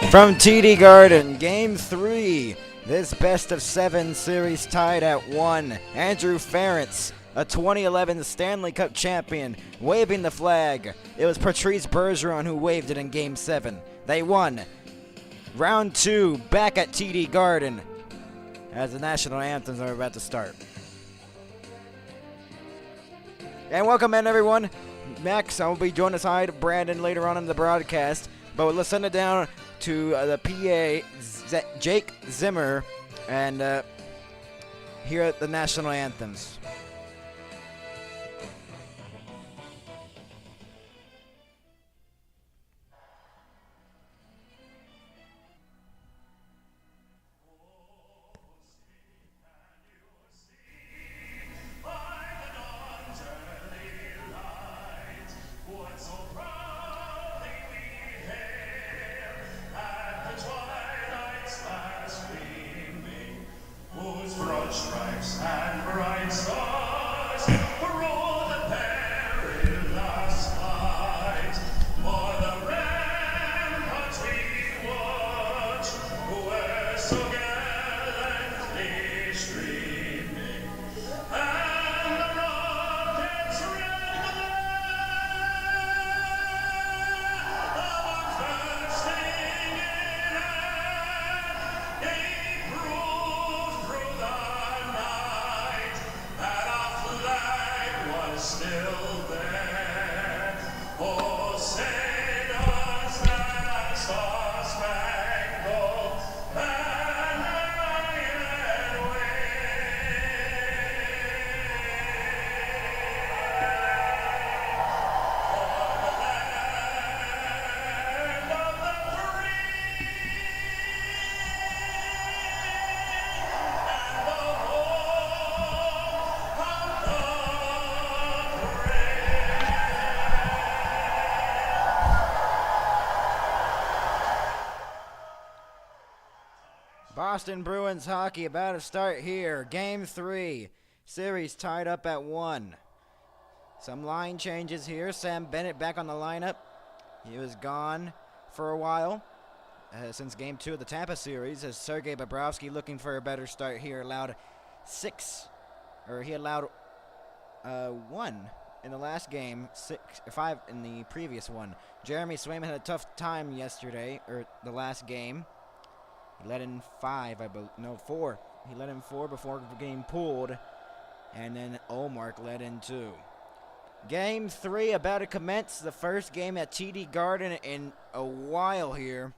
From TD Garden, Game 3. This best-of-7 series tied at 1. Andrew Ferentz, a 2011 Stanley Cup champion, waving the flag. It was Patrice Bergeron who waved it in Game 7. They won. Round 2, back at TD Garden, as the national anthems are about to start. And welcome in, everyone. Max, I will be joined aside Brandon later on in the broadcast, but let's send it down to the PA, Jake Zimmer, and hear at the national anthems. Boston Bruins hockey about to start here. Game 3. Series tied up at 1. Some line changes here. Sam Bennett back on the lineup. He was gone for a while since Game 2 of the Tampa series, as Sergei Bobrovsky, looking for a better start here, allowed 1 in the last game, 5 in the previous one. Jeremy Swayman had a tough time yesterday, or the last game. He let in 4. He let in 4 before getting pulled, and then Olmark let in 2. Game 3 about to commence. The first game at TD Garden in a while here.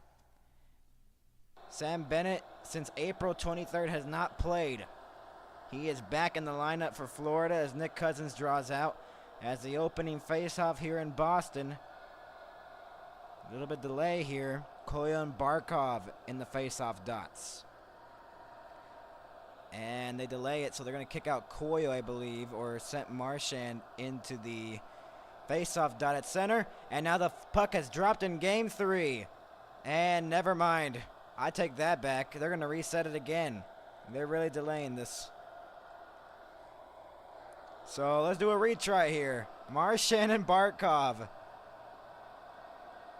Sam Bennett, since April 23rd, has not played. He is back in the lineup for Florida as Nick Cousins draws out as the opening faceoff here in Boston. A little bit delay here. Koya and Barkov in the face-off dots. And they delay it, so they're going to kick out Koya, I believe, or sent Marchand into the face-off dot at center. And now the puck has dropped in Game 3. And never mind. I take that back. They're going to reset it again. They're really delaying this. So let's do a retry here. Marchand and Barkov.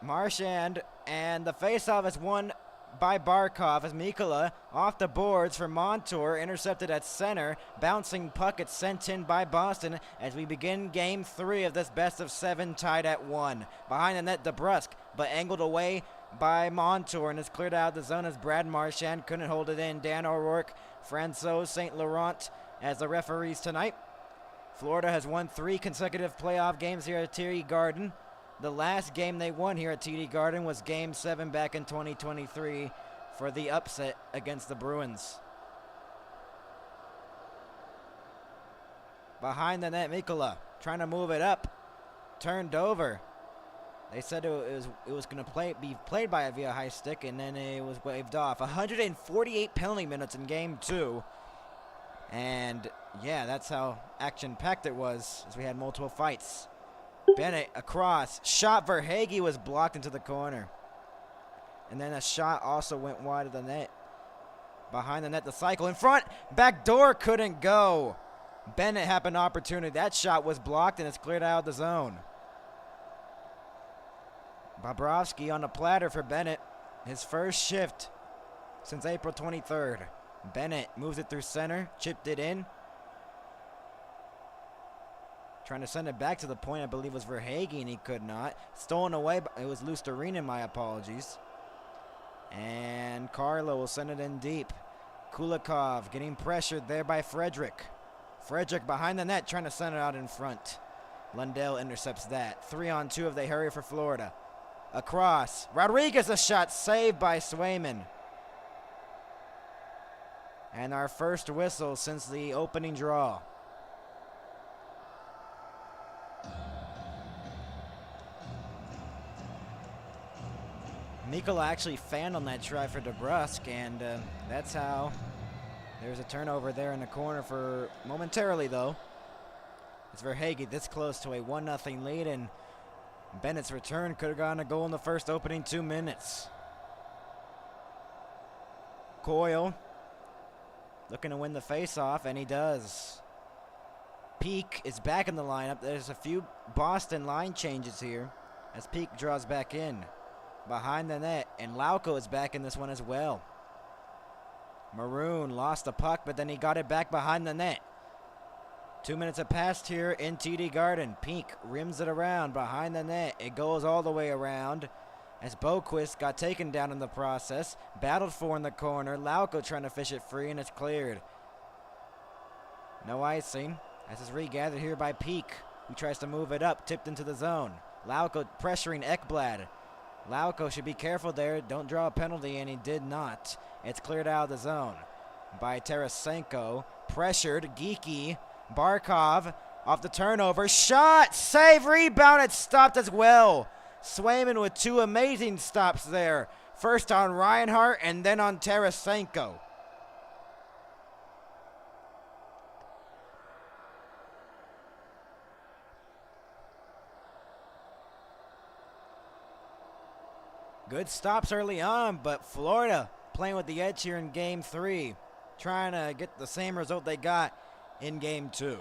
Marchand, and the faceoff is won by Barkov as Mikkola off the boards for Montour, intercepted at center. Bouncing puck, it's sent in by Boston as we begin Game 3 of this best-of-7 tied at 1. Behind the net, DeBrusque, but angled away by Montour, and it's cleared out of the zone as Brad Marchand couldn't hold it in. Dan O'Rourke, Francois St. Laurent as the referees tonight. Florida has won 3 consecutive playoff games here at TD Garden. The last game they won here at TD Garden was Game 7 back in 2023 for the upset against the Bruins. Behind the net, Mikkola trying to move it up. Turned over. They said it was going to be played by via high stick, and then it was waved off. 148 penalty minutes in Game 2. And, yeah, that's how action-packed it was, as we had multiple fights. Bennett across. Shot Verhaeghe was blocked into the corner. And then a shot also went wide of the net. Behind the net, the cycle in front. Back door couldn't go. Bennett had an opportunity. That shot was blocked, and it's cleared out of the zone. Bobrovsky on the platter for Bennett. His first shift since April 23rd. Bennett moves it through center, chipped it in. Trying to send it back to the point, I believe was Verhaeghe, and he could not. Stolen away, it was Lusterinen, my apologies. And Carlo will send it in deep. Kulikov getting pressured there by Frederick. Frederick behind the net, trying to send it out in front. Lundell intercepts that. 3-on-2 if they hurry for Florida. Across. Rodriguez, a shot saved by Swayman. And our first whistle since the opening draw. Mikkola actually fanned on that try for DeBrusk, and that's how there's a turnover there in the corner for momentarily, though. It's Verhaeghe this close to a 1-0 lead, and Bennett's return could have gotten a goal in the first opening 2 minutes. Coyle looking to win the faceoff, and he does. Peak is back in the lineup. There's a few Boston line changes here as Peak draws back in. Behind the net, and Lauko is back in this one as well. Maroon lost the puck, but then he got it back behind the net. 2 minutes have passed here in TD Garden. Peak rims it around behind the net. It goes all the way around as Boquist got taken down in the process. Battled for in the corner. Lauko trying to fish it free, and it's cleared. No icing. As is regathered here by Peak, who tries to move it up, tipped into the zone. Lauko pressuring Ekblad. Lauko should be careful there. Don't draw a penalty, and he did not. It's cleared out of the zone by Tarasenko. Pressured. Geeky. Barkov off the turnover. Shot. Save. Rebound. It's stopped as well. Swayman with 2 amazing stops there. First on Reinhart and then on Tarasenko. Good stops early on, but Florida playing with the edge here in Game 3, trying to get the same result they got in Game 2.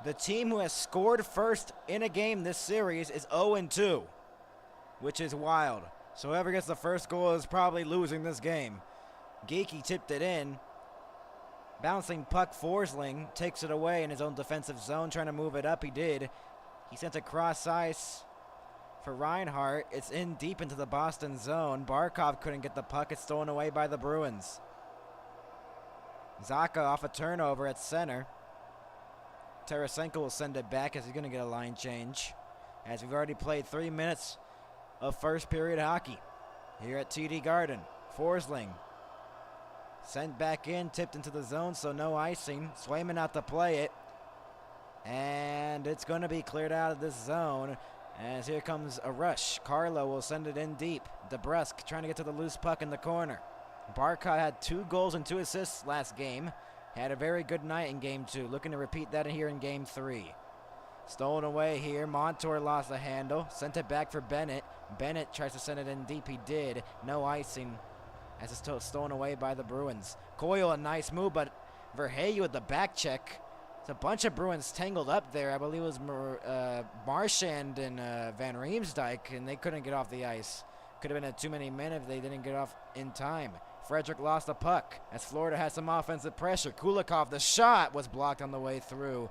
The team who has scored first in a game this series is 0-2, which is wild. So whoever gets the first goal is probably losing this game. Geeky tipped it in. Bouncing puck, Forsling takes it away in his own defensive zone, trying to move it up. He did. He sent it cross ice for Reinhart. It's in deep into the Boston zone. Barkov couldn't get the puck. It's stolen away by the Bruins. Zacha off a turnover at center. Tarasenko will send it back as he's going to get a line change, as we've already played 3 minutes of first period hockey here at TD Garden. Forsling sent back in, tipped into the zone, so no icing. Swayman out to play it, and it's going to be cleared out of this zone as here comes a rush. Carlo will send it in deep. DeBrusk trying to get to the loose puck in the corner. Barkov had 2 goals and 2 assists last game. Had a very good night in Game 2. Looking to repeat that here in Game 3. Stolen away here. Montour lost the handle. Sent it back for Bennett. Bennett tries to send it in deep. He did. No icing as it's stolen away by the Bruins. Coyle, a nice move, but Verhaeghe with the back check. It's a bunch of Bruins tangled up there. I believe it was Marchand and Van Riemsdyk, and they couldn't get off the ice. Could have been too many men if they didn't get off in time. Frederick lost the puck as Florida has some offensive pressure. Kulikov, the shot was blocked on the way through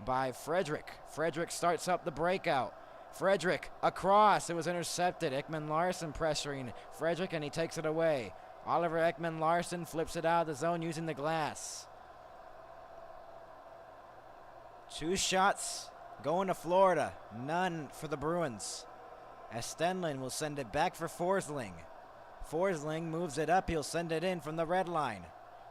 by Frederick. Frederick starts up the breakout. Frederick across. It was intercepted. Ekman-Larsson pressuring Frederick, and he takes it away. Oliver Ekman-Larsson flips it out of the zone using the glass. 2 shots going to Florida. None for the Bruins, as Stanley will send it back for Forsling. Forsling moves it up. He'll send it in from the red line.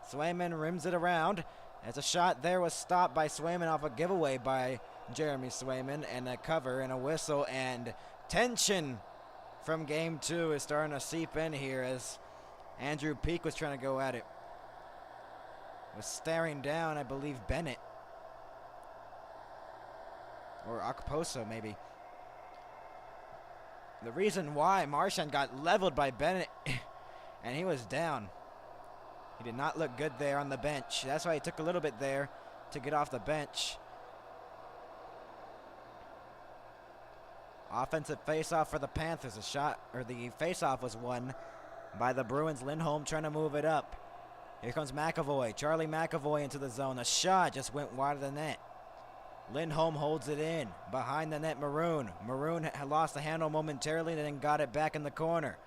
Swayman rims it around. As a shot there was stopped by Swayman off a giveaway by Jeremy Swayman, and a cover and a whistle, and tension from Game 2 is starting to seep in here as Andrew Peak was trying to go at it. Was staring down, I believe, Bennett. Or Okposo, maybe. The reason why Marchand got leveled by Bennett, and he was down. He did not look good there on the bench. That's why he took a little bit there to get off the bench. Offensive faceoff for the Panthers. The faceoff was won by the Bruins. Lindholm trying to move it up. Here comes McAvoy. Charlie McAvoy into the zone. The shot just went wide of the net. Lindholm holds it in. Behind the net, Maroon. Maroon had lost the handle momentarily and then got it back in the corner.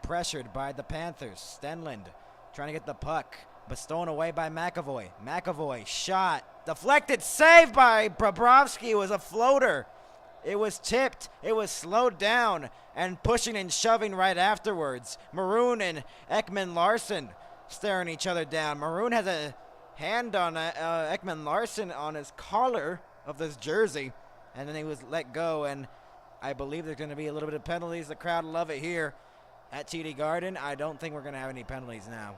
Pressured by the Panthers. Stenlund trying to get the puck, but stolen away by McAvoy. McAvoy, shot. Deflected, saved by Bobrovsky. It was a floater. It was tipped. It was slowed down and pushing and shoving right afterwards. Maroon and Ekman Larson staring each other down. Maroon has a hand on Ekman Larson on his collar of this jersey, and then he was let go, and I believe there's going to be a little bit of penalties. The crowd love it here at TD Garden. I don't think we're going to have any penalties now.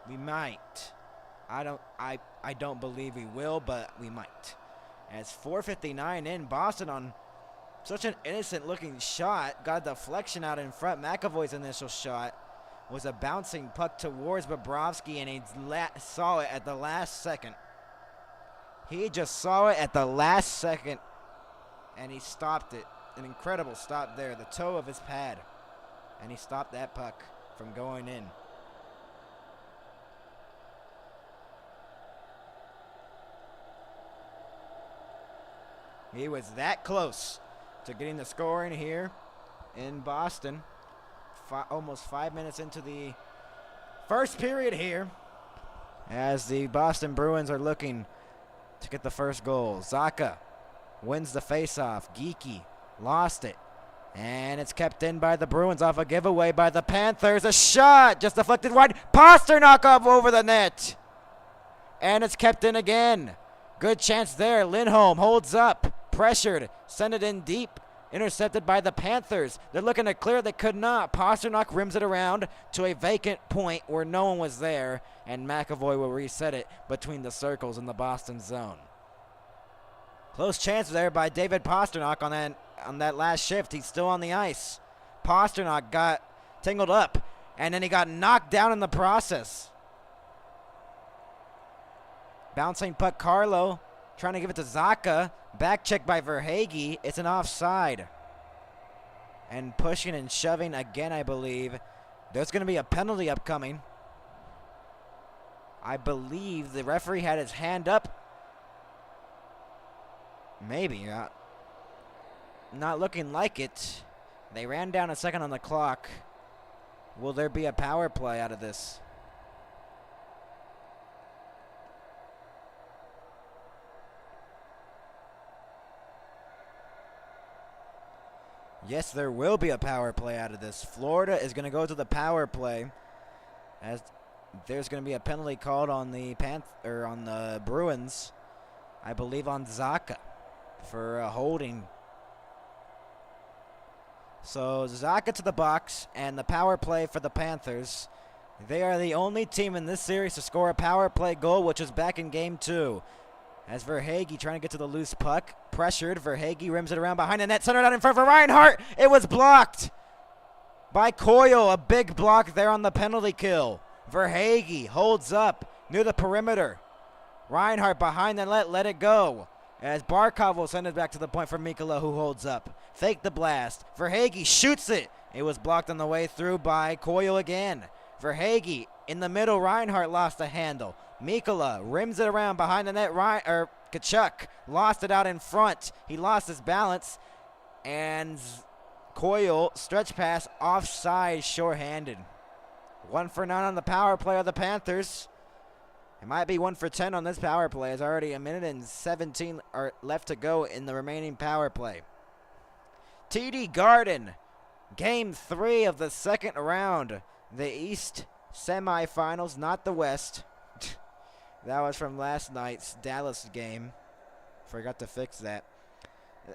We might. I don't believe we will, but we might. As 4:59 in, Boston on such an innocent-looking shot, got a deflection out in front. McAvoy's initial shot was a bouncing puck towards Bobrovsky, and he saw it at the last second. He just saw it at the last second, and he stopped it. An incredible stop there, the toe of his pad, and he stopped that puck from going in. He was that close to getting the score in here in Boston. Almost 5 minutes into the first period here, as the Boston Bruins are looking to get the first goal. Zacha wins the faceoff. Geeky lost it, and it's kept in by the Bruins off a giveaway by the Panthers. A shot just deflected wide. Pasternak up over the net, and it's kept in again. Good chance there. Lindholm holds up, pressured, send it in deep. Intercepted by the Panthers. They're looking to clear. They could not. Pasternak rims it around to a vacant point where no one was there, and McAvoy will reset it between the circles in the Boston zone. Close chance there by David Pasternak on that last shift. He's still on the ice. Pasternak got tangled up, and then he got knocked down in the process. Bouncing puck, Carlo trying to give it to Zacha. Back check by Verhaeghe. It's an offside. And pushing and shoving again, I believe. There's going to be a penalty upcoming. I believe the referee had his hand up. Maybe. Not looking like it. They ran down a second on the clock. Will there be a power play out of this? Yes, there will be a power play out of this. Florida is going to go to the power play, as there's going to be a penalty called on the Bruins, I believe on Zacha, for holding. So Zacha to the box, and the power play for the Panthers. They are the only team in this series to score a power play goal, which is back in Game 2. As Verhaeghe trying to get to the loose puck. Pressured. Verhaeghe rims it around behind the net. Centered out in front for Reinhart. It was blocked by Coyle. A big block there on the penalty kill. Verhaeghe holds up near the perimeter. Reinhart behind the net. Let it go. As Barkov will send it back to the point for Mikkola, who holds up. Fake the blast. Verhaeghe shoots it. It was blocked on the way through by Coyle again. Verhaeghe in the middle. Reinhart lost the handle. Mikkola rims it around behind the net. Tkachuk lost it out in front. He lost his balance. And Coyle, stretch pass, offside, shorthanded. 1 for 9 on the power play of the Panthers. It might be 1 for 10 on this power play. There's already a minute and 17 left to go in the remaining power play. TD Garden, Game 3 of the second round. The East semifinals, not the West. That was from last night's Dallas game. Forgot to fix that.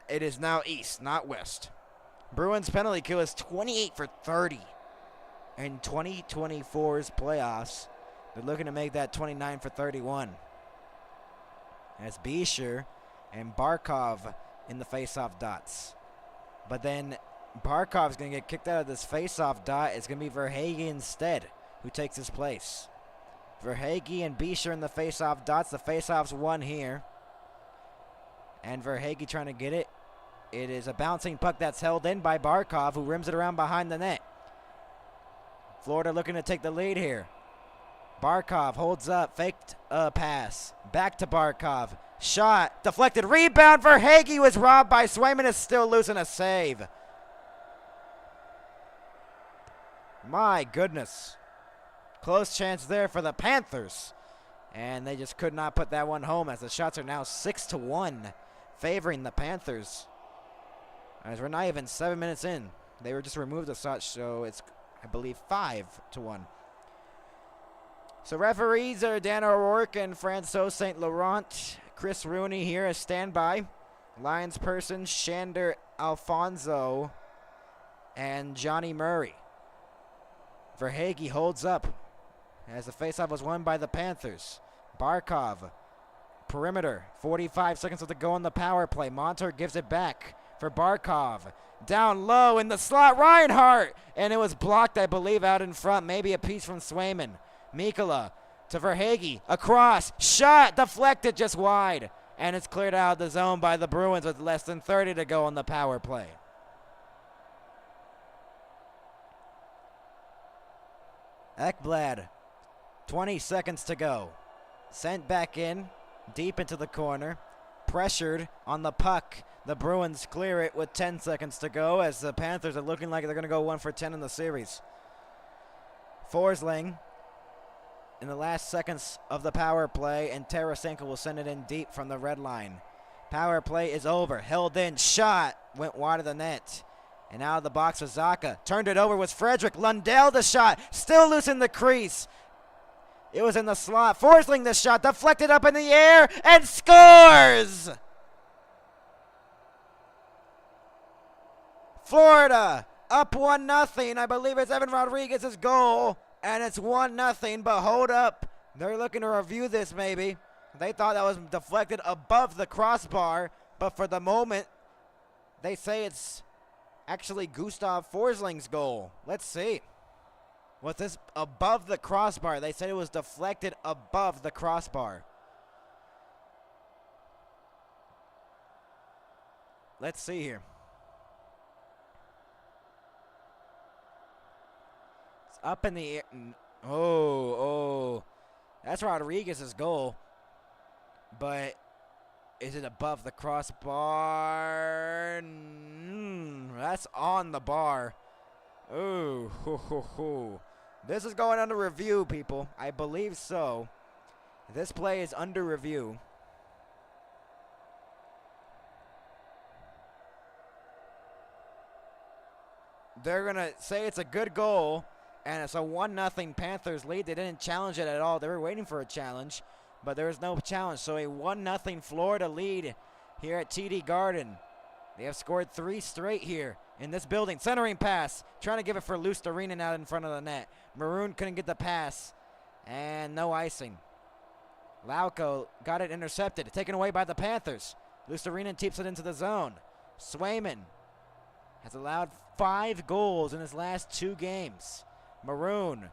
It is now East, not West. Bruins penalty kill is 28 for 30 in 2024's playoffs. They're looking to make that 29 for 31. As Beecher and Barkov in the face-off dots. But then Barkov's going to get kicked out of this face-off dot. It's going to be Verhaeghe instead who takes his place. Verhaeghe and Beecher in the face-off dots. The face-off's won here. And Verhaeghe trying to get it. It is a bouncing puck that's held in by Barkov, who rims it around behind the net. Florida looking to take the lead here. Barkov holds up, faked a pass. Back to Barkov. Shot, deflected, rebound for Hagee, was robbed by Swayman, is still losing a save. My goodness. Close chance there for the Panthers. And they just could not put that one home as the shots are now 6-1 favoring the Panthers. As we're not even 7 minutes in. They were just removed the shot, so it's, I believe, 5-1. So referees are Dan O'Rourke and Francois St. Laurent. Chris Rooney here as standby. Lions person Shander Alfonso and Johnny Murray. Verhaeghe holds up as the faceoff was won by the Panthers. Barkov, perimeter, 45 seconds left to go on the power play. Montour gives it back for Barkov. Down low in the slot, Reinhart, and it was blocked, I believe, out in front. Maybe a piece from Swayman. Mikkola to Verhaeghe, across, shot, deflected just wide, and it's cleared out of the zone by the Bruins with less than 30 to go on the power play. Ekblad, 20 seconds to go. Sent back in, deep into the corner. Pressured on the puck. The Bruins clear it with 10 seconds to go as the Panthers are looking like they're going to go 1 for 10 in the series. Forsling in the last seconds of the power play, and Tarasenko will send it in deep from the red line. Power play is over. Held in, shot, went wide of the net. And out of the box was Zacha. Turned it over was Frederick. Lundell the shot. Still loose in the crease. It was in the slot. Forsling the shot. Deflected up in the air and scores! Florida up 1-0. I believe it's Evan Rodriguez's goal. And it's 1-0. But hold up. They're looking to review this maybe. They thought that was deflected above the crossbar. But for the moment, they say it's actually Gustav Forsling's goal. Let's see. Was this above the crossbar? They said it was deflected above the crossbar. Let's see here. It's up in the air. Oh. That's Rodriguez's goal. But is it above the crossbar? That's on the bar. Ooh, This is going under review, people. I believe so. This play is under review. They're going to say it's a good goal, and it's a 1-0 Panthers lead. They didn't challenge it at all. They were waiting for a challenge, but there was no challenge. So a 1-0 Florida lead here at TD Garden. They have scored 3 straight here in this building. Centering pass. Trying to give it for Luostarinen out in front of the net. Maroon couldn't get the pass. And no icing. Lauko got it intercepted. Taken away by the Panthers. Luostarinen keeps it into the zone. Swayman has allowed 5 goals in his last 2 games. Maroon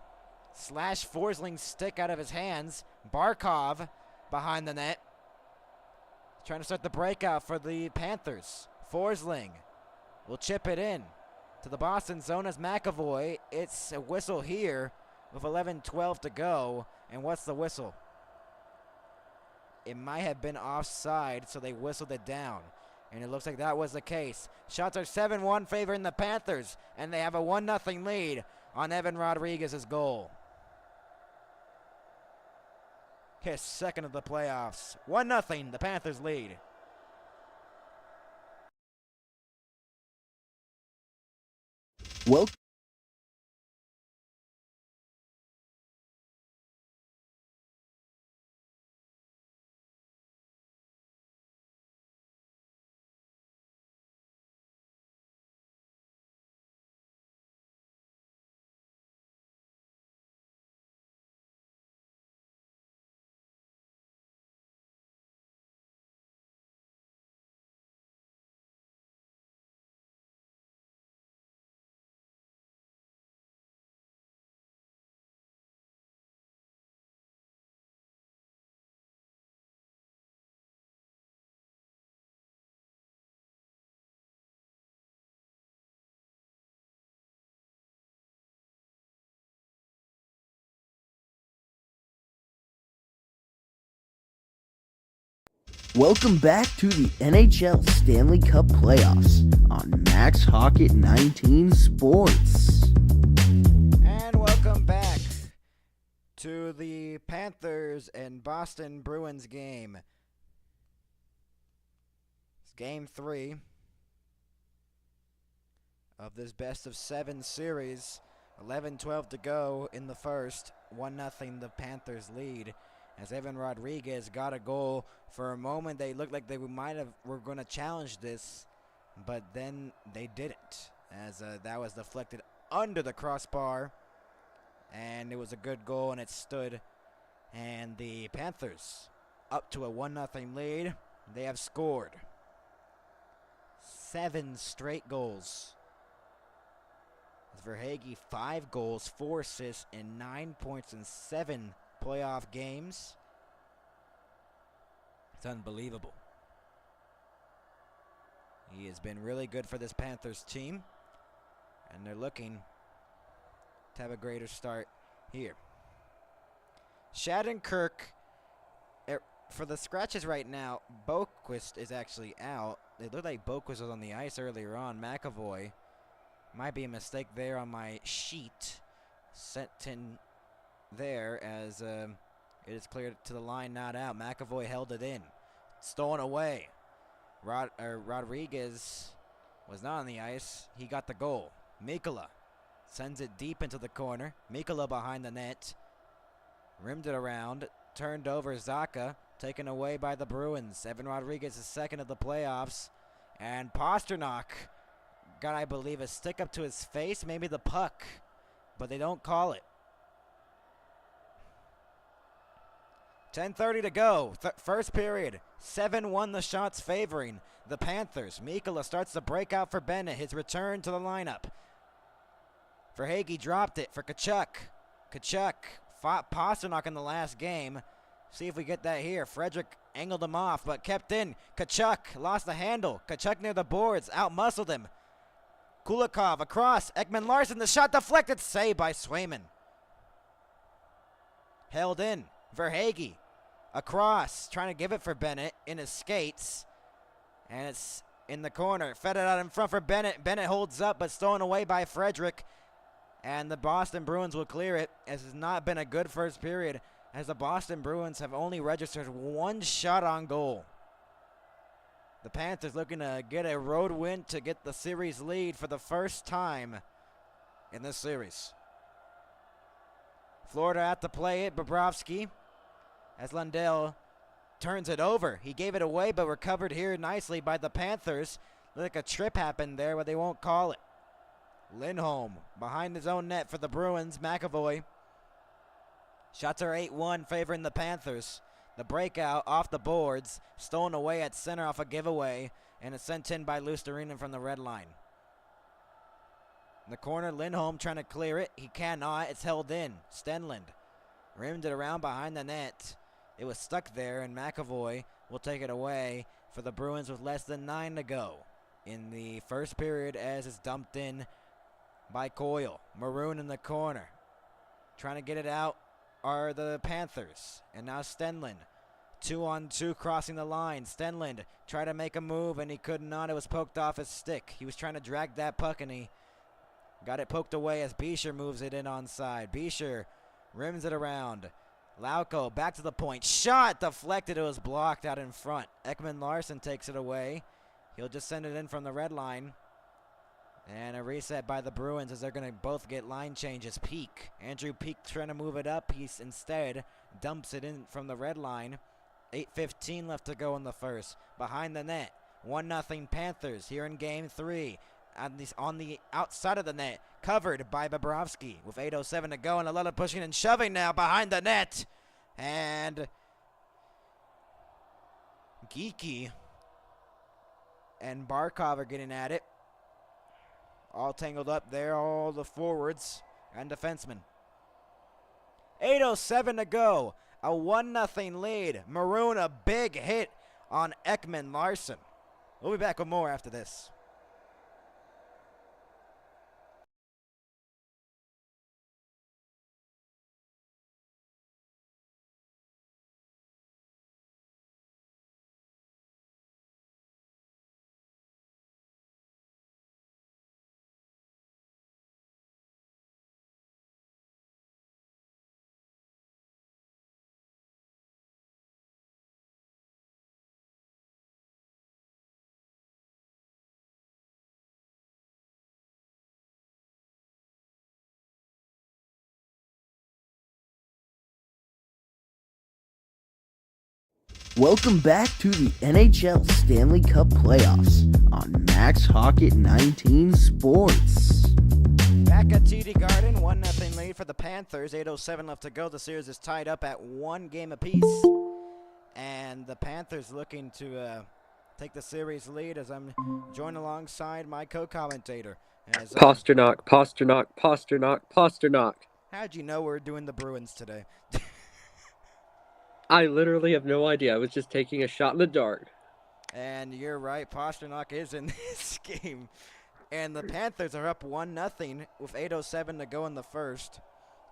slash Forsling's stick out of his hands. Barkov behind the net. Trying to start the breakout for the Panthers. Forsling will chip it in to the Boston zone as McAvoy. It's a whistle here with 11:12 to go. And what's the whistle? It might have been offside, so they whistled it down. And it looks like that was the case. Shots are 7-1 favoring the Panthers, and they have a 1-0 lead on Evan Rodriguez's goal. His second of the playoffs. 1-0, the Panthers lead. Well, Welcome back to the NHL Stanley Cup playoffs on Max Hockett 19 Sports. And welcome back to the Panthers and Boston Bruins game. It's game 3 of this best of 7 series. 11-12 to go in the first. 1-0 the Panthers lead. As Evan Rodriguez got a goal. For a moment they looked like they were going to challenge this, but then they didn't, as that was deflected under the crossbar, and it was a good goal and it stood. And the Panthers up to a 1-0 lead. They have scored 7 straight goals. Verhaeghe 5 goals, 4 assists, and 9 points in 7 playoff games. It's unbelievable. He has been really good for this Panthers team, and they're looking to have a greater start here. Shattenkirk, for the scratches right now, Boquist is actually out. It looked like Boquist was on the ice earlier on. McAvoy, might be a mistake there on my sheet. Sent in there as it is cleared to the line, not out. McAvoy held it in. Stolen away. Rodriguez was not on the ice. He got the goal. Mikkola sends it deep into the corner. Mikkola behind the net. Rimmed it around. Turned over. Zacha taken away by the Bruins. Evan Rodriguez is second of the playoffs. And Pasternak got, I believe, a stick up to his face. Maybe the puck. But they don't call it. 10:30 to go. First period. 7-1 the shots favoring the Panthers. Mikkola starts the breakout for Bennett. His return to the lineup. Verhaeghe dropped it for Tkachuk. Tkachuk fought Pasternak in the last game. See if we get that here. Frederick angled him off, but kept in. Tkachuk lost the handle. Tkachuk near the boards. Out-muscled him. Kulikov across. Ekman-Larsson. The shot deflected. Saved by Swayman. Held in. Verhaeghe across, trying to give it for Bennett in his skates, and it's in the corner. Fed it out in front for Bennett. Bennett holds up, but stolen away by Frederick, and the Boston Bruins will clear it. As has not been a good first period, as the Boston Bruins have only registered 1 shot on goal. The Panthers looking to get a road win to get the series lead for the first time in this series. Florida at to play it. Bobrovsky, as Lundell turns it over. He gave it away, but recovered here nicely by the Panthers. Looked like a trip happened there, but they won't call it. Lindholm behind his own net for the Bruins. McAvoy. Shots are 8-1 favoring the Panthers. The breakout off the boards. Stolen away at center off a giveaway. And it's sent in by Luostarinen from the red line. In the corner, Lindholm trying to clear it. He cannot. It's held in. Stenlund rimmed it around behind the net. It was stuck there, and McAvoy will take it away for the Bruins with less than 9 to go in the first period, as it's dumped in by Coyle. Maroon in the corner. Trying to get it out are the Panthers. And now Stenlund. 2-on-2 crossing the line. Stenlund tried to make a move, and he could not. It was poked off his stick. He was trying to drag that puck, and he got it poked away as Beecher moves it in onside. Beecher rims it around. Lauko back to the point. Shot deflected. It was blocked out in front. Ekman-Larsson takes it away. He'll just send it in from the red line. And a reset by the Bruins as they're going to both get line changes. Peak. Andrew Peak trying to move it up. He instead dumps it in from the red line. 8:15 left to go in the first. Behind the net. 1-0 Panthers here in game 3. On the outside of the net, covered by Bobrovsky with 8:07 to go, and a lot of pushing and shoving now behind the net. And Geeky and Barkov are getting at it. All tangled up there, all the forwards and defensemen. 8:07 to go, a 1-0 lead. Maroon, a big hit on Ekman-Larsson. We'll be back with more after this. Welcome back to the NHL Stanley Cup playoffs on Max Hockett 19 Sports. Back at TD Garden, 1-0 lead for the Panthers. 8:07 left to go. The series is tied up at 1 game apiece. And the Panthers looking to take the series lead as I'm joined alongside my co-commentator. Pasternak. How'd you know we're doing the Bruins today? I literally have no idea. I was just taking a shot in the dark. And you're right, Pasternak is in this game. And the Panthers are up 1-0 with 8:07 to go in the first.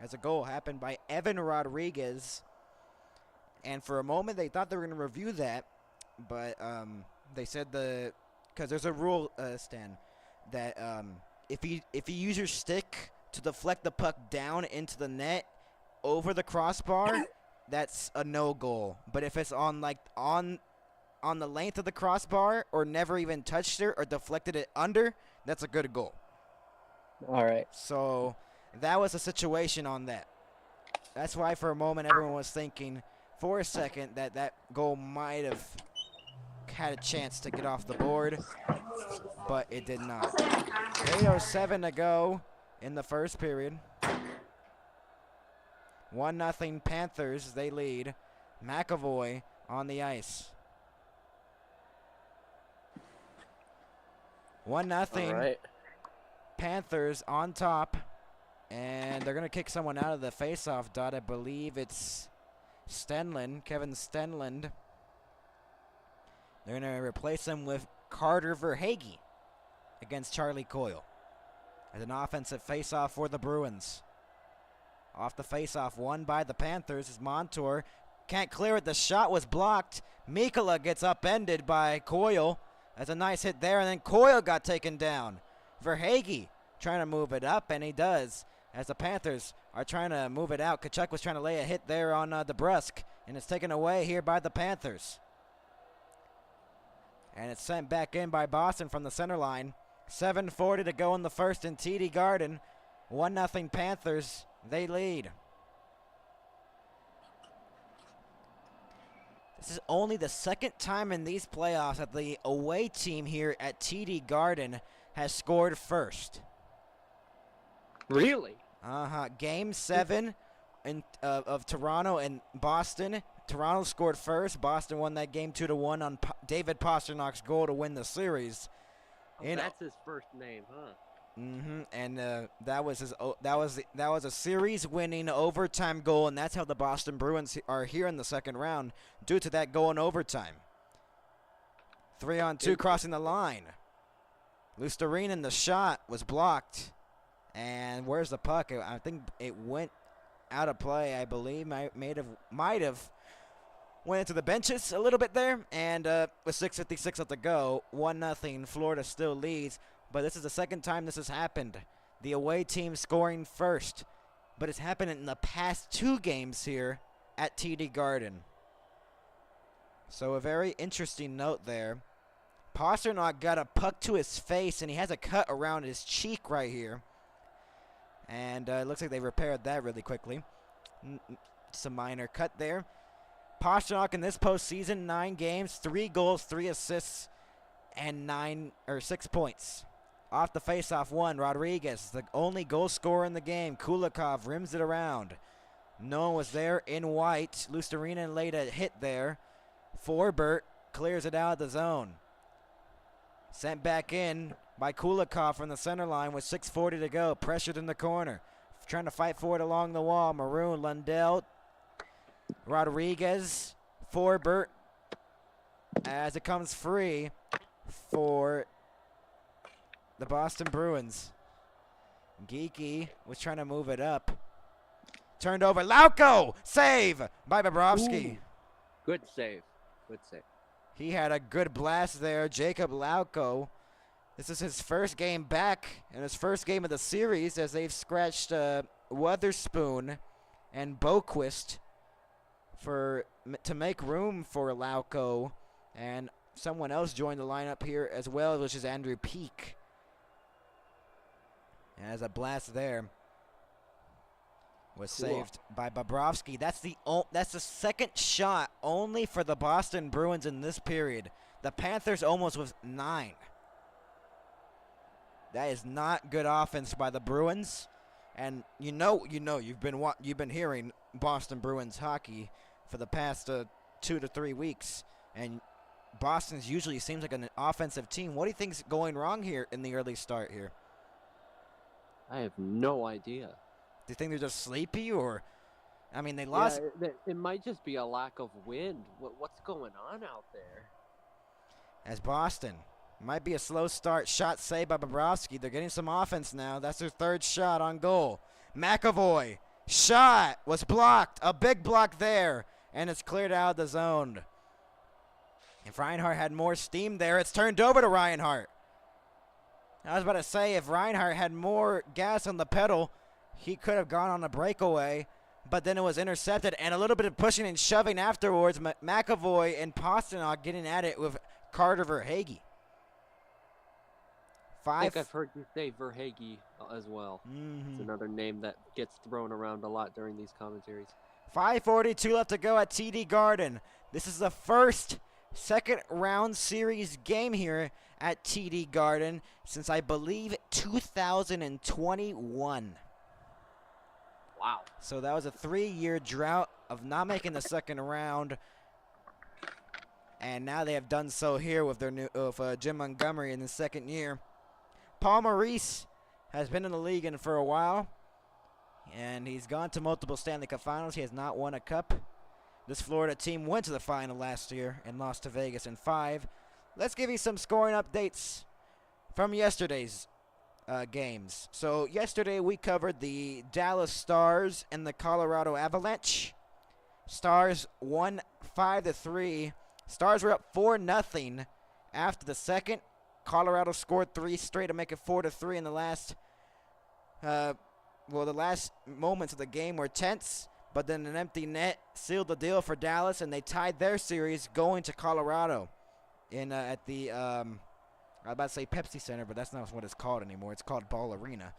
As a goal happened by Evan Rodriguez. And for a moment they thought they were going to review that. But they said because there's a rule, Stan, that if you use your stick to deflect the puck down into the net over the crossbar, that's a no goal. But if it's on the length of the crossbar or never even touched it or deflected it under, that's a good goal. All right. So that was a situation on that. That's why for a moment everyone was thinking for a second that goal might have had a chance to get off the board, but it did not. 8:07 to go in the first period. 1-0 Panthers, they lead. McAvoy on the ice. 1-0 Right. Panthers on top. And they're going to kick someone out of the faceoff dot. I believe it's Stenlund, Kevin Stenlund. They're going to replace him with Carter Verhaeghe against Charlie Coyle. As an offensive faceoff for the Bruins. Off the faceoff, won by the Panthers as Montour can't clear it. The shot was blocked. Mikkola gets upended by Coyle. That's a nice hit there, and then Coyle got taken down. Verhaeghe trying to move it up, and he does. As the Panthers are trying to move it out. Tkachuk was trying to lay a hit there on DeBrusk, and it's taken away here by the Panthers. And it's sent back in by Boston from the center line. 7:40 to go in the first in TD Garden. 1-0 Panthers. They lead. This is only the second time in these playoffs that the away team here at TD Garden has scored first. Really? Game 7 of Toronto and Boston. Toronto scored first. Boston won that game 2-1 on David Pasternak's goal to win the series. That's his first name, huh? And that was a series-winning overtime goal, and that's how the Boston Bruins are here in the second round due to that goal in overtime. 3-on-2 crossing the line. Lusterinen, the shot was blocked, and where's the puck? I think it went out of play. I believe might have went into the benches a little bit there, and with 6:56 left to go, 1-0. Florida still leads. But this is the second time this has happened. The away team scoring first. But it's happened in the past 2 games here at TD Garden. So a very interesting note there. Pasternak got a puck to his face, and he has a cut around his cheek right here. And it looks like they repaired that really quickly. Just a minor cut there. Pasternak in this postseason, 9 games, 3 goals, 3 assists, and 6 points. Off the faceoff, 1, Rodriguez, the only goal scorer in the game. Kulikov rims it around. No one was there in white. Lusterinen laid a hit there. Forbert clears it out of the zone. Sent back in by Kulikov from the center line with 6:40 to go. Pressured in the corner. Trying to fight for it along the wall. Maroon, Lundell, Rodriguez, Forbert. As it comes free for the Boston Bruins. Geeky was trying to move it up. Turned over. Lauko! Save by Bobrovsky. Ooh. Good save. Good save. He had a good blast there. Jacob Lauko. This is his first game back and his first game of the series as they've scratched Witherspoon and Boquist to make room for Lauko. And someone else joined the lineup here as well, which is Andrew Peak. And as a blast there. was saved by Bobrovsky. That's the second shot only for the Boston Bruins in this period. The Panthers almost was 9. That is not good offense by the Bruins. And you've been hearing Boston Bruins hockey for the past 2 to 3 weeks, and Boston's usually seems like an offensive team. What do you think's going wrong here in the early start here? I have no idea. Do you think they're just sleepy, or, I mean, they lost? Yeah, it might just be a lack of wind. What's going on out there? As Boston might be a slow start. Shot saved by Bobrovsky. They're getting some offense now. That's their 3rd shot on goal. McAvoy shot was blocked. A big block there, and it's cleared out of the zone. If Reinhart had more steam there, it's turned over to Reinhart. I was about to say, if Reinhart had more gas on the pedal, he could have gone on a breakaway, but then it was intercepted, and a little bit of pushing and shoving afterwards. McAvoy and Pastrnak getting at it with Carter Verhaeghe. I think I've heard you say Verhaeghe as well. Mm-hmm. It's another name that gets thrown around a lot during these commentaries. 5:42 left to go at TD Garden. This is the first second-round series game here at TD Garden since, I believe, 2021. Wow. So that was a 3-year drought of not making the second round. And now they have done so here with their new Jim Montgomery in the second year. Paul Maurice has been in the league for a while, and he's gone to multiple Stanley Cup finals. He has not won a cup. This Florida team went to the final last year and lost to Vegas in 5. Let's give you some scoring updates from yesterday's games. So yesterday we covered the Dallas Stars and the Colorado Avalanche. Stars won 5-3. Stars were up 4-0 after the second. Colorado scored 3 straight to make it 4-3 in the last. The last moments of the game were tense, but then an empty net sealed the deal for Dallas, and they tied their series going to Colorado at the I was about to say Pepsi Center, but that's not what it's called anymore. It's called Ball Arena.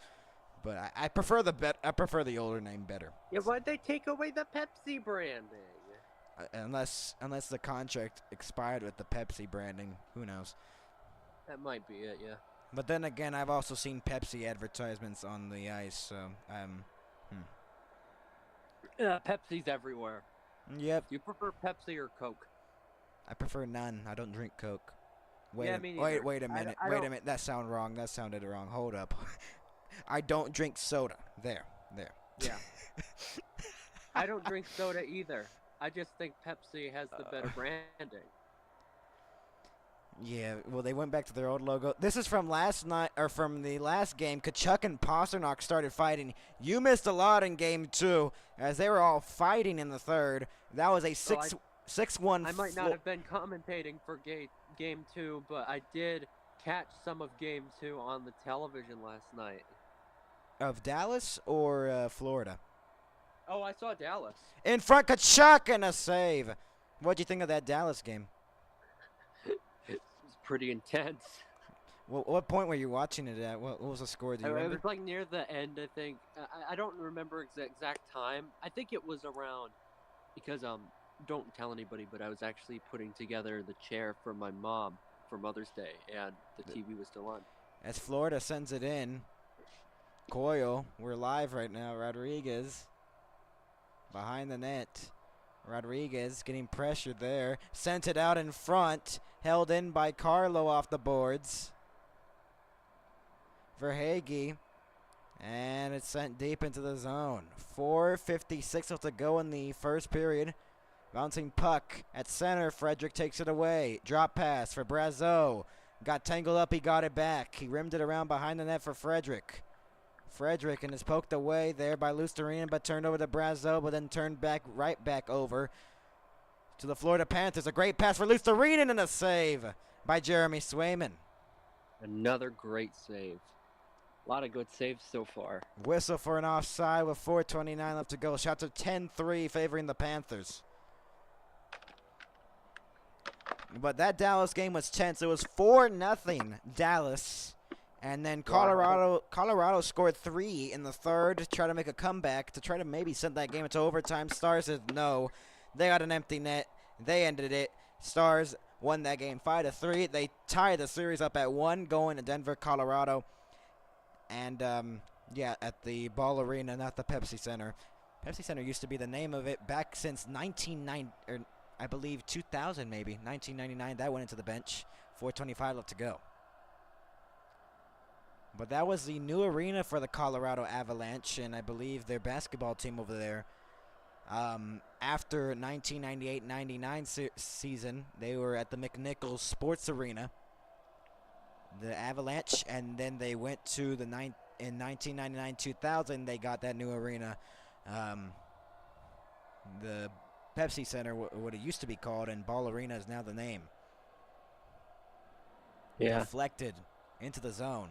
But I prefer the older name better. Yeah, why'd they take away the Pepsi branding? Unless the contract expired with the Pepsi branding, who knows? That might be it, yeah. But then again, I've also seen Pepsi advertisements on the ice, so Pepsi's everywhere. Yep. Do you prefer Pepsi or Coke? I prefer none. I don't drink Coke. Me neither. Wait a minute. Wait a minute. That sounded wrong. That sounded wrong. Hold up. I don't drink soda. There. Yeah. I don't drink soda either. I just think Pepsi has the better branding. Yeah, well, they went back to their old logo. This is from last night, or from the last game. Kachuk and Pastrnak started fighting. You missed a lot in game 2, as they were all fighting in the third. That was a 6-1. I might not have been commentating for game 2, but I did catch some of game 2 on the television last night. Of Dallas or Florida? Oh, I saw Dallas. In front, Kachuk, and a save. What'd you think of that Dallas game? Pretty intense. What point were you watching it at? What was the score? Do you remember? It was like near the end, I think. I don't remember exact time. I think it was around, because don't tell anybody, but I was actually putting together the chair for my mom for Mother's Day, and the TV was still on. As Florida sends it in, Coyle, we're live right now. Rodriguez behind the net. Rodriguez getting pressure there. Sent it out in front. Held in by Carlo off the boards. Verhaeghe. And it's sent deep into the zone. 4:56 left to go in the first period. Bouncing puck at center. Frederick takes it away. Drop pass for Brazeau. Got tangled up. He got it back. He rimmed it around behind the net for Frederick. Frederick, and is poked away there by Lusterinen, but turned over to Brazeau, but then turned right back over to the Florida Panthers. A great pass for Lusterinen, and a save by Jeremy Swayman. Another great save. A lot of good saves so far. Whistle for an offside with 4:29 left to go. Shots are 10-3 favoring the Panthers. But that Dallas game was tense. It was 4-0 Dallas And then Wow. Colorado scored 3 in the third to try to make a comeback, to try to maybe send that game into overtime. Stars said no. They got an empty net. They ended it. Stars won that game 5-3. They tied the series up at 1 going to Denver, Colorado. And, at the Ball Arena, not the Pepsi Center. Pepsi Center used to be the name of it back since 1990, or I believe 2000 maybe. 1999, that went into the bench. 4:25 left to go. But that was the new arena for the Colorado Avalanche, and I believe their basketball team over there. After 1998-99 season, they were at the McNichols Sports Arena, the Avalanche, and then they went to the in 1999-2000. They got that new arena, the Pepsi Center, what it used to be called, and Ball Arena is now the name. Yeah. Deflected into the zone.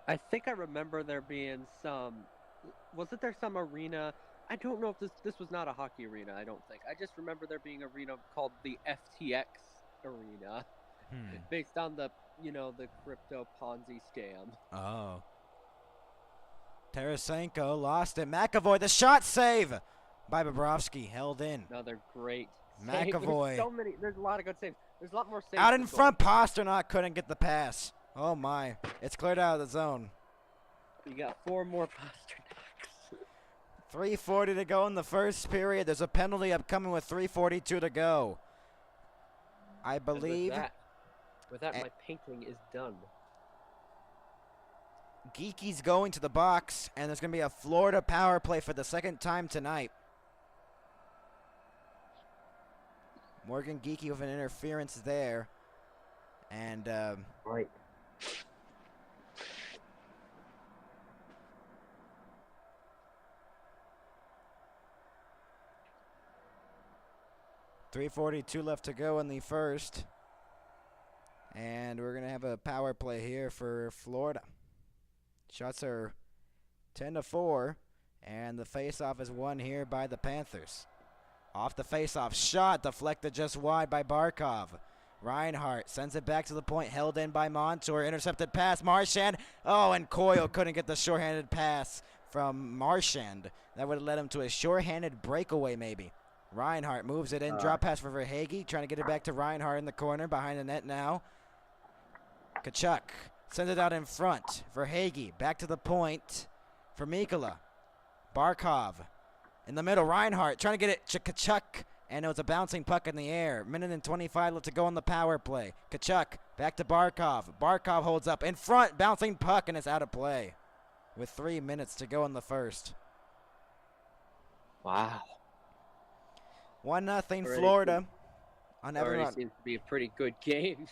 I think I remember there being some. Wasn't there some arena? I don't know if this was not a hockey arena. I don't think. I just remember there being an arena called the FTX Arena, based on the crypto Ponzi scam. Oh. Tarasenko lost it. McAvoy, the shot save by Bobrovsky, held in. Another great save. McAvoy. There's a lot of good saves. There's a lot more saves. Out in front, Pasternak couldn't get the pass. Oh my! It's cleared out of the zone. You got 4 more Pasternaks. 3:40 to go in the first period. There's a penalty upcoming with 3:42 to go. I believe. With that, my painting is done. Geeky's going to the box, and there's going to be a Florida power play for the second time tonight. Morgan Geeky with an interference there. And, Right. 3:42 left to go in the first. And we're going to have a power play here for Florida. Shots are 10-4, and the faceoff is won here by the Panthers. Off the faceoff, shot deflected just wide by Barkov. Reinhart sends it back to the point, held in by Montour. Intercepted pass, Marchand. Oh, and Coyle couldn't get the shorthanded pass from Marchand. That would have led him to a shorthanded breakaway maybe. Reinhart moves it in, drop pass for Verhaeghe, trying to get it back to Reinhart in the corner, behind the net now. Kachuk sends it out in front. Verhaeghe back to the point for Mikkola. Barkov in the middle. Reinhart trying to get it to Kachuk, and it was a bouncing puck in the air. Minute and 25 left to go on the power play. Kachuk back to Barkov. Barkov holds up in front, bouncing puck, and it's out of play with 3 minutes to go in the first. Wow. 1-0 Florida. Already seems to be a pretty good game.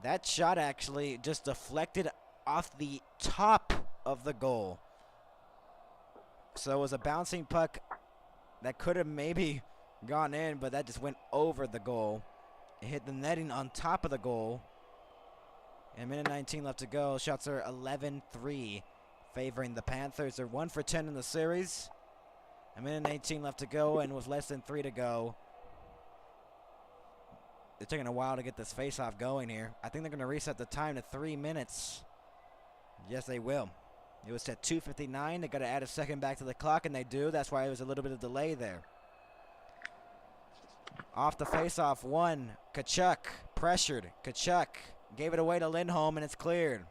That shot actually just deflected off the top of the goal. So it was a bouncing puck that could have maybe gone in, but that just went over the goal. It hit the netting on top of the goal. And minute 19 left to go. Shots are 11-3 favoring the Panthers. They're 1 for 10 in the series. A minute 18 left to go, and with less than 3 to go. They're taking a while to get this face-off going here. I think they're going to reset the time to 3 minutes. Yes, they will. It was at 2:59. They got to add a second back to the clock, and they do. That's why it was a little bit of delay there. Off the face-off, one. Kachuk pressured. Kachuk gave it away to Lindholm, and it's cleared.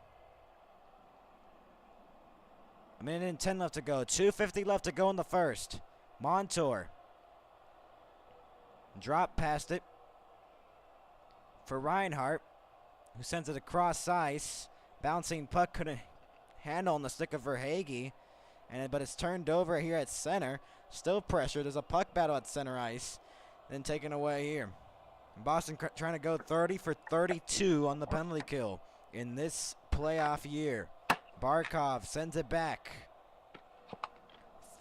A minute and 10 left to go. 2:50 left to go in the first. Montour. Drop past it for Reinhart, who sends it across ice. Bouncing puck couldn't handle on the stick of Verhaeghe, but it's turned over here at center. Still pressure. There's a puck battle at center ice. Then taken away here. Boston trying to go 30 for 32 on the penalty kill in this playoff year. Barkov sends it back.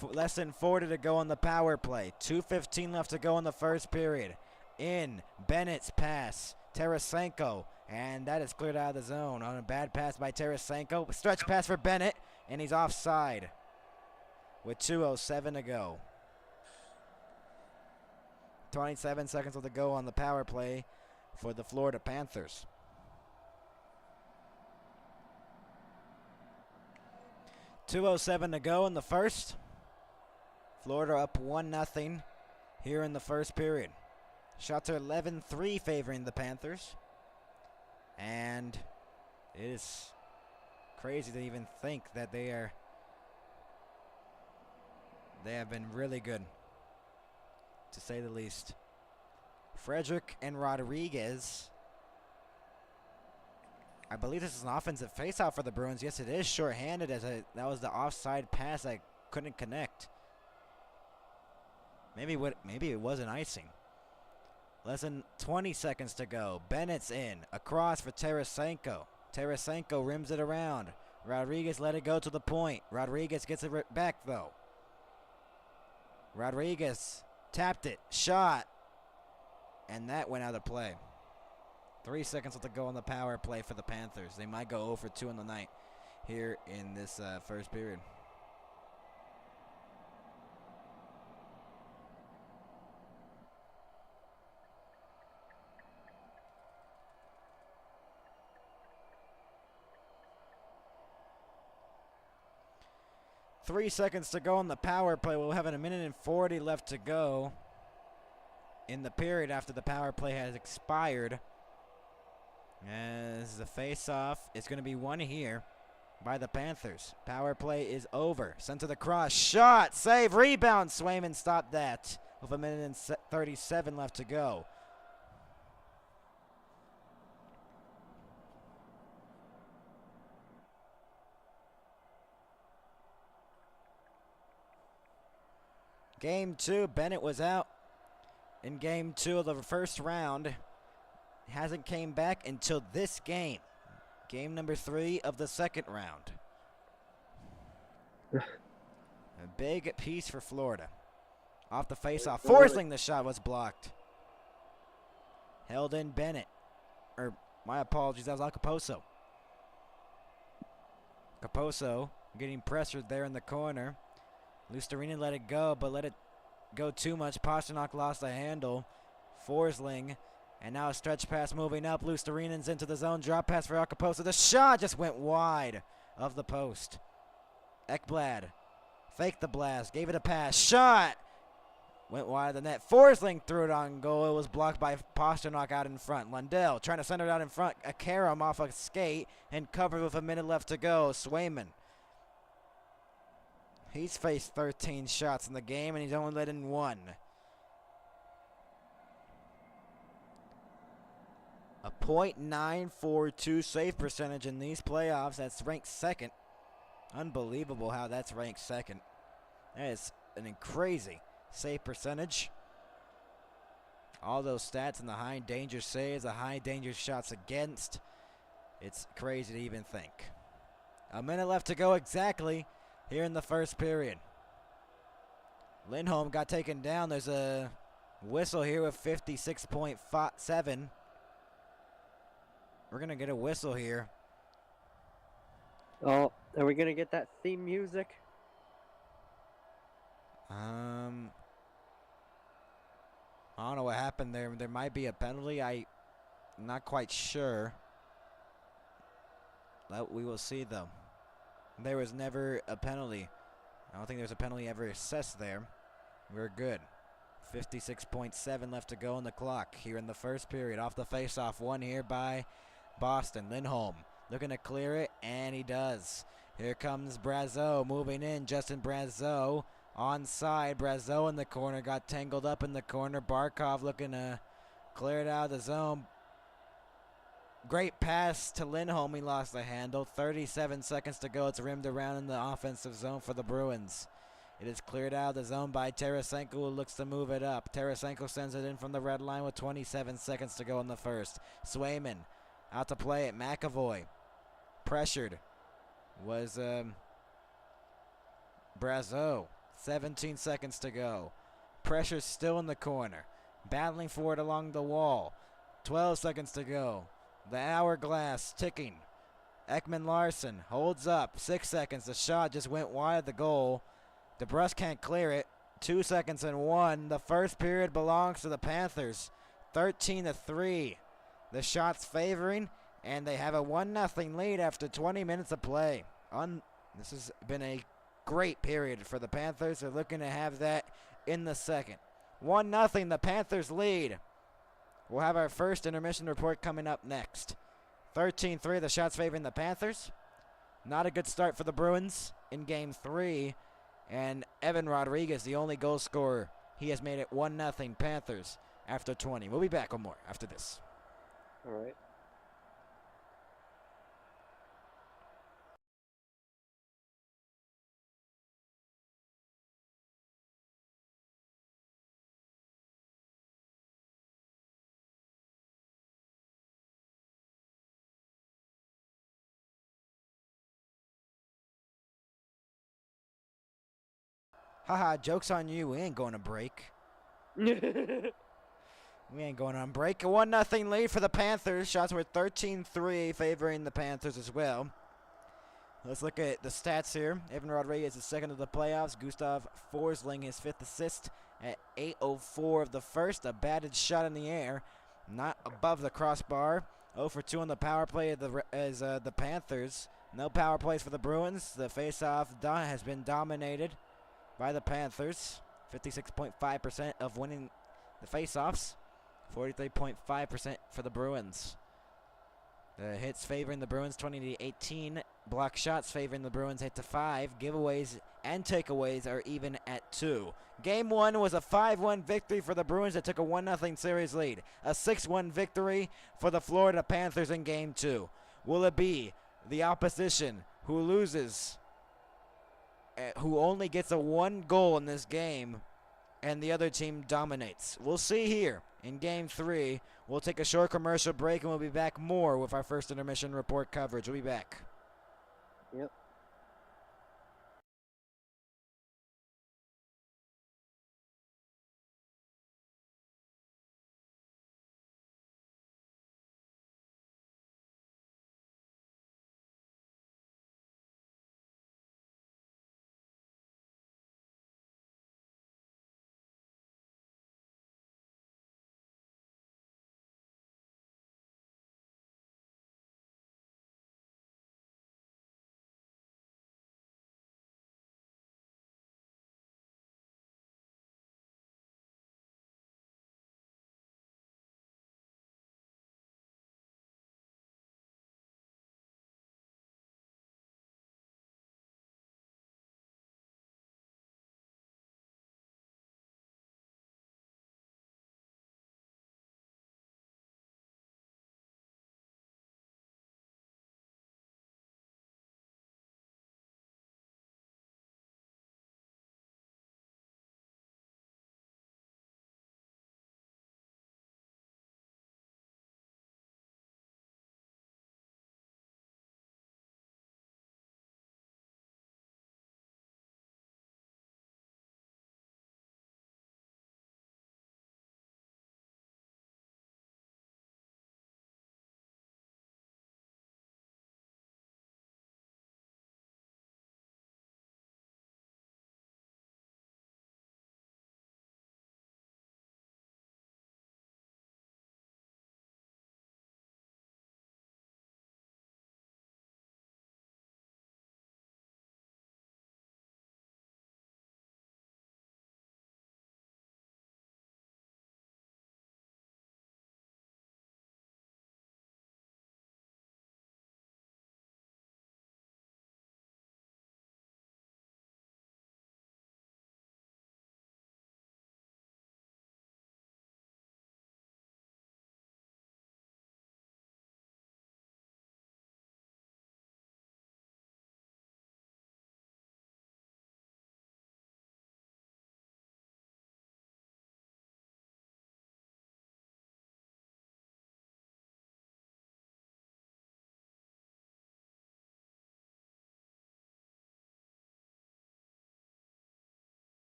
Less than 40 to go on the power play. 2:15 left to go in the first period. In Bennett's pass. Tarasenko. And that is cleared out of the zone on a bad pass by Tarasenko. Stretch pass for Bennett. And he's offside with 2:07 to go. 27 seconds left to go on the power play for the Florida Panthers. 2:07 to go in the first. Florida up 1-0 here in the first period. Shots are 11-3 favoring the Panthers. And it is crazy to even think that they have been really good, to say the least. Frederick and Rodriguez. I believe this is an offensive faceoff for the Bruins. Yes, it is shorthanded that was the offside pass I couldn't connect. Maybe it was an icing. Less than 20 seconds to go. Bennett's in. Across for Tarasenko. Tarasenko rims it around. Rodriguez let it go to the point. Rodriguez gets it back, though. Rodriguez tapped it. Shot. And that went out of play. 3 seconds left to go on the power play for the Panthers. They might go 0 for 2 in the night here in this first period. Three seconds to go on the power play. We'll have a minute and 40 left to go in the period after the power play has expired. As the face-off is going to be won here by the Panthers. Power play is over. Sent to the cross. Shot. Save. Rebound. Swayman stopped that with a minute and 37 left to go. Game 2, Bennett was out in Game 2 of the first round. Hasn't came back until this game. Game number 3 of the second round. A big piece for Florida. Off the faceoff. Forsling, the shot was blocked. Held in Bennett. Or, my apologies, that was Caposo. Caposo getting pressured there in the corner. Lustarini let it go, but let it go too much. Pasternak lost the handle. Forsling, and now a stretch pass moving up. Lustarinen's into the zone. Drop pass for Caposo. The shot just went wide of the post. Ekblad faked the blast, gave it a pass. Shot went wide of the net. Forsling threw it on goal. It was blocked by Pasternak out in front. Lundell trying to send it out in front. Akaram off a skate and covered with a minute left to go. Swayman. He's faced 13 shots in the game, and he's only let in 1. A .942 save percentage in these playoffs. That's ranked second. Unbelievable how that's ranked second. That is an crazy save percentage. All those stats and the high danger saves, the high danger shots against. It's crazy to even think. A minute left to go exactly here in the first period. Lindholm got taken down. There's a whistle here with 56.7. We're going to get a whistle here. Oh, are we going to get that theme music? I don't know what happened there. There might be a penalty. I'm not quite sure. We will see, though. There was never a penalty. I don't think there's a penalty ever assessed there. We're good. 56.7 left to go on the clock here in the first period. Off the faceoff, one here by Boston. Lindholm looking to clear it, and he does. Here comes Brazeau moving in. Justin Brazeau onside. Brazeau in the corner, got tangled up in the corner. Barkov looking to clear it out of the zone. Great pass to Lindholm. He lost the handle. 37 seconds to go. It's rimmed around in the offensive zone for the Bruins. It is cleared out of the zone by Tarasenko, who looks to move it up. Tarasenko sends it in from the red line with 27 seconds to go in the first. Swayman out to play it. McAvoy pressured was Brazeau. 17 seconds to go. Pressure still in the corner. Battling for it along the wall. 12 seconds to go. The hourglass ticking. Ekman Larson holds up. 6 seconds. The shot just went wide of the goal. DeBrusque can't clear it. 2 seconds and 1. The first period belongs to the Panthers. 13-3. The shots favoring, and they have a 1-0 lead after 20 minutes of play. This has been a great period for the Panthers. They're looking to have that in the second. 1-0, the Panthers lead. We'll have our first intermission report coming up next. 13-3, the shots favoring the Panthers. Not a good start for the Bruins in Game 3. And Evan Rodriguez, the only goal scorer. He has made it 1-0 Panthers after 20. We'll be back with more after this. All right. Haha, joke's on you. We ain't going to break. We ain't going on break. A 1-0 lead for the Panthers. Shots were 13-3, favoring the Panthers as well. Let's look at the stats here. Evan Rodriguez is second of the playoffs. Gustav Forsling, his 5th assist at 8:04 of the first. A batted shot in the air, not above the crossbar. 0 for 2 on the power play of the Panthers. No power plays for the Bruins. The faceoff has been dominated by the Panthers. 56.5% of winning the faceoffs. 43.5% for the Bruins. The hits favoring the Bruins 20-18. Block shots favoring the Bruins 8-5. Giveaways and takeaways are even at 2. Game 1 was a 5-1 victory for the Bruins that took a 1-0 series lead. A 6-1 victory for the Florida Panthers in Game 2. Will it be the opposition who loses, who only gets a 1 goal in this game, and the other team dominates? We'll see here in Game 3. We'll take a short commercial break, and we'll be back more with our first intermission report coverage. We'll be back. Yep.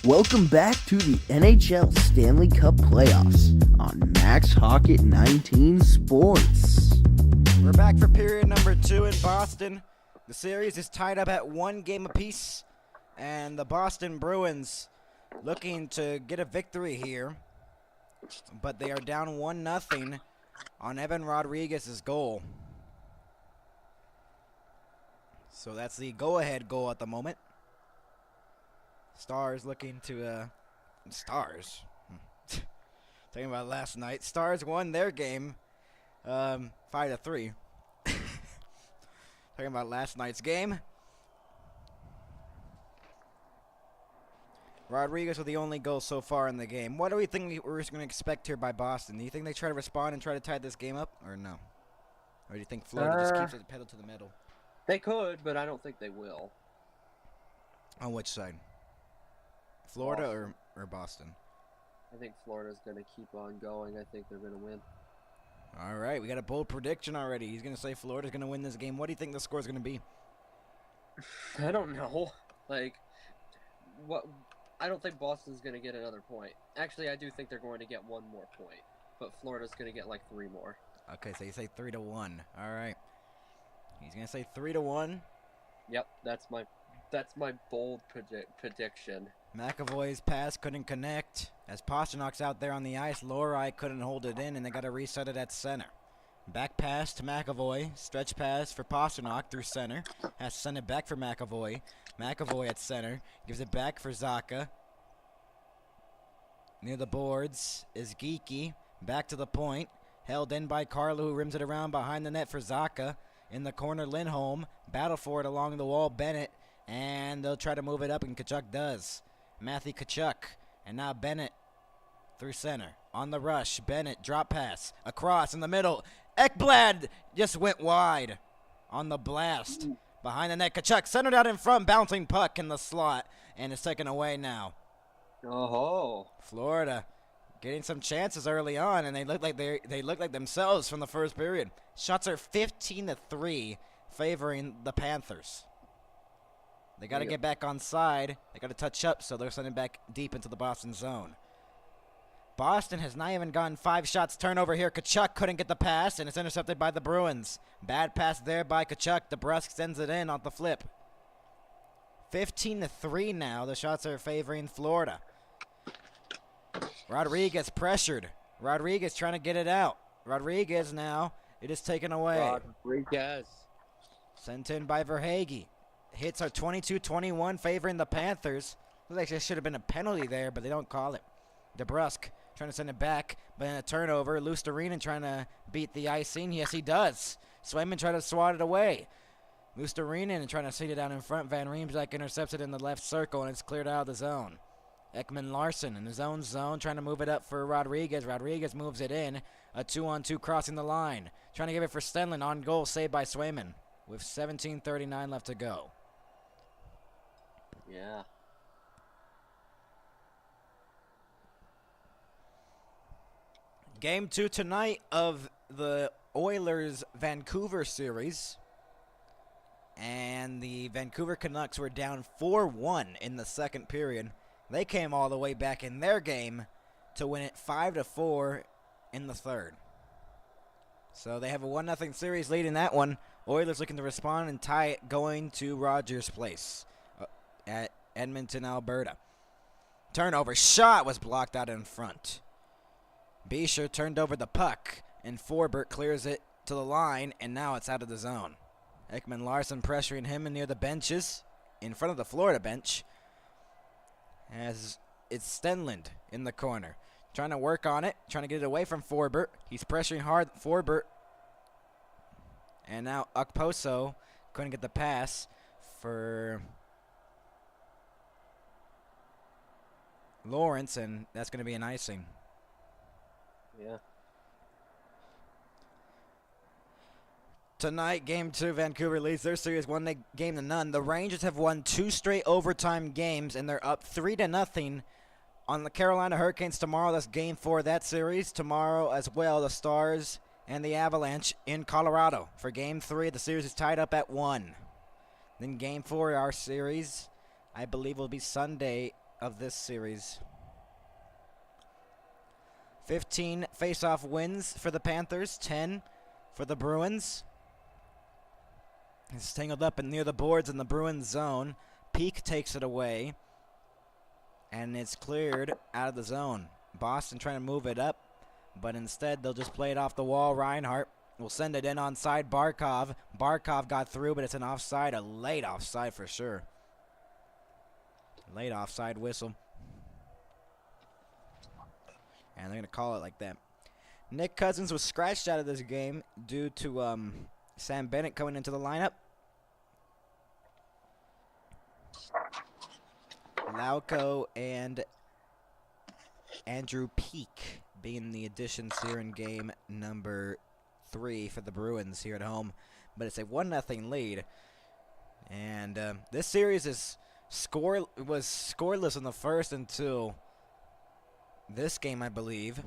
Welcome back to the NHL Stanley Cup playoffs on Max Hockett 19 Sports. We're back for period number 2 in Boston. The series is tied up at 1 game apiece, and the Boston Bruins looking to get a victory here, but they are down 1-0 on Evan Rodriguez's goal. So that's the go-ahead goal at the moment. Stars looking to, Stars? Talking about last night. Stars won their game, 5-3. Talking about last night's game. Rodriguez with the only goal so far in the game. What do we think we're going to expect here by Boston? Do you think they try to respond and try to tie this game up, or no? Or do you think Florida just keeps it pedal to the metal? They could, but I don't think they will. On which side? Florida or Boston? I think Florida's going to keep on going. I think they're going to win. All right, we got a bold prediction already. He's going to say Florida's going to win this game. What do you think the score is going to be? I don't know. I don't think Boston's going to get another point. Actually, I do think they're going to get 1 more point. But Florida's going to get like 3 more. Okay, so you say 3-1. All right. He's going to say 3-1. Yep, that's my bold prediction. McAvoy's pass couldn't connect. As Pasternak's out there on the ice, Lorei couldn't hold it in, and they got to reset it at center. Back pass to McAvoy. Stretch pass for Pasternak through center. Has to send it back for McAvoy. McAvoy at center. Gives it back for Zacha. Near the boards is Geeky. Back to the point. Held in by Carlo, who rims it around behind the net for Zacha. In the corner, Lindholm. Battle for it along the wall, Bennett. And they'll try to move it up, and Tkachuk does. Matthew Tkachuk. And now Bennett through center. On the rush, Bennett, drop pass. Across in the middle. Ekblad just went wide on the blast. Behind the net, Tkachuk centered out in front, bouncing puck in the slot. And it's taken away now. Oh. Florida getting some chances early on, and they look like themselves from the first period. Shots are 15-3, favoring the Panthers. They got to get back on side. They got to touch up, so they're sending back deep into the Boston zone. Boston has not even gotten 5 shots. Turnover here. Tkachuk couldn't get the pass, and it's intercepted by the Bruins. Bad pass there by Tkachuk. DeBrusk sends it in on the flip. 15-3 now. The shots are favoring Florida. Rodriguez pressured. Rodriguez trying to get it out. Rodriguez now. It is taken away. Rodriguez. Sent in by Verhaeghe. Hits are 22-21 favoring the Panthers. Looks like there should have been a penalty there, but they don't call it. DeBrusk trying to send it back, but in a turnover. Luostarinen trying to beat the icing. Yes, he does. Swayman trying to swat it away. Luostarinen trying to seat it down in front. Van Riemsdyk intercepts it in the left circle, and it's cleared out of the zone. Ekman Larson in his own zone trying to move it up for Rodriguez. Rodriguez moves it in. A 2-on-2 crossing the line. Trying to give it for Stenlund. On goal, saved by Swayman with 17:39 left to go. Yeah. Game 2 tonight of the Oilers-Vancouver series. And the Vancouver Canucks were down 4-1 in the second period. They came all the way back in their game to win it 5-4 in the third. So they have a 1-0 series lead in that one. Oilers looking to respond and tie it going to Rogers Place at Edmonton, Alberta. Turnover. Shot was blocked out in front. Beecher turned over the puck, and Forbert clears it to the line, and now it's out of the zone. Ekman Larson pressuring him near the benches, in front of the Florida bench. As it's Stenlund in the corner. Trying to work on it, trying to get it away from Forbert. He's pressuring hard, Forbert. And now Okposo couldn't get the pass for Lawrence, and that's going to be an icing. Yeah. Tonight, Game 2, Vancouver leads their series 1 game to none. The Rangers have won 2 straight overtime games, and they're up 3-0 on the Carolina Hurricanes tomorrow. That's Game 4 of that series. Tomorrow as well, the Stars and the Avalanche in Colorado. For Game 3, the series is tied up at 1. Then Game 4, our series, I believe, will be Sunday of this series. 15 face-off wins for the Panthers, 10 for the Bruins. It's tangled up and near the boards in the Bruins zone. Peak takes it away, and it's cleared out of the zone. Boston trying to move it up, but instead they'll just play it off the wall. Reinhart will send it in onside Barkov. Barkov got through, but it's an offside, a late offside for sure. Late offside whistle. And they're going to call it like that. Nick Cousins was scratched out of this game due to Sam Bennett coming into the lineup. Lauko and Andrew Peak being the additions here in game number 3 for the Bruins here at home. But it's a 1-0 lead. And this series was scoreless in the first until this game, I believe.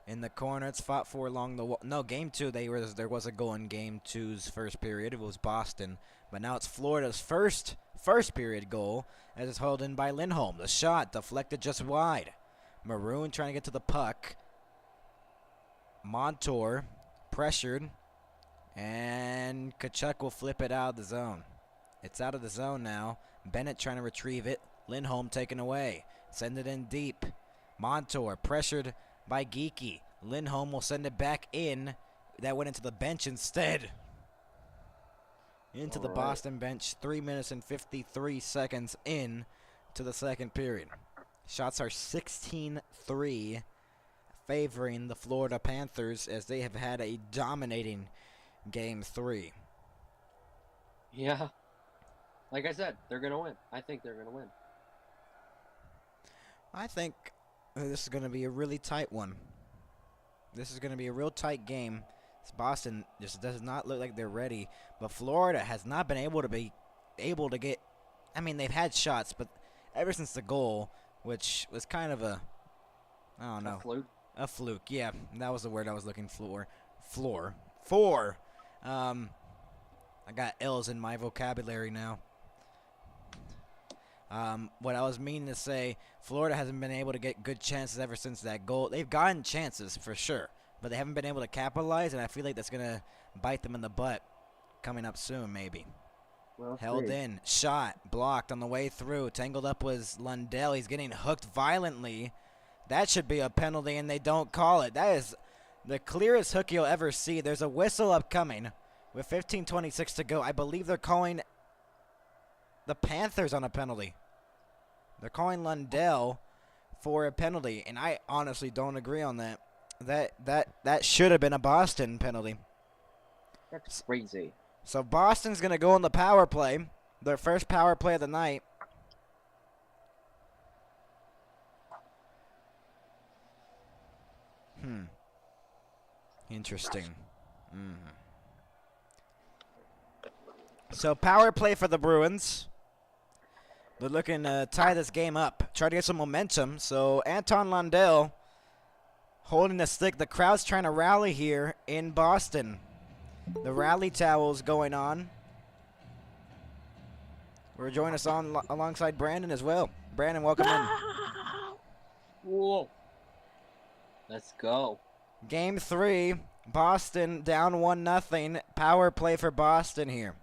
In the corner, it's fought for along the wall. No, game 2, there was a goal in game 2's first period. It was Boston. But now it's Florida's first period goal as it's held in by Lindholm. The shot deflected just wide. Maroon trying to get to the puck. Montour pressured. And Kachuk will flip it out of the zone. It's out of the zone now. Bennett trying to retrieve it. Lindholm taken away. Send it in deep. Montour pressured by Geeky. Lindholm will send it back in. That went into the bench instead. Into the Boston bench. 3 minutes and 53 seconds in to the second period. Shots are 16-3, favoring the Florida Panthers as they have had a dominating game 3. Yeah. Like I said, they're going to win. I think they're going to win. I think this is going to be a really tight one. This is going to be a real tight game. Boston just does not look like they're ready. But Florida has not been able to get. I mean, they've had shots, but ever since the goal, which was kind of I don't know. A fluke. Yeah, that was the word I was looking for. I got L's in my vocabulary now. What I was meaning to say, Florida hasn't been able to get good chances ever since that goal. They've gotten chances for sure, but they haven't been able to capitalize, and I feel like that's going to bite them in the butt coming up soon, maybe. Well, held in, shot, blocked on the way through. Tangled up was Lundell. He's getting hooked violently. That should be a penalty, and they don't call it. That is the clearest hook you'll ever see. There's a whistle upcoming with 15:26 to go. I believe they're calling the Panthers on a penalty. They're calling Lundell for a penalty, and I honestly don't agree on that. That should have been a Boston penalty. That's crazy. So Boston's going to go on the power play, their first power play of the night. Interesting. So power play for the Bruins. They're looking to tie this game up, try to get some momentum. So Anton Lundell holding the stick. The crowd's trying to rally here in Boston. The rally towel's going on. We're joining us on alongside Brandon as well. Brandon, welcome in. Whoa. Let's go. Game 3, Boston down 1-0. Power play for Boston here.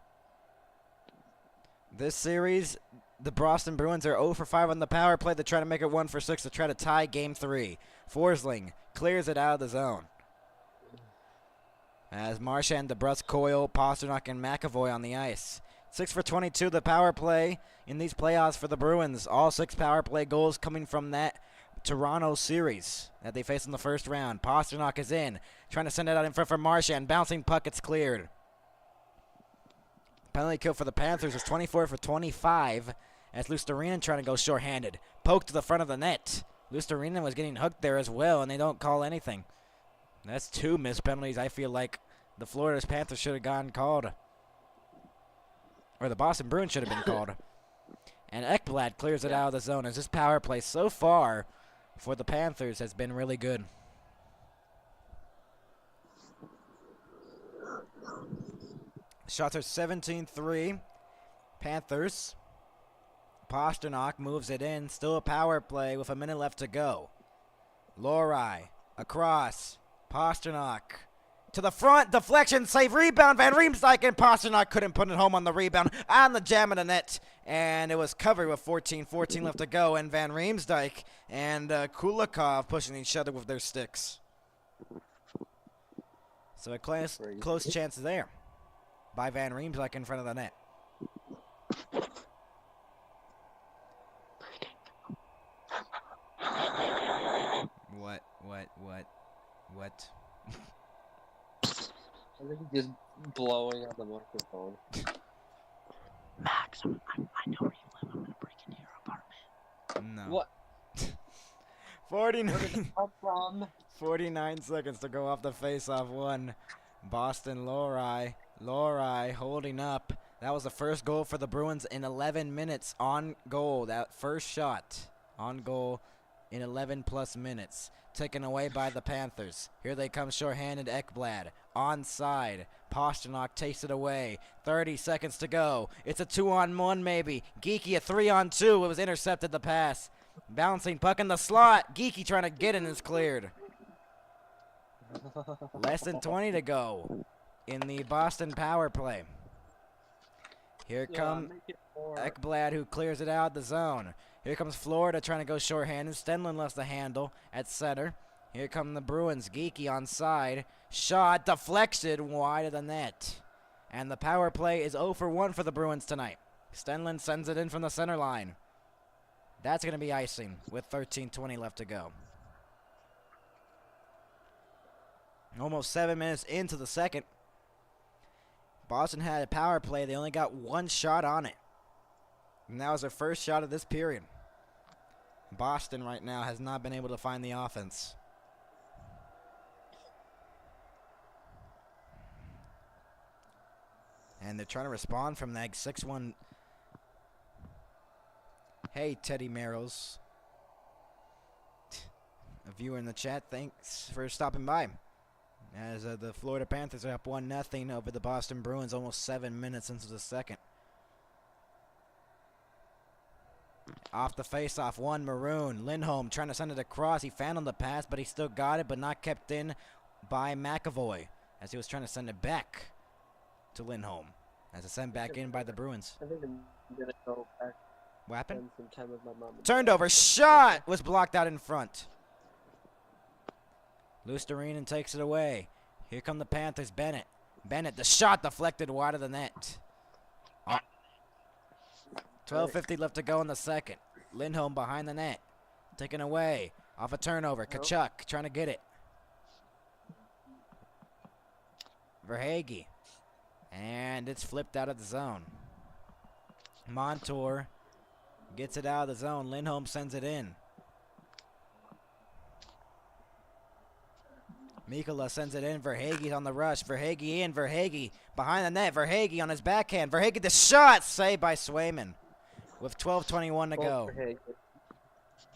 This series, the Boston Bruins are 0 for 5 on the power play. They're trying to make it 1 for 6 to try to tie Game 3. Forsling clears it out of the zone. As Marchand, DeBrusque, Coyle, Pasternak, and McAvoy on the ice. 6 for 22, the power play in these playoffs for the Bruins. All 6 power play goals coming from that Toronto series that they faced in the first round. Pasternak is in, trying to send it out in front for Marchand. Bouncing puck, it's cleared. Penalty kill for the Panthers is 24 for 25 as Luostarinen trying to go shorthanded. Poked to the front of the net. Luostarinen was getting hooked there as well, and they don't call anything. That's 2 missed penalties I feel like the Florida Panthers should have gotten called. Or the Boston Bruins should have been called. And Ekblad clears it out of the zone as this power play so far for the Panthers has been really good. Shots are 17-3. Panthers. Pasternak moves it in. Still a power play with a minute left to go. Lohrei across. Pasternak to the front. Deflection, save, rebound. Van Riemsdyk, and Pasternak couldn't put it home on the rebound. On the jam of the net. And it was covered with 14 left to go. And Van Riemsdyk and Kulikov pushing each other with their sticks. So a close chance there by Van Riemsdyk in front of the net. What? I think he's just blowing on the microphone. Max, I know where you live. I'm going to break into your apartment. No. What? 49. Where did it come from? 49 seconds to go off the face-off one. Boston Lohrei holding up. That was the first goal for the Bruins in 11 minutes on goal. That first shot on goal in 11-plus minutes. Taken away by the Panthers. Here they come shorthanded. Ekblad onside. Pasternak takes it away. 30 seconds to go. It's a 2-on-1 maybe. Geekie a 3-on-2. It was intercepted, the pass. Bouncing puck in the slot. Geekie trying to get in is cleared. Less than 20 to go in the Boston power play. Here comes Ekblad, who clears it out the zone. Here comes Florida trying to go shorthanded. Stenlin lost the handle at center. Here come the Bruins. Geekie on side. Shot deflected wide of the net. And the power play is 0 for 1 for the Bruins tonight. Stenlin sends it in from the center line. That's going to be icing with 13:20 left to go. Almost 7 minutes into the second. Boston had a power play. They only got one shot on it. And that was their first shot of this period. Boston right now has not been able to find the offense. And they're trying to respond from that 6-1. Hey, Teddy Merrills. A viewer in the chat, thanks for stopping by. As the Florida Panthers are up 1-0 over the Boston Bruins almost 7 minutes into the second. Off the face-off, one Maroon. Lindholm trying to send it across. He found on the pass, but he still got it, but not kept in by McAvoy as he was trying to send it back to Lindholm. As it's sent back in by the Bruins. I think I'm going to go back. What happened? Spend some time with my mom. Turned over. Shot was blocked out in front. Lusterinen takes it away. Here come the Panthers. Bennett, the shot deflected wide of the net. 12:50 left to go in the second. Lindholm behind the net. Taken away. Off a turnover. Kachuk trying to get it. Verhaeghe. And it's flipped out of the zone. Montour gets it out of the zone. Lindholm sends it in. Mikkola sends it in. Verhaeghe's on the rush. Verhaeghe in. Verhaeghe behind the net. Verhaeghe on his backhand. Verhaeghe the shot. Saved by Swayman with 12:21 to go.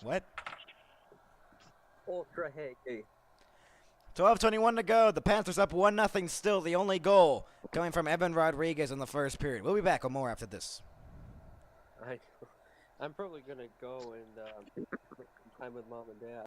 What? Ultra Hagee. 12:21 to go. The Panthers up 1-0 still. The only goal coming from Evan Rodriguez in the first period. We'll be back with more after this. I'm probably going to go and spend some time with mom and dad.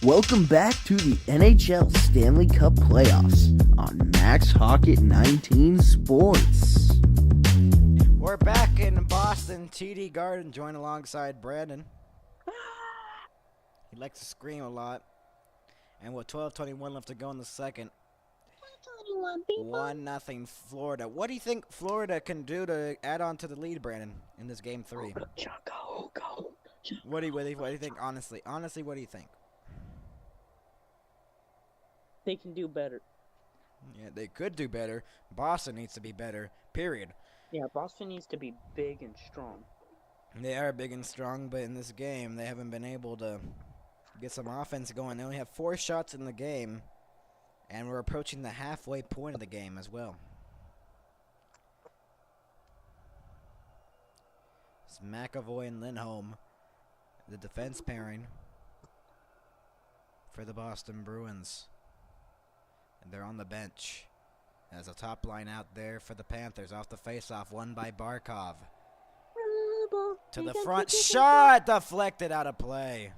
Welcome back to the NHL Stanley Cup playoffs on Max Hockett 19 Sports. We're back in Boston TD Garden, joined alongside Brandon. He likes to scream a lot. And with 12:21 left to go in the second, 1-0 Florida. What do you think Florida can do to add on to the lead, Brandon, in this game 3? What do you think, honestly? Honestly, what do you think? They can do better. Yeah, they could do better. Boston needs to be better, period. Yeah, Boston needs to be big and strong. They are big and strong, but in this game, they haven't been able to get some offense going. They only have 4 shots in the game, and we're approaching the halfway point of the game as well. It's McAvoy and Lindholm, the defense pairing for the Boston Bruins. And they're on the bench. There's a top line out there for the Panthers. Off the faceoff, won by Barkov. To the front, shot deflected out of play.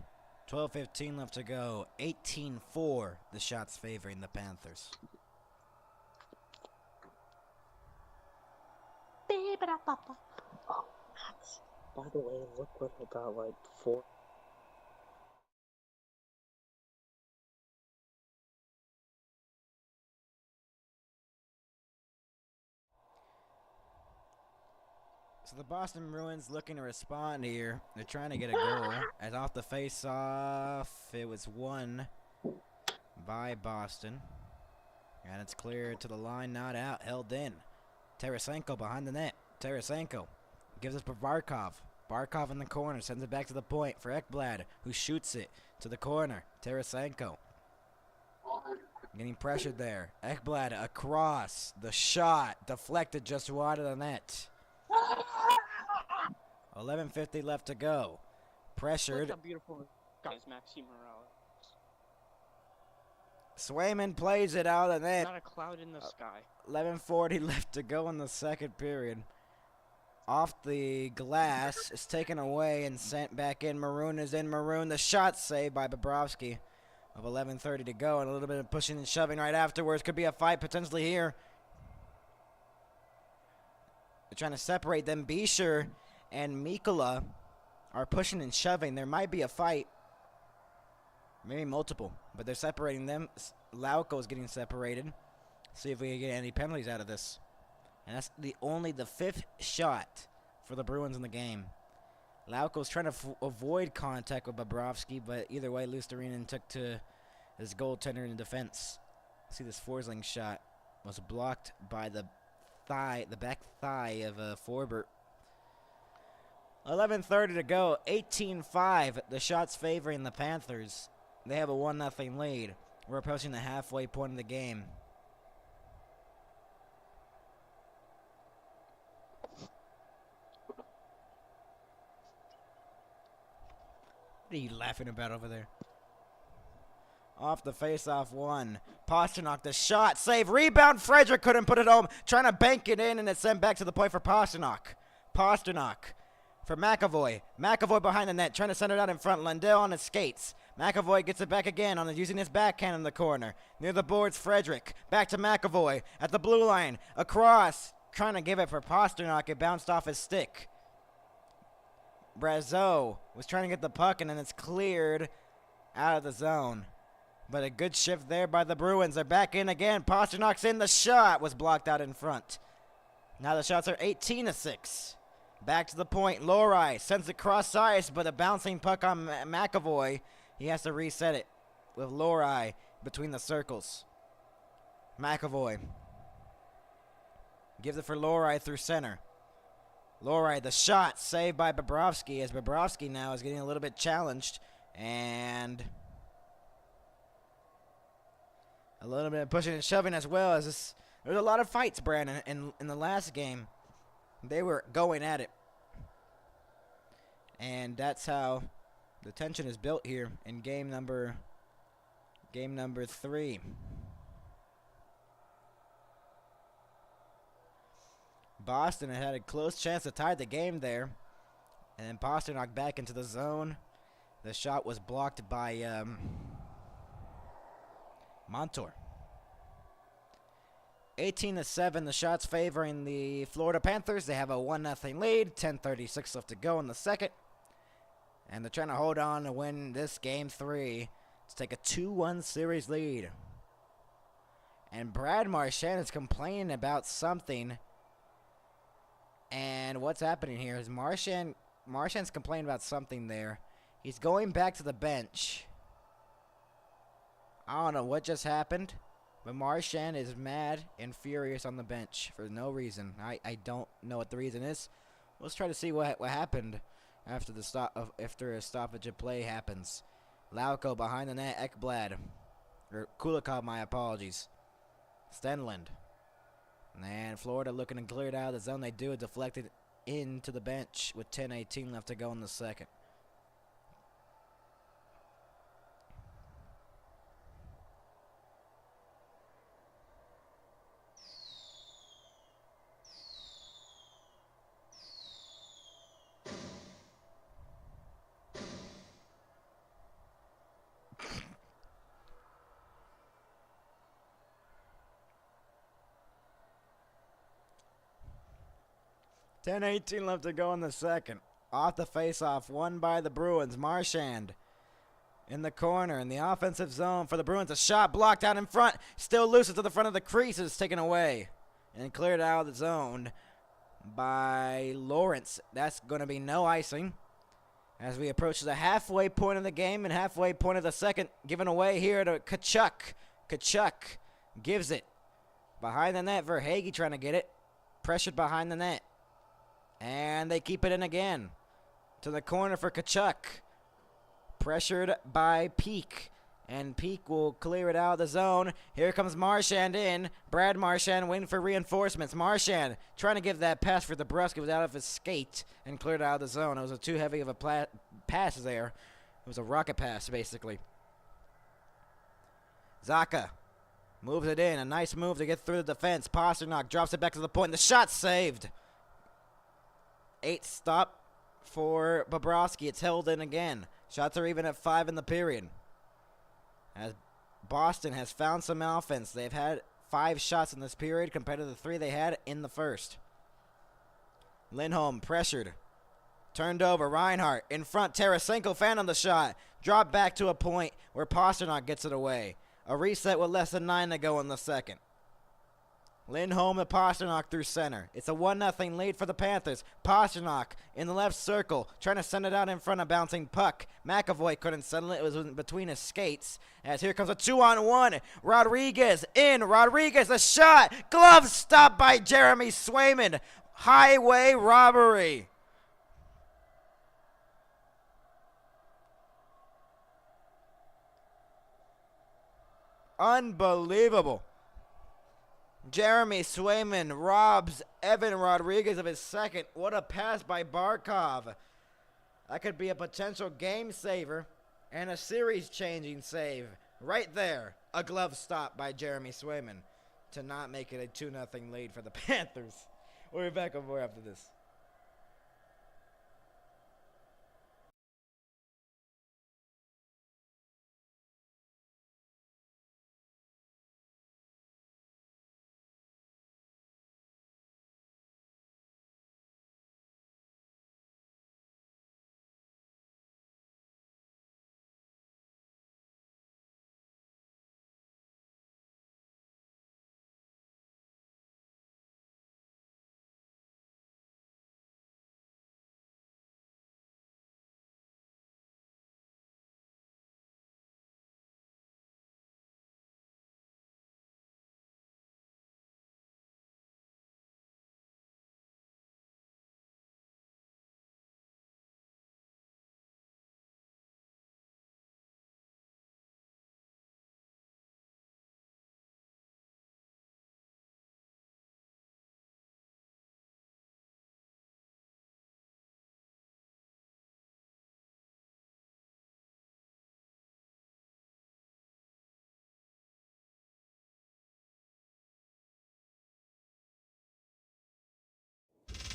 12:15 left to go. 18-4, the shots favoring the Panthers. Oh, Max. By the way, look what I got, like, 4. So the Boston Bruins looking to respond here. They're trying to get a goal. As off the face-off, it was won by Boston. And it's cleared to the line, not out, held in. Tarasenko behind the net. Tarasenko gives it for Barkov. Barkov in the corner, sends it back to the point for Ekblad, who shoots it to the corner. Tarasenko getting pressured there. Ekblad across. The shot deflected just wide of the net. 11:50 left to go. Pressured. Look how beautiful guys, Maxime Morales. Swayman plays it out and then Not a cloud in the sky. 11:40 left to go in the second period. Off the glass, is taken away and sent back in. Maroon is in. Maroon, the shot saved by Bobrovsky. Of 11:30 to go, and a little bit of pushing and shoving right afterwards. Could be a fight potentially here. They're trying to separate them. Beecher and Mikkola are pushing and shoving. There might be a fight. Maybe multiple, but they're separating them. Lauko is getting separated. See if we can get any penalties out of this. And that's only the 5th shot for the Bruins in the game. Lauko's trying to avoid contact with Bobrovsky, but either way, Luostarinen took to his goaltender in defense. See, this Forsling shot was blocked by the back thigh of Forbert. 11:30 to go. 18-5. The shots favoring the Panthers. They have a 1-0 lead. We're approaching the halfway point of the game. What are you laughing about over there? Off the face-off one. Pasternak, the shot, save, rebound. Frederick couldn't put it home. Trying to bank it in, and it's sent back to the point for Pasternak. Pasternak for McAvoy. McAvoy behind the net, trying to send it out in front. Lundell on his skates. McAvoy gets it back again using his backhand in the corner. Near the boards, Frederick. Back to McAvoy at the blue line. Across. Trying to give it for Pasternak. It bounced off his stick. Brazeau was trying to get the puck, and then it's cleared out of the zone. But a good shift there by the Bruins. They're back in again. Pasternak's in. The shot was blocked out in front. Now the shots are 18-6. Back to the point. Lohrei sends it cross ice, but a bouncing puck on McAvoy. He has to reset it with Lohrei between the circles. McAvoy gives it for Lohrei through center. Lohrei, the shot saved by Bobrovsky, as Bobrovsky now is getting a little bit challenged. And a little bit of pushing and shoving as well. As there's a lot of fights, Brandon, in the last game. They were going at it. And that's how the tension is built here in game number 3. Boston had a close chance to tie the game there. And then Pasternak back into the zone. The shot was blocked by Montour. 18-7, the shots favoring the Florida Panthers. They have a 1-0 lead, 10:36 left to go in the second. And they're trying to hold on to win this game 3 to take a 2-1 series lead. And Brad Marchand is complaining about something. And what's happening here is Marchand's complaining about something there. He's going back to the bench. I don't know what just happened, but Marchand is mad and furious on the bench for no reason. I don't know what the reason is. Let's try to see what happened after a stoppage of play happens. Lauko behind the net, Ekblad. Or Kulikov, my apologies. Stenlund. And Florida looking to clear it out of the zone. They do it deflected into the bench with 10:18 left to go in the second. $10:18 left to go in the second. Off the face-off, won by the Bruins. Marchand in the corner in the offensive zone for the Bruins. A shot blocked out in front. Still loose to the front of the crease. Is taken away and cleared out of the zone by Lawrence. That's going to be no icing as we approach the halfway point of the game and halfway point of the second. Given away here to Tkachuk. Tkachuk gives it behind the net. Verhaeghe trying to get it. Pressured behind the net. And they keep it in again. To the corner for Tkachuk. Pressured by Peak. And Peak will clear it out of the zone. Here comes Marchand in. Brad Marchand waiting for reinforcements. Marchand trying to give that pass for DeBrusk. It was out of his skate and cleared out of the zone. It was too heavy of a pass there. It was a rocket pass, basically. Zacha moves it in. A nice move to get through the defense. Pasternak drops it back to the point. The shot saved. 8 stop for Bobrovsky. It's held in again. Shots are even at 5 in the period. As Boston has found some offense. They've had 5 shots in this period compared to the 3 they had in the first. Lindholm pressured. Turned over. Reinhart in front. Tarasenko found on the shot. Dropped back to a point where Pasternak gets it away. A reset with less than 9 to go in the second. Lindholm to Pasternak through center. It's a 1-0 lead for the Panthers. Pasternak in the left circle, trying to send it out in front of bouncing puck. McAvoy couldn't settle it. It was between his skates. As here comes a 2-on-1. Rodriguez in. Rodriguez, a shot. Glove stopped by Jeremy Swayman. Highway robbery. Unbelievable. Jeremy Swayman robs Evan Rodriguez of his second. What a pass by Barkov. That could be a potential game saver and a series-changing save. Right there, a glove stop by Jeremy Swayman to not make it a 2-0 lead for the Panthers. We'll be back on more after this.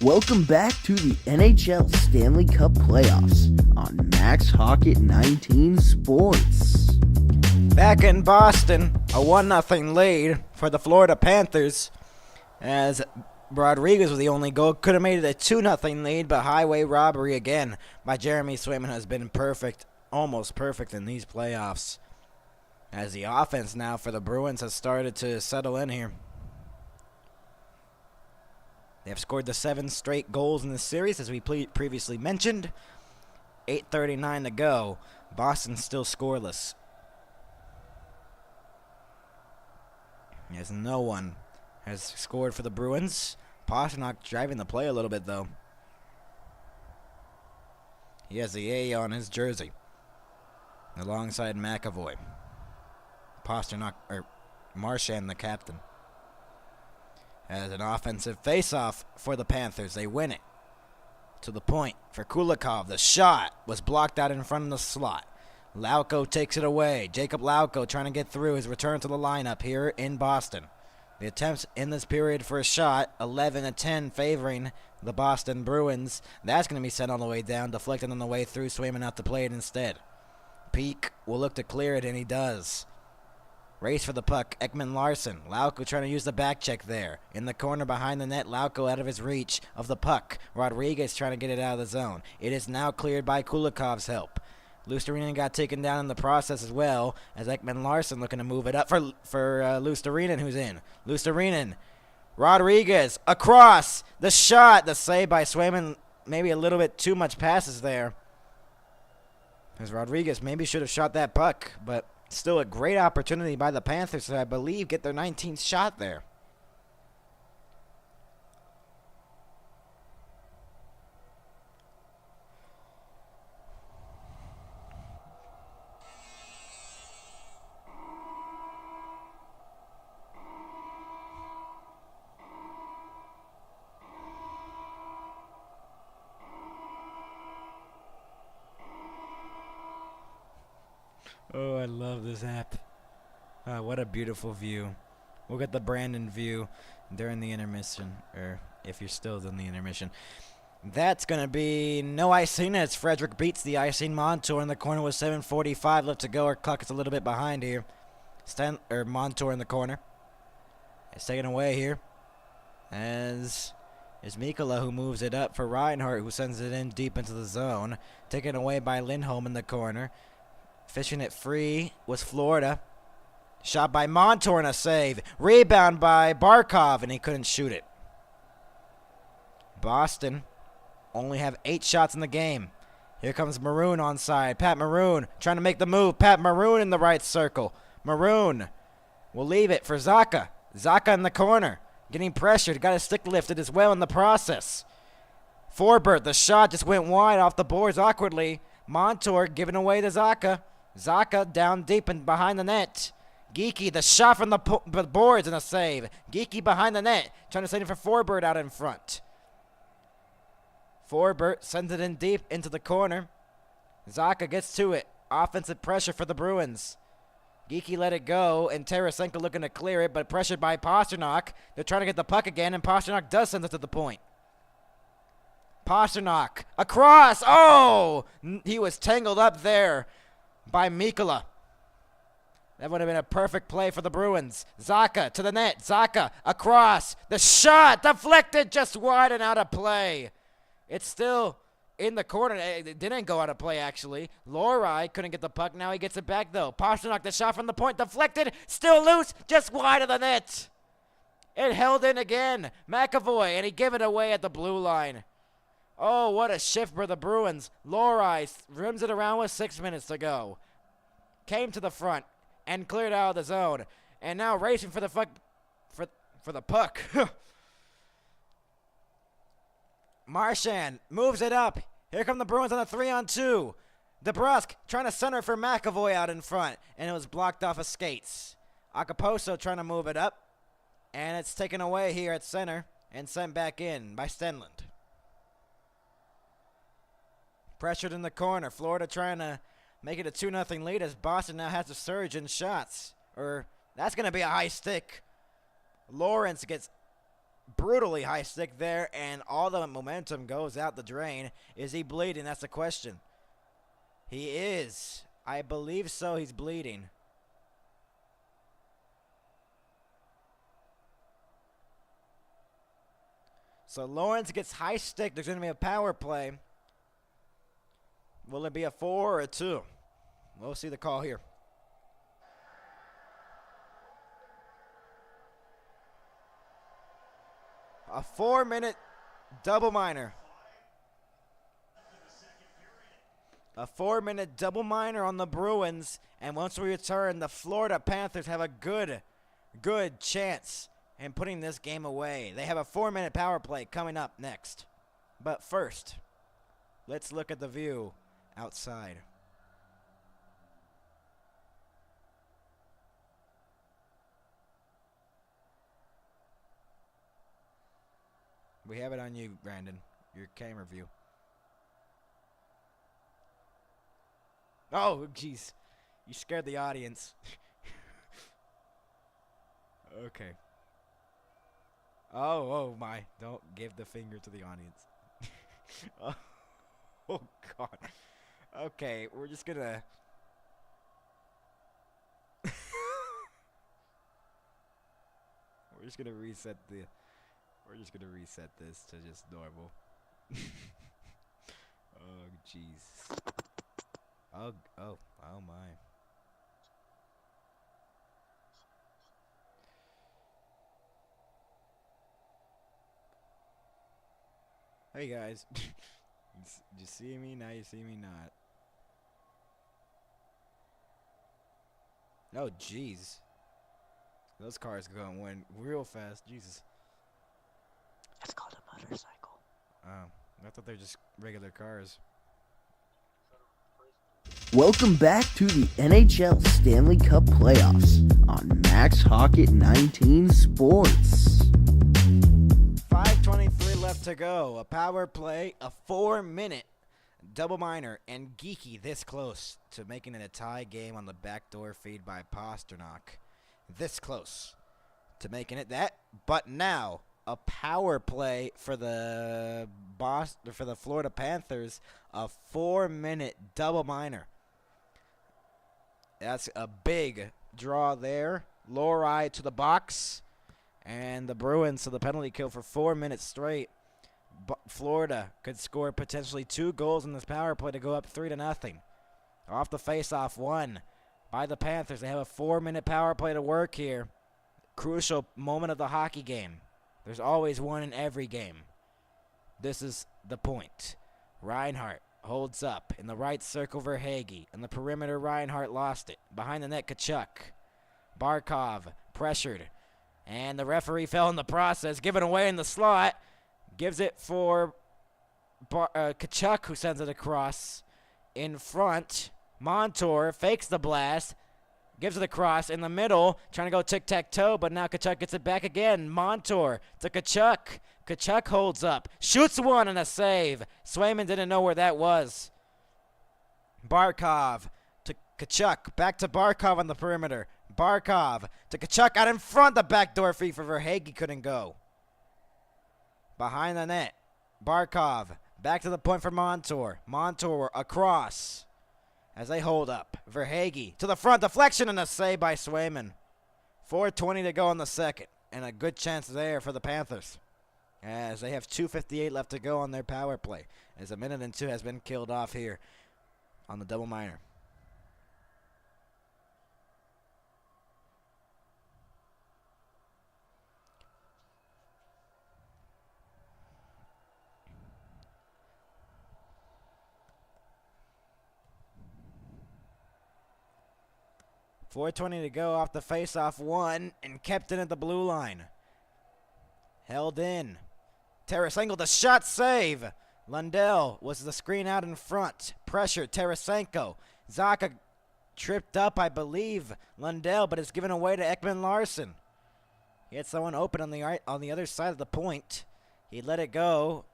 Welcome back to the NHL Stanley Cup Playoffs on Max Hockett 19 Sports. Back in Boston, a 1-0 lead for the Florida Panthers, as Rodriguez was the only goal. Could have made it a 2-0 lead, but highway robbery again by Jeremy Swayman has been perfect, almost perfect in these playoffs. As the offense now for the Bruins has started to settle in here. They have scored the 7 straight goals in the series, as we previously mentioned. 8:39 to go. Boston still scoreless. As no one has scored for the Bruins. Pastrnak driving the play a little bit, though. He has the A on his jersey, alongside McAvoy. Pastrnak, or Marchand, the captain. As an offensive face-off for the Panthers, they win it. To the point for Kulikov. The shot was blocked out in front of the slot. Lauko takes it away. Jacob Lauko trying to get through his return to the lineup here in Boston. The attempts in this period for a shot, 11-10 favoring the Boston Bruins. That's going to be sent all the way down, deflected on the way through, Swayman out to play it instead. Peak will look to clear it, and he does. Race for the puck, Ekman Larson. Lauko trying to use the back check there. In the corner behind the net, Lauko out of his reach of the puck. Rodriguez trying to get it out of the zone. It is now cleared by Kulikov's help. Lusterinen got taken down in the process as well, as Ekman Larson looking to move it up for Lusterinen, who's in. Lusterinen, Rodriguez, across, the shot, the save by Swayman, maybe a little bit too much passes there. As Rodriguez maybe should have shot that puck, but still a great opportunity by the Panthers to, I believe, get their 19th shot there. Oh, I love this app. What a beautiful view. We'll get the Brandon view during the intermission, or if you're still in the intermission. That's going to be no icing as Frederick beats the icing. Montour in the corner with 7:45 left to go. Our clock is a little bit behind here. Montour in the corner. It's taken away here. As is Mikkola, who moves it up for Reinhardt, who sends it in deep into the zone. Taken away by Lindholm in the corner. Fishing it free was Florida. Shot by Montour and a save. Rebound by Barkov, and he couldn't shoot it. Boston only have 8 shots in the game. Here comes Maroon onside. Pat Maroon trying to make the move. Pat Maroon in the right circle. Maroon will leave it for Zacha. Zacha in the corner. Getting pressured. Got his stick lifted as well in the process. Forbert, the shot just went wide off the boards awkwardly. Montour giving away to Zacha. Zacha down deep and behind the net. Geeky, the shot from the boards and a save. Geeky behind the net, trying to send it for Forbert out in front. Forbert sends it in deep into the corner. Zacha gets to it. Offensive pressure for the Bruins. Geeky let it go, and Tarasenko looking to clear it, but pressured by Pastrnak. They're trying to get the puck again, and Pastrnak does send it to the point. Pastrnak across. Oh! He was tangled up there by Mikkola. That would have been a perfect play for the Bruins. Zacha to the net. Zacha across. The shot deflected just wide and out of play. It's still in the corner. It didn't go out of play, actually. Lohrei couldn't get the puck. Now he gets it back, though. Pastrnak, the shot from the point, deflected. Still loose, just wide of the net. It held in again. McAvoy, and he gave it away at the blue line. Oh, what a shift for the Bruins. Lohrei rims it around with 6 minutes to go. Came to the front and cleared out of the zone. And now racing for the for the puck. Marchand moves it up. Here come the Bruins on a 3-on-2. DeBrusque trying to center for McAvoy out in front, and it was blocked off of skates. Akaposo trying to move it up, and it's taken away here at center and sent back in by Stenlund. Pressured in the corner. Florida trying to make it a 2-0 lead as Boston now has a surge in shots. That's going to be a high stick. Lawrence gets brutally high stick there, and all the momentum goes out the drain. Is he bleeding? That's the question. He is. I believe so. He's bleeding. So Lawrence gets high stick. There's going to be a power play. Will it be a 4 or a 2? We'll see the call here. A 4-minute double minor. A 4-minute double minor on the Bruins. And once we return, the Florida Panthers have a good chance in putting this game away. They have a 4-minute power play coming up next. But first, let's look at the view outside. We have it on you, Brandon. Your camera view. Oh, jeez. You scared the audience. Okay. Oh my. Don't give the finger to the audience. Oh, God. Okay, we're just gonna... We're just gonna reset this to just normal. Oh, jeez. Oh my. Hey guys. You see me? Now you see me not. Oh, jeez. Those cars going real fast. Jesus. It's called a motorcycle. Oh, I thought they're just regular cars. Welcome back to the NHL Stanley Cup Playoffs on Max Hockett 19 Sports. 5:23 left to go. A power play, a 4-minute double minor, and Geeky this close to making it a tie game on the backdoor feed by Pasternak. This close to making it that, but now a power play for the Florida Panthers, a 4-minute double minor. That's a big draw there. Lori to the box, and the Bruins to the penalty kill for 4 minutes straight. Florida could score potentially 2 goals in this power play to go up 3-0. Off the face-off, one by the Panthers. They have a 4-minute power play to work here. Crucial moment of the hockey game. There's always one in every game. This is the point. Reinhart holds up in the right circle. Verhaeghe in the perimeter. Reinhart lost it behind the net. Tkachuk, Barkov pressured, and the referee fell in the process, giving away in the slot. Gives it for Tkachuk, who sends it across in front. Montour fakes the blast, gives it across in the middle, trying to go tic-tac-toe, but now Tkachuk gets it back again. Montour to Tkachuk. Tkachuk holds up, shoots one and a save. Swayman didn't know where that was. Barkov to Tkachuk, back to Barkov on the perimeter. Barkov to Tkachuk out in front. The backdoor feed for Verhaeghe couldn't go. Behind the net, Barkov back to the point for Montour. Montour across as they hold up. Verhaeghe to the front, deflection and a save by Swayman. 4:20 to go in the second, and a good chance there for the Panthers, as they have 2:58 left to go on their power play, as a minute and 2 has been killed off here on the double minor. .420 to go off the face-off, one, and kept in at the blue line. Held in. Tarasenko, the shot save. Lundell was the screen out in front. Pressure, Tarasenko. Zacha tripped up, I believe, Lundell, but it's given away to Ekman Larsson. He had someone open on the other side of the point. He let it go.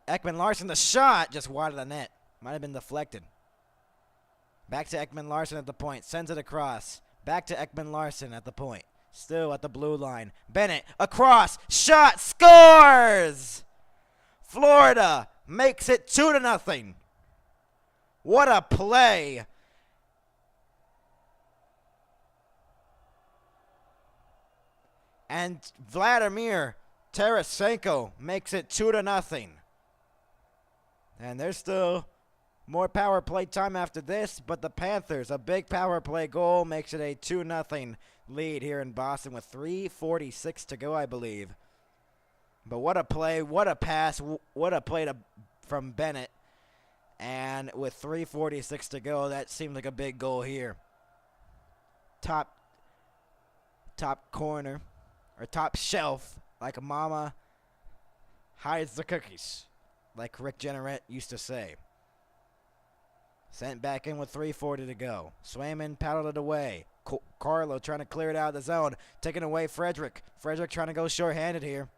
Ekman Larsson, the shot, just wide of the net. Might have been deflected. Back to Ekman Larsson at the point. Sends it across. Back to Ekman Larsson at the point. Still at the blue line. Bennett across. Shot. Scores! Florida makes it 2-0. What a play. And Vladimir Tarasenko makes it 2-0. And there's still more power play time after this, but the Panthers, a big power play goal, makes it a 2-0 lead here in Boston with 3:46 to go, I believe. But what a play, what a pass, what a play from Bennett. And with 3:46 to go, that seemed like a big goal here. Top corner, or top shelf, like a mama hides the cookies, like Rick Jenneret used to say. Sent back in with 3:40 to go. Swayman paddled it away. Carlo trying to clear it out of the zone. Taking away Frederick. Frederick trying to go short-handed here.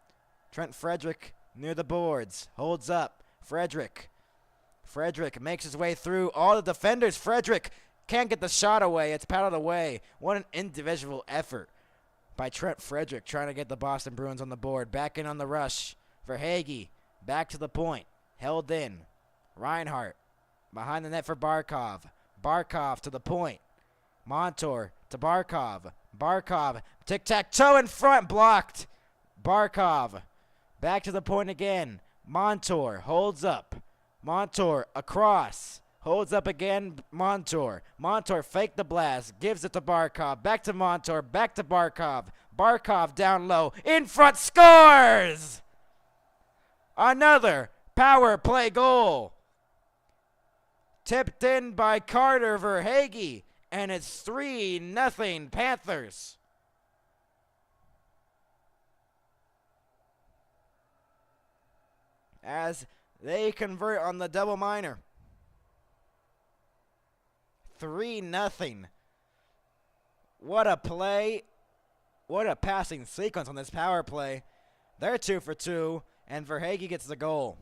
Trent Frederick near the boards. Holds up. Frederick makes his way through all the defenders. Frederick can't get the shot away. It's paddled away. What an individual effort by Trent Frederick trying to get the Boston Bruins on the board. Back in on the rush for Hagee. Back to the point. Held in. Reinhart behind the net for Barkov. Barkov to the point. Montour to Barkov. Barkov, tic-tac-toe in front, blocked. Barkov, back to the point again. Montour holds up. Montour across. Holds up again, Montour. Montour faked the blast, gives it to Barkov. Back to Montour, back to Barkov. Barkov down low, in front, scores! Another power play goal. Tipped in by Carter Verhaeghe, and it's 3-0 Panthers. As they convert on the double minor. 3-0. What a play. What a passing sequence on this power play. They're 2 for 2, and Verhaeghe gets the goal.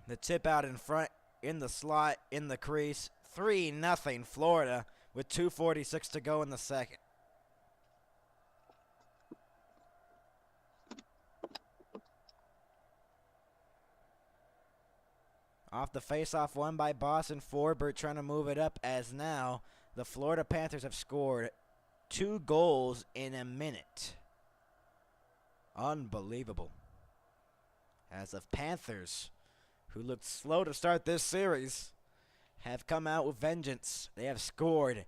The tip out in front, in the slot, in the crease. 3-0 Florida with 2:46 to go in the second. Off the faceoff won by Boston. Forbert trying to move it up, as now the Florida Panthers have scored 2 goals in a minute. Unbelievable. As the Panthers, who looked slow to start this series, have come out with vengeance. They have scored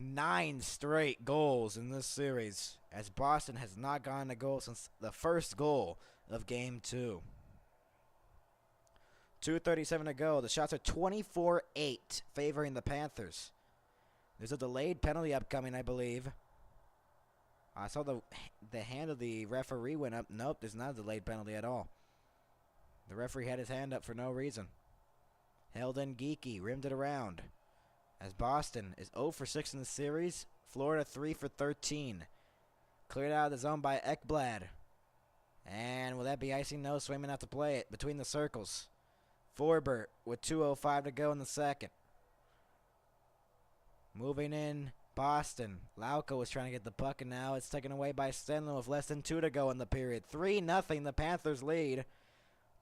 9 straight goals in this series, as Boston has not gotten a goal since the first goal of Game 2. 2:37 to go. The shots are 24-8 favoring the Panthers. There's a delayed penalty upcoming, I believe. I saw the hand of the referee went up. Nope, there's not a delayed penalty at all. The referee had his hand up for no reason. Held in Geeky, rimmed it around. As Boston is 0 for 6 in the series, Florida 3 for 13. Cleared out of the zone by Ekblad. And will that be icing? No, Swayman have to play it between the circles. Forbert with 2:05 to go in the second. Moving in, Boston. Lauko was trying to get the puck, and now it's taken away by Stanley with less than 2 to go in the period. 3-0, the Panthers lead.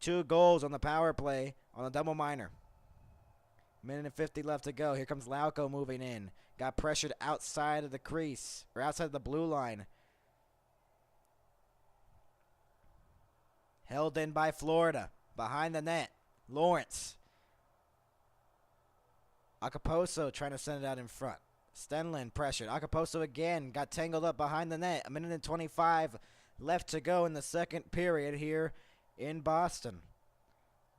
2 goals on the power play on the double minor. Minute and 50 left to go. Here comes Lauko moving in. Got pressured outside of the crease, or outside of the blue line. Held in by Florida. Behind the net. Lawrence. Akaposo trying to send it out in front. Stenlin pressured. Akaposo again got tangled up behind the net. 1:25 left to go in the second period here in Boston.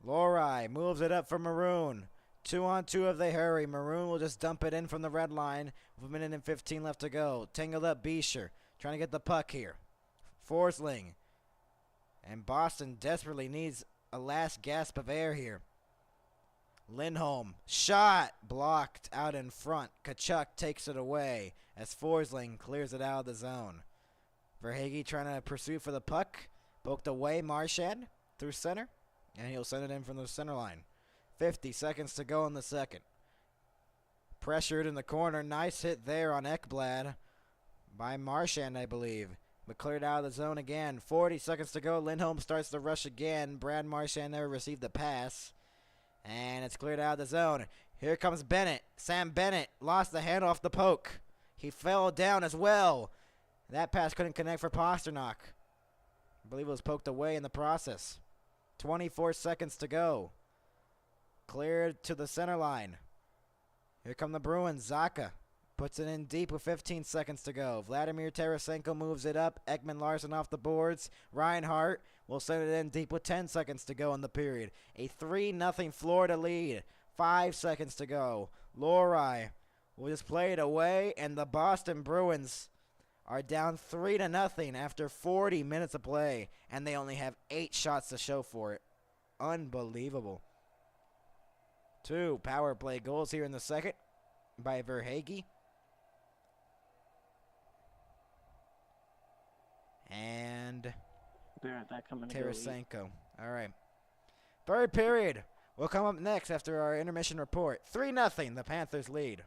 Lohrei moves it up for Maroon. 2-on-2 if they hurry. Maroon will just dump it in from the red line with 1:15 left to go. Tangled up Beecher trying to get the puck here. Forsling. And Boston desperately needs a last gasp of air here. Lindholm, shot, blocked out in front. Kachuk takes it away as Forsling clears it out of the zone. Verhaeghe trying to pursue for the puck. Poked away, Marchand through center, and he'll send it in from the center line. 50 seconds to go in the second. Pressured in the corner. Nice hit there on Ekblad by Marchand, I believe. But cleared out of the zone again. 40 seconds to go. Lindholm starts the rush again. Brad Marchand never received the pass. And it's cleared out of the zone. Here comes Bennett. Sam Bennett lost the hand off the poke. He fell down as well. That pass couldn't connect for Pasternak. I believe it was poked away in the process. 24 seconds to go. Cleared to the center line. Here come the Bruins. Zacha puts it in deep with 15 seconds to go. Vladimir Tarasenko moves it up. Ekman Larson off the boards. Reinhart will send it in deep with 10 seconds to go in the period. A 3-0 Florida lead. 5 seconds to go. Lohrei will just play it away, and the Boston Bruins are down 3-0 after 40 minutes of play, and they only have 8 shots to show for it. Unbelievable. 2 power play goals here in the second by Verhaeghe. And Be right back. I'm gonna go eat. Tarasenko. All right. Third period will come up next after our intermission report. 3-0, the Panthers lead.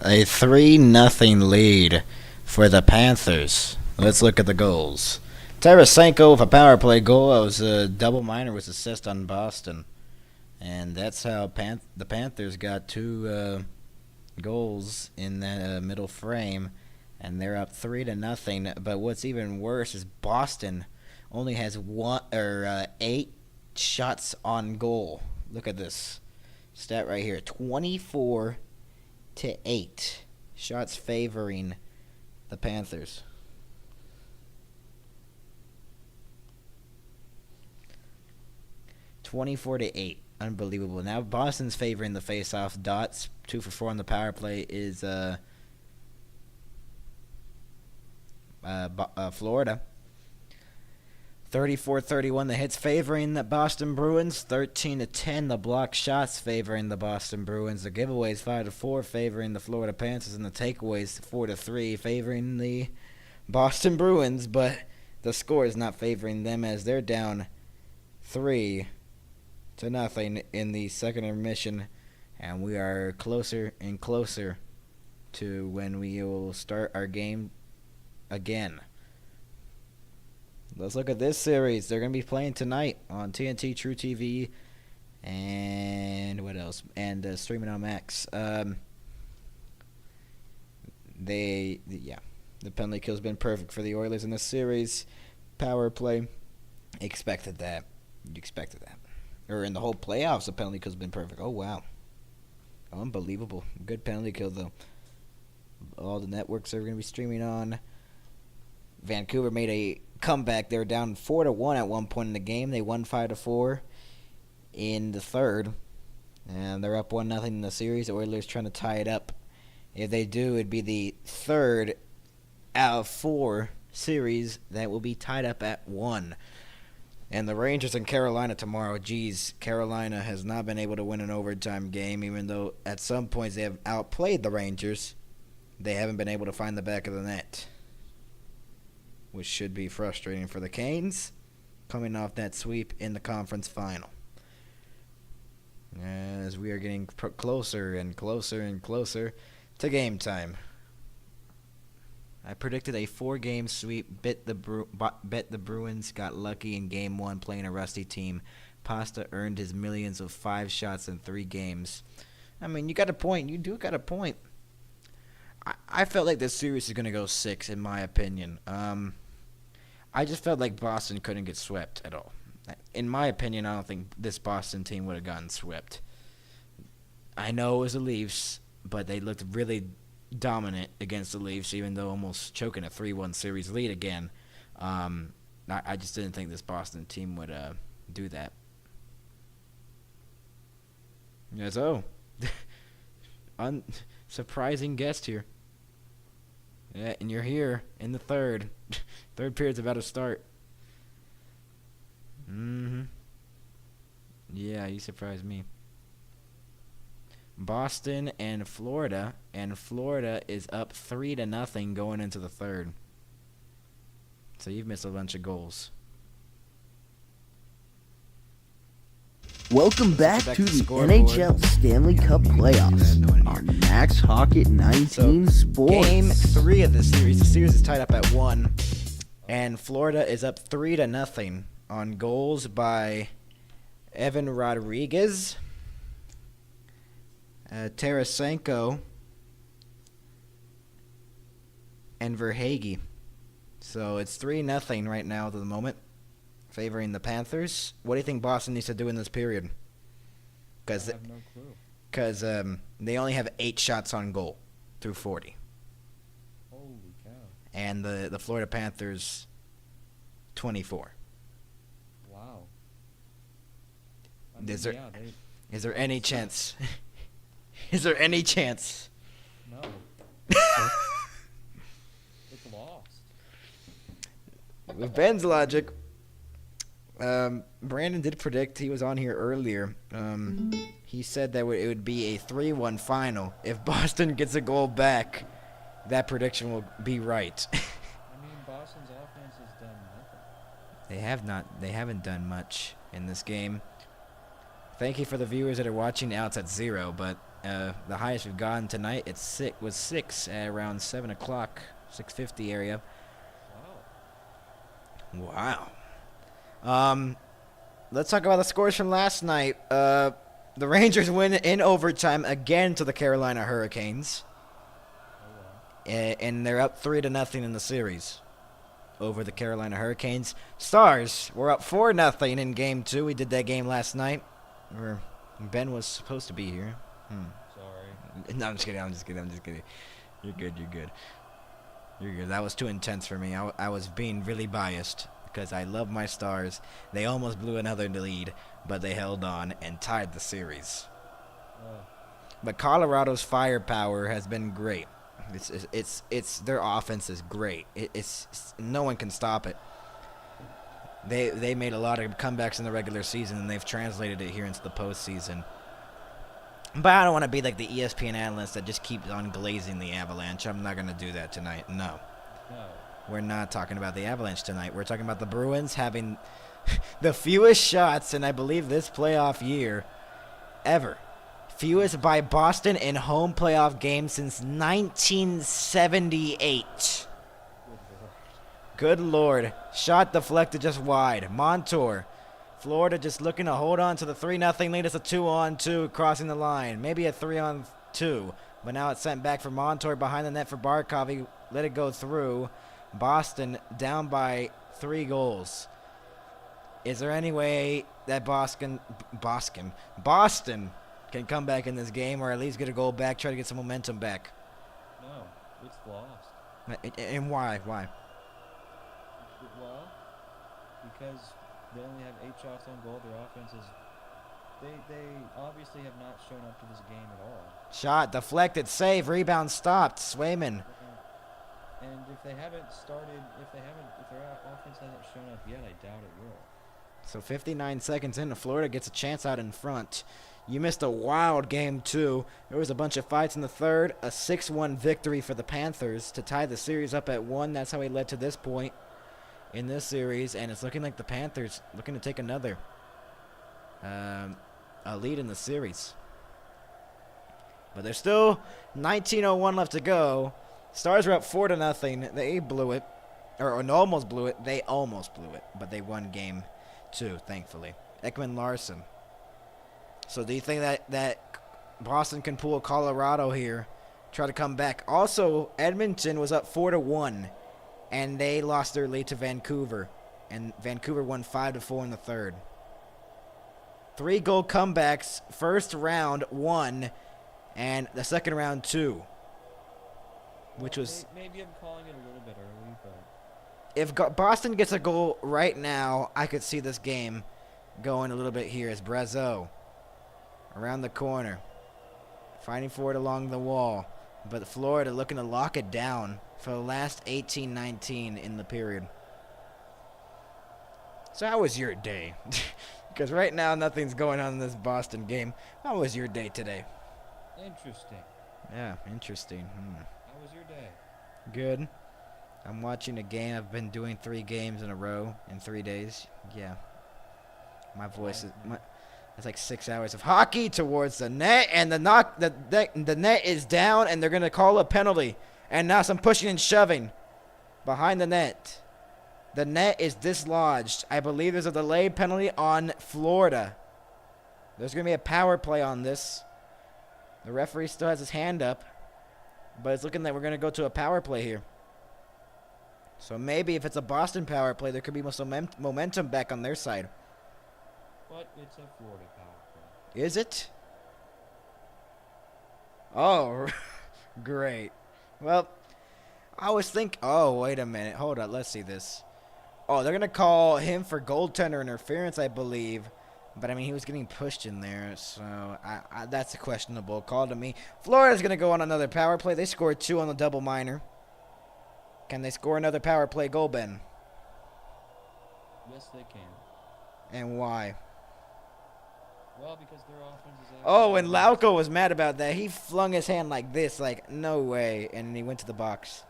A 3-0 lead for the Panthers. Let's look at the goals. Tarasenko with a power play goal. That was a double minor was assist on Boston. And that's how the Panthers got 2 goals in that middle frame. And they're up 3-0. But what's even worse is Boston only has 8 shots on goal. Look at this stat right here. 24-8 shots favoring the Panthers. (24-8). Unbelievable. Now Boston's favoring the face-off. Dots 2 for 4 on the power play is Florida. 34-31 the hits favoring the Boston Bruins. 13-10 the block shots favoring the Boston Bruins. The giveaways 5-4 favoring the Florida Panthers, and the takeaways 4-3 favoring the Boston Bruins. But the score is not favoring them as they're down 3-0 in the second intermission, and we are closer and closer to when we will start our game again. Let's look at this series. They're going to be playing tonight on TNT, True TV, and what else? And streaming on Max. The penalty kill's been perfect for the Oilers in this series. Power play, expected that. You expected that. Or in the whole playoffs, the penalty kill's been perfect. Oh, wow. Unbelievable. Good penalty kill, though. All the networks are going to be streaming on. Vancouver made a comeback. They were down 4-1 at one point in the game. They won 5-4 in the third. And they're up 1-0 in the series. The Oilers trying to tie it up. If they do, it'd be the third out of 4 series that will be tied up at 1. And the Rangers and Carolina tomorrow. Geez, Carolina has not been able to win an overtime game, even though at some points they have outplayed the Rangers. They haven't been able to find the back of the net, which should be frustrating for the Canes, coming off that sweep in the conference final. As we are getting closer and closer and closer to game time. I predicted a 4-game sweep. Bet the Bruins got lucky in game 1 playing a rusty team. Pasta earned his millions of 5 shots in 3 games. I mean, you got a point. You do got a point. I felt like this series is going to go 6, in my opinion. I just felt like Boston couldn't get swept at all. In my opinion, I don't think this Boston team would have gotten swept. I know it was the Leafs, but they looked really dominant against the Leafs, even though almost choking a 3-1 series lead again. I just didn't think this Boston team would do that. Yeah, so surprising guest here. Yeah, and you're here in the third. Third period's about to start. Yeah, you surprised me. Boston and Florida is up 3-0 going into the third. So you've missed a bunch of goals. Welcome back to the NHL Stanley Cup playoffs on Max Hockett 19 Sports. Game 3 of this series. The series is tied up at 1, and Florida is up 3-0 on goals by Evan Rodriguez, Tarasenko, and Verhaeghe. So it's 3-0 right now at the moment, favoring the Panthers. What do you think Boston needs to do in this period? Because I have no clue. Because they only have 8 shots on goal through 40. Holy cow. And the Florida Panthers, 24. Wow. Is there- they Is there any chance? Is there any chance? no. It's lost. With Ben's logic, Brandon did predict, he was on here earlier, he said that it would be a 3-1 final. If Boston gets a goal back, that prediction will be right. I mean, Boston's offense has done nothing. They haven't done much in this game. Thank you for the viewers that are watching. Now it's at 0, but The highest we've gotten tonight was 6 at around 7 o'clock, 6:50 area. Wow. Let's talk about the scores from last night. The Rangers win in overtime again to the Carolina Hurricanes. And they're up 3-0 in the series over the Carolina Hurricanes. Stars were up 4-0 in Game 2. We did that game last night. Where Ben was supposed to be here. Sorry. No, I'm just kidding. You're good. That was too intense for me. I was being really biased because I love my Stars. They almost blew another lead, but they held on and tied the series. But Colorado's firepower has been great. It's their offense is great. It's no one can stop it. They made a lot of comebacks in the regular season, and they've translated it here into the postseason. But I don't want to be like the ESPN analyst that just keeps on glazing the Avalanche. I'm not going to do that tonight. No. We're not talking about the Avalanche tonight. We're talking about the Bruins having the fewest shots in, I believe, this playoff year ever. Fewest by Boston in home playoff games since 1978. Good Lord. Shot deflected just wide. Montour. Florida just looking to hold on to the 3-0 lead. It's a 2-on-2 crossing the line. Maybe a 3-on-2. But now it's sent back for Montour behind the net for Barkov. He let it go through. Boston down by 3 goals. Is there any way that Boston can come back in this game, or at least get a goal back, try to get some momentum back? No, it's lost. And why? Well, because they only have 8 shots on goal. Their offense is they obviously have not shown up to this game at all. Shot deflected, save, rebound stopped. Swayman. And if their offense hasn't shown up yet, I doubt it will. So 59 seconds in, Florida gets a chance out in front. You missed a wild game, too. There was a bunch of fights in the third. A 6-1 victory for the Panthers to tie the series up at 1. That's how he led to this point in this series. And it's looking like the Panthers looking to take another a lead in the series. But there's still 19:01 left to go. Stars are up 4-0. They blew it. Or almost blew it. They almost blew it. But they won game 2, thankfully. Ekman Larson. So do you think that Boston can pull Colorado here, try to come back? Also, Edmonton was up 4-1, and they lost their lead to Vancouver. And Vancouver won 5-4 in the third. 3-goal comebacks, first round 1, and the second round 2. Which was... Maybe I'm calling it a little bit early, but... If Boston gets a goal right now, I could see this game going a little bit here as Brazeau around the corner, fighting for it along the wall. But Florida looking to lock it down for the last 18-19 in the period. So how was your day? Because right now nothing's going on in this Boston game. How was your day today? Interesting. Yeah, interesting. How was your day? Good. I'm watching a game. I've been doing 3 games in a row in 3 days. Yeah. My voice is... It's like 6 hours of hockey towards the net, and the net is down, and they're going to call a penalty. And now some pushing and shoving behind the net. The net is dislodged. I believe there's a delayed penalty on Florida. There's going to be a power play on this. The referee still has his hand up, but it's looking like we're going to go to a power play here. So maybe if it's a Boston power play, there could be some momentum back on their side. But it's a Florida power play. Is it? Oh, great. Well, I was thinking... Oh, wait a minute. Hold on. Let's see this. Oh, they're going to call him for goaltender interference, I believe. But, I mean, he was getting pushed in there, so that's a questionable call to me. Florida's going to go on another power play. They scored 2 on the double minor. Can they score another power play goal, Ben? Yes, they can. And why? Well, because their offense is... Oh, and Lauko was mad about that. He flung his hand like this, like, no way. And he went to the box.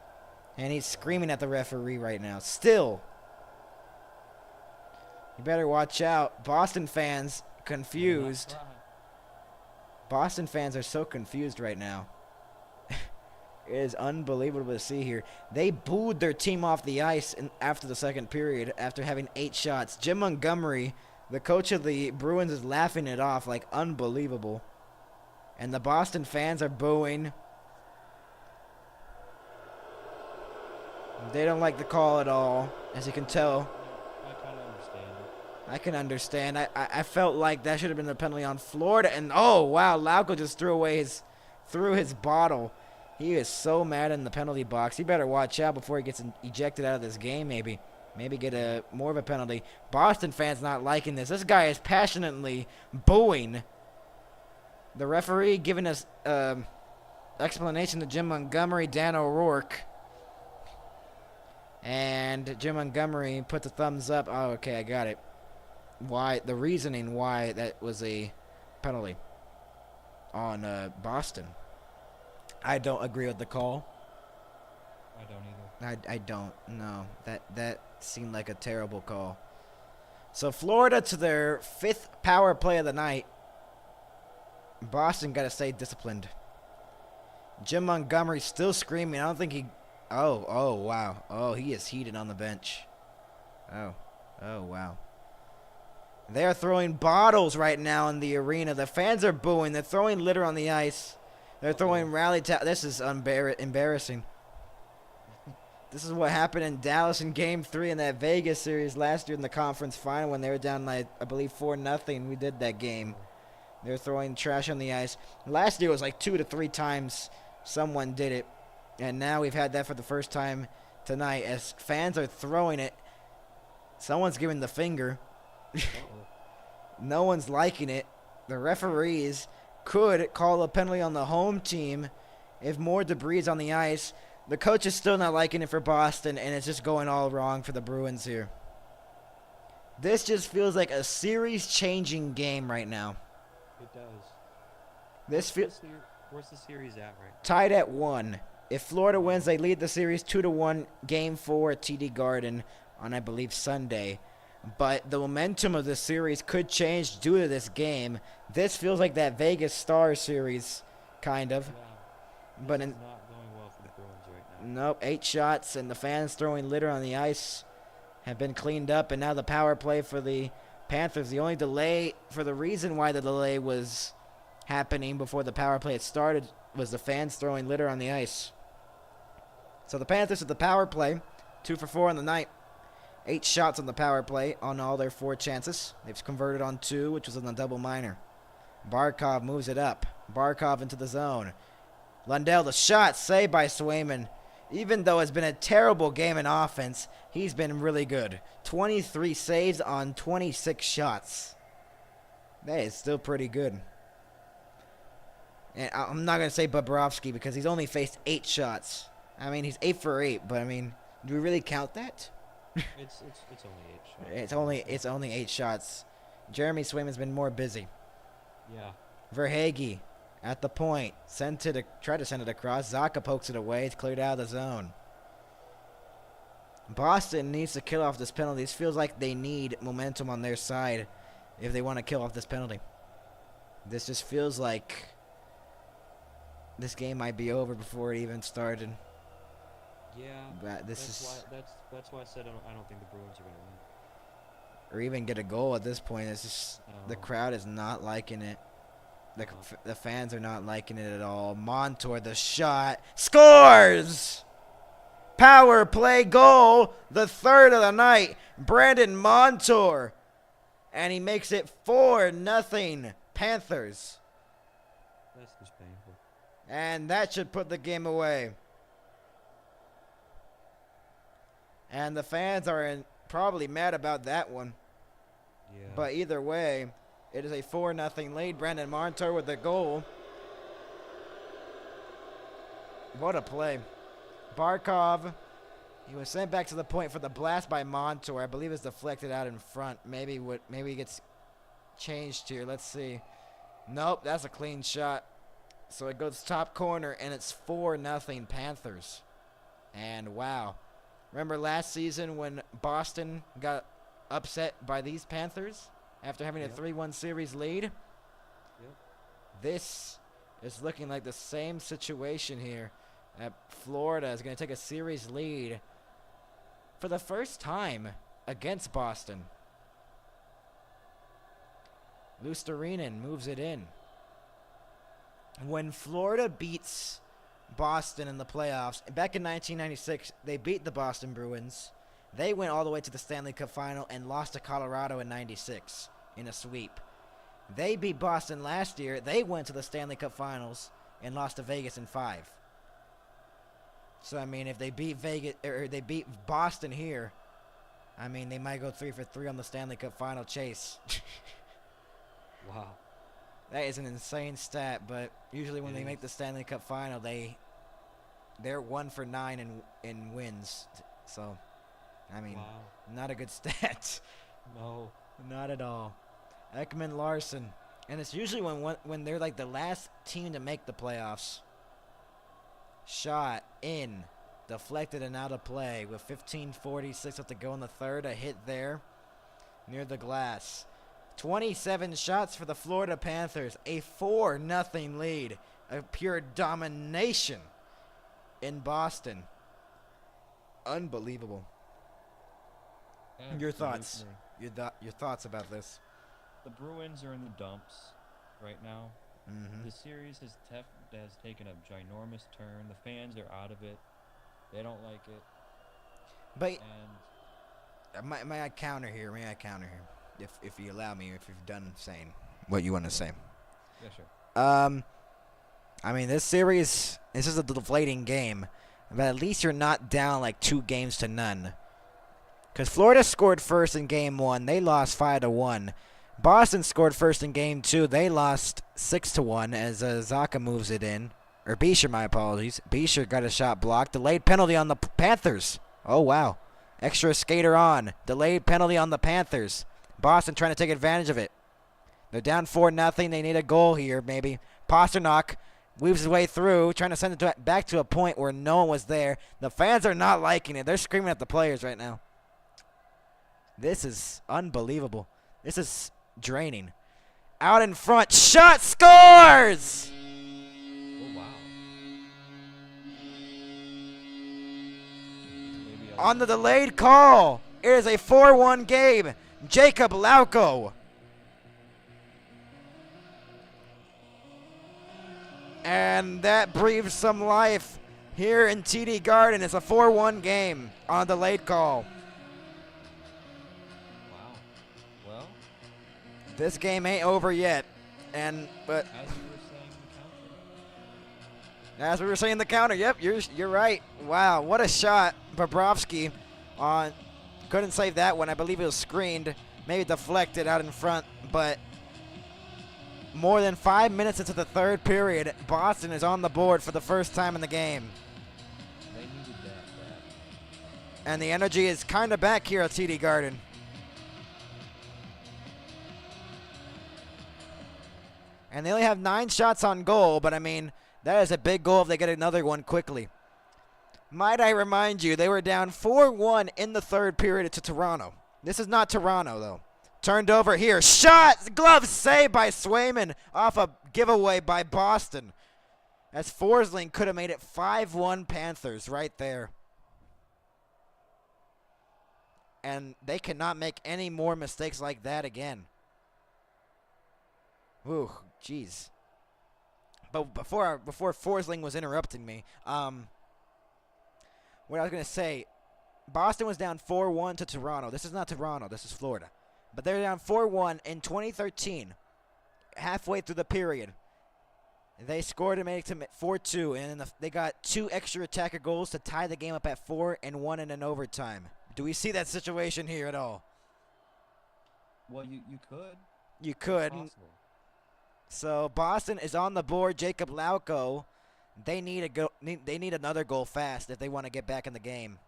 And he's screaming at the referee right now. Still. You better watch out. Boston fans confused. Boston fans are so confused right now. It is unbelievable to see here. They booed their team off the ice after the second period after having 8 shots. Jim Montgomery, the coach of the Bruins, is laughing it off like unbelievable. And the Boston fans are booing. They don't like the call at all, as you can tell. I kind of understand it. I can understand. I felt like that should have been a penalty on Florida. And, oh, wow, Lauko just threw his bottle. He is so mad in the penalty box. He better watch out before he gets ejected out of this game, maybe. Maybe get more of a penalty. Boston fans not liking this. This guy is passionately booing. The referee giving us explanation to Jim Montgomery, Dan O'Rourke. And Jim Montgomery put the thumbs up. Oh, okay, I got it. Why? The reasoning why that was a penalty on Boston. I don't agree with the call. I don't either. I don't. No, that seemed like a terrible call. So Florida to their 5th power play of the night. Boston got to stay disciplined. Jim Montgomery still screaming. I don't think he. Oh, wow. Oh, he is heated on the bench. Oh, wow. They are throwing bottles right now in the arena. The fans are booing. They're throwing litter on the ice. They're throwing rally towels. This is embarrassing. This is what happened in Dallas in Game 3 in that Vegas series last year in the conference final when they were down, like, I believe 4-0. We did that game. They were throwing trash on the ice. Last year it was like 2 to 3 times someone did it. And now we've had that for the first time tonight as fans are throwing it. Someone's giving the finger. No one's liking it. The referees could call a penalty on the home team if more debris is on the ice. The coach is still not liking it for Boston, and it's just going all wrong for the Bruins here. This just feels like a series-changing game right now. It does. Where's the series at right now? Tied at 1. If Florida wins, they lead the series 2-1, Game 4 at TD Garden on, I believe, Sunday. But the momentum of the series could change due to this game. This feels like that Vegas Stars series, kind of. Yeah. But This is not going well for the Bruins right now. Nope, 8 shots, and the fans throwing litter on the ice have been cleaned up. And now the power play for the Panthers. The only delay, for the reason why the delay was happening before the power play had started, was the fans throwing litter on the ice. So the Panthers with the power play, 2 for 4 on the night. 8 shots on the power play on all their 4 chances. They've converted on 2, which was on the double minor. Barkov moves it up. Barkov into the zone. Lundell, the shot saved by Swayman. Even though it's been a terrible game in offense, he's been really good. 23 saves on 26 shots. That is still pretty good. And I'm not going to say Bobrovsky because he's only faced 8 shots. I mean, he's 8 for 8, but I mean, do we really count that? It's only 8 shots. It's only 8 shots. Jeremy Swayman's been more busy. Yeah. Verhaeghe at the point. Try to send it across. Zaka pokes it away. It's cleared out of the zone. Boston needs to kill off this penalty. This feels like they need momentum on their side if they want to kill off this penalty. This just feels like this game might be over before it even started. Yeah. But That's why I said I don't think the Bruins are going to win. or even get a goal at this point. It's just the crowd is not liking it. The fans are not liking it at all. Montour, the shot, scores! Power play goal, the 3rd of the night. Brandon Montour. And he makes it 4-0 Panthers. That's just painful. And that should put the game away. And the fans are probably mad about that one. Yeah. But either way, it is a 4-0 lead. Brandon Montour with the goal. What a play. Barkov, he was sent back to the point for the blast by Montour. I believe it's deflected out in front. Maybe he gets changed here. Let's see. Nope, that's a clean shot. So it goes top corner, and it's 4-0 Panthers. And wow. Remember last season when Boston got upset by these Panthers after having a 3-1 series lead? Yep. this is looking like the same situation here. Florida is going to take a series lead for the first time against Boston. Lusterinen moves it in. When Florida beats Boston in the playoffs, back in 1996, they beat the Boston Bruins. They went all the way to the Stanley Cup final and lost to Colorado in 96 in a sweep. They beat Boston last year. They went to the Stanley Cup finals and lost to Vegas in 5. So, I mean, if they beat Vegas or they beat Boston here, I mean, they might go 3 for 3 on the Stanley Cup final chase. Wow. That is an insane stat, but usually when they make the Stanley Cup final, they're 1 for 9 in wins. So, I mean, not a good stat. No. Not at all. Ekman Larson. And it's usually when they're like the last team to make the playoffs. Shot in. Deflected and out of play with 15:46 left to go in the third. A hit there near the glass. 27 shots for the Florida Panthers. A 4-0 lead. A pure domination in Boston. Unbelievable. Your thoughts? Your thoughts about this? The Bruins are in the dumps right now. Mm-hmm. The series has taken a ginormous turn. The fans are out of it. They don't like it. But And may I counter here? If you allow me, if you've done saying what you want to say. yeah, sure. I mean, this series, this is a deflating game, but at least you're not down like 2-0. Because Florida scored first in game 1, they lost 5-1. Boston scored first in game 2, they lost 6-1 as Zaka moves it in. Or Beecher, my apologies. Beecher got a shot blocked. Delayed penalty on the Panthers. Oh, wow. Extra skater on. Delayed penalty on the Panthers. Boston trying to take advantage of it. They're down 4-0. They need a goal here, maybe. Pasternak weaves his way through, trying to send it back to a point where no one was there. The fans are not liking it. They're screaming at the players right now. This is unbelievable. This is draining. Out in front. Shot scores! Oh, wow. On the delayed call, it is a 4-1 game. Jacob Lauko. And that breathes some life here in TD Garden. It's a 4-1 game on a delayed call. Wow. Well, This game ain't over yet. But as we were saying in the counter, yep, you're right. Wow, what a shot. Bobrovsky couldn't save that one. I believe it was screened, maybe deflected out in front, but more than 5 minutes into the third period, Boston is on the board for the first time in the game. they needed that. And the energy is kind of back here at TD Garden. And they only have 9 shots on goal, but I mean, that is a big goal if they get another one quickly. Might I remind you, they were down 4-1 in the third period to Toronto. This is not Toronto, though. Turned over here. Shot! Glove save by Swayman off a giveaway by Boston. As Forsling could have made it 5-1 Panthers right there. And they cannot make any more mistakes like that again. Ooh, jeez. But before Forsling was interrupting me, what I was going to say, Boston was down 4-1 to Toronto. This is not Toronto. This is Florida. But they're down 4-1 in 2013, halfway through the period. They scored and made it to 4-2, and they got 2 extra attacker goals to tie the game up at 4 and 1 in an overtime. Do we see that situation here at all? Well, you could. You could. It's possible. So Boston is on the board. Jacob Lauko. They need another goal fast if they want to get back in the game.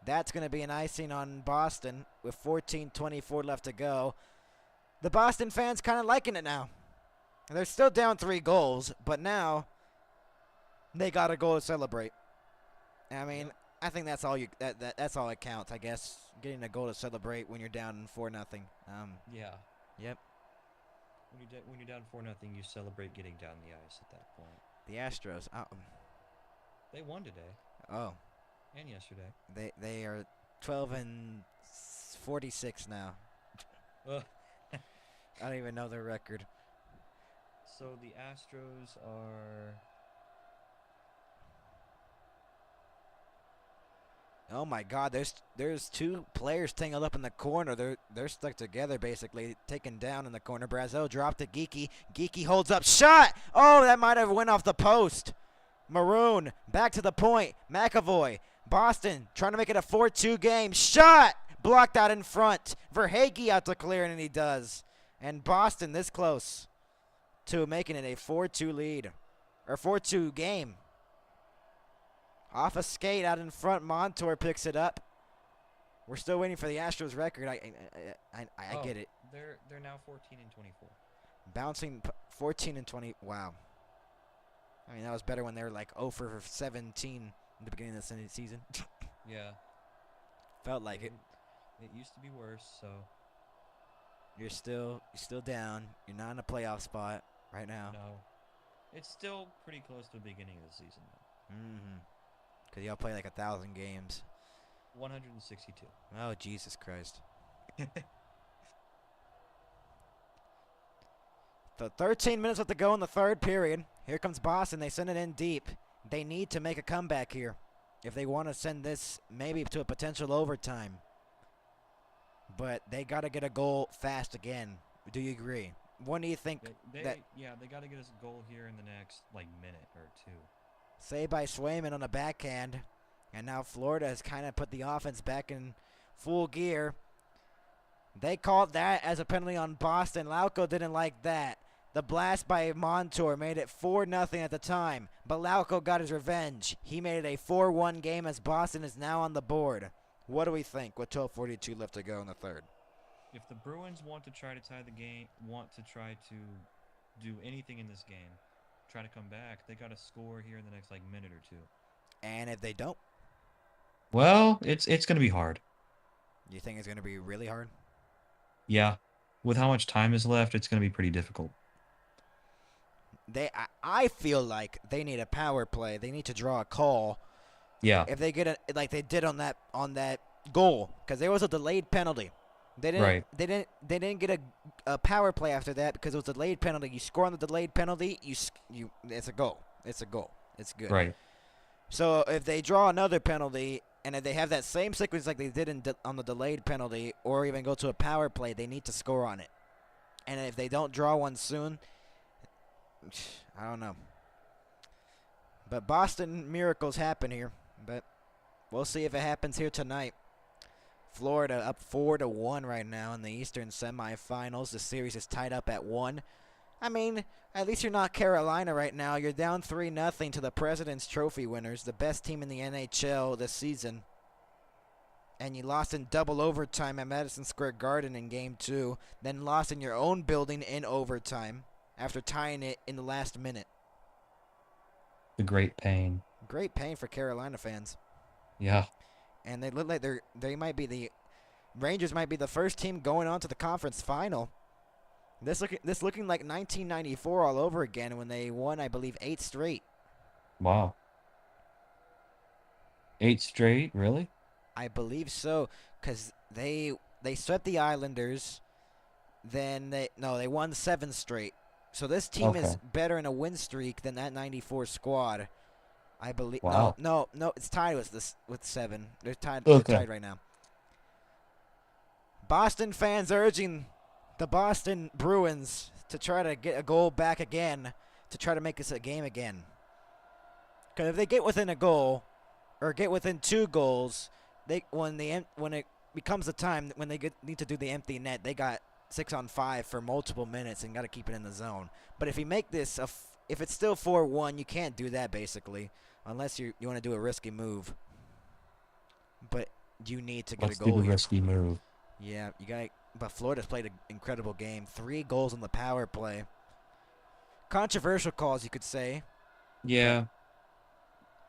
That's going to be an icing on Boston with 14:24 left to go. The Boston fans kind of liking it now. They're still down 3 goals, but now they got a goal to celebrate. I mean, I think that's all that's all it counts, I guess. Getting a goal to celebrate when you're down 4-0. Yeah. Yep. When you're down 4-0, you celebrate getting down the ice at that point. The Astros. They won today Oh, and yesterday. they are 12-46 now. Ugh. I don't even know their record. So the Astros are. Oh my God! There's two players tangled up in the corner. They're stuck together basically, taken down in the corner. Brazeau dropped to Geeky. Geeky holds up, shot. Oh, that might have went off the post. Maroon back to the point. McAvoy. Boston trying to make it a 4-2 game. Shot blocked out in front. Verhaeghe out to clear, and he does. And Boston this close to making it a 4-2 lead, or 4-2 game. Off a skate out in front, Montour picks it up. We're still waiting for the Astros record. I get it. They're now 14-24. Bouncing 14-20. Wow. I mean, that was better when they were like 0 for 17 in the beginning of the season. Yeah. Felt like it. It used to be worse, so. You're still down. You're not in a playoff spot right now. No. It's still pretty close to the beginning of the season, though. Mm-hmm. Because y'all play like 1,000 games. 162. Oh, Jesus Christ. The 13 minutes left to go in the third period. Here comes Boston. They send it in deep. They need to make a comeback here if they want to send this maybe to a potential overtime. But they got to get a goal fast again. Do you agree? When do you think that? Yeah, they got to get us a goal here in the next minute or two. Saved by Swayman on a backhand. And now Florida has kind of put the offense back in full gear. They called that as a penalty on Boston. Lauco didn't like that. The blast by Montour made it 4-0 at the time. But Lauco got his revenge. He made it a 4-1 game as Boston is now on the board. What do we think with 12:42 left to go in the third? If the Bruins want to try to tie the game, want to try to do anything in this game, try to come back, they got to score here in the next minute or two. And if they don't? Well, it's going to be hard. You think it's going to be really hard? Yeah. With how much time is left, it's going to be pretty difficult. I feel like they need a power play. They need to draw a call. Yeah. If they get it like they did on that goal, because there was a delayed penalty. They didn't. Right. They didn't get a power play after that because it was a delayed penalty. You score on the delayed penalty, it's a goal. It's a goal. It's good. Right. So if they draw another penalty and if they have that same sequence like they did on the delayed penalty, or even go to a power play, they need to score on it. And if they don't draw one soon, I don't know. But Boston miracles happen here. But we'll see if it happens here tonight. Florida up 4-1 right now in the Eastern semifinals. The series is tied up at 1. I mean, at least you're not Carolina right now. You're down 3-0 to the President's Trophy winners, the best team in the NHL this season. And you lost in double overtime at Madison Square Garden in Game 2, then lost in your own building in overtime after tying it in the last minute. The great pain. Great pain for Carolina fans. Yeah. And they look like they might be the Rangers might be the first team going on to the conference final. This looking like 1994 all over again when they won, I believe, 8 straight. Wow. 8 straight, really? I believe so, because they swept the Islanders. Then they won 7 straight. So this team is better in a win streak than that 94 squad. I believe. Wow. No, it's tied with 7. They're tied. Okay. They're tied right now. Boston fans urging the Boston Bruins to try to get a goal back again, to try to make this a game again. Because if they get within a goal, or get within 2 goals, when it becomes the time when they need to do the empty net, they got 6-on-5 for multiple minutes and got to keep it in the zone. But if you make this if it's still 4-1, you can't do that basically, unless you want to do a risky move. But you need to get a goal here. Risky move. Yeah, you got. But Florida's played an incredible game. 3 goals on the power play. Controversial calls, you could say. Yeah.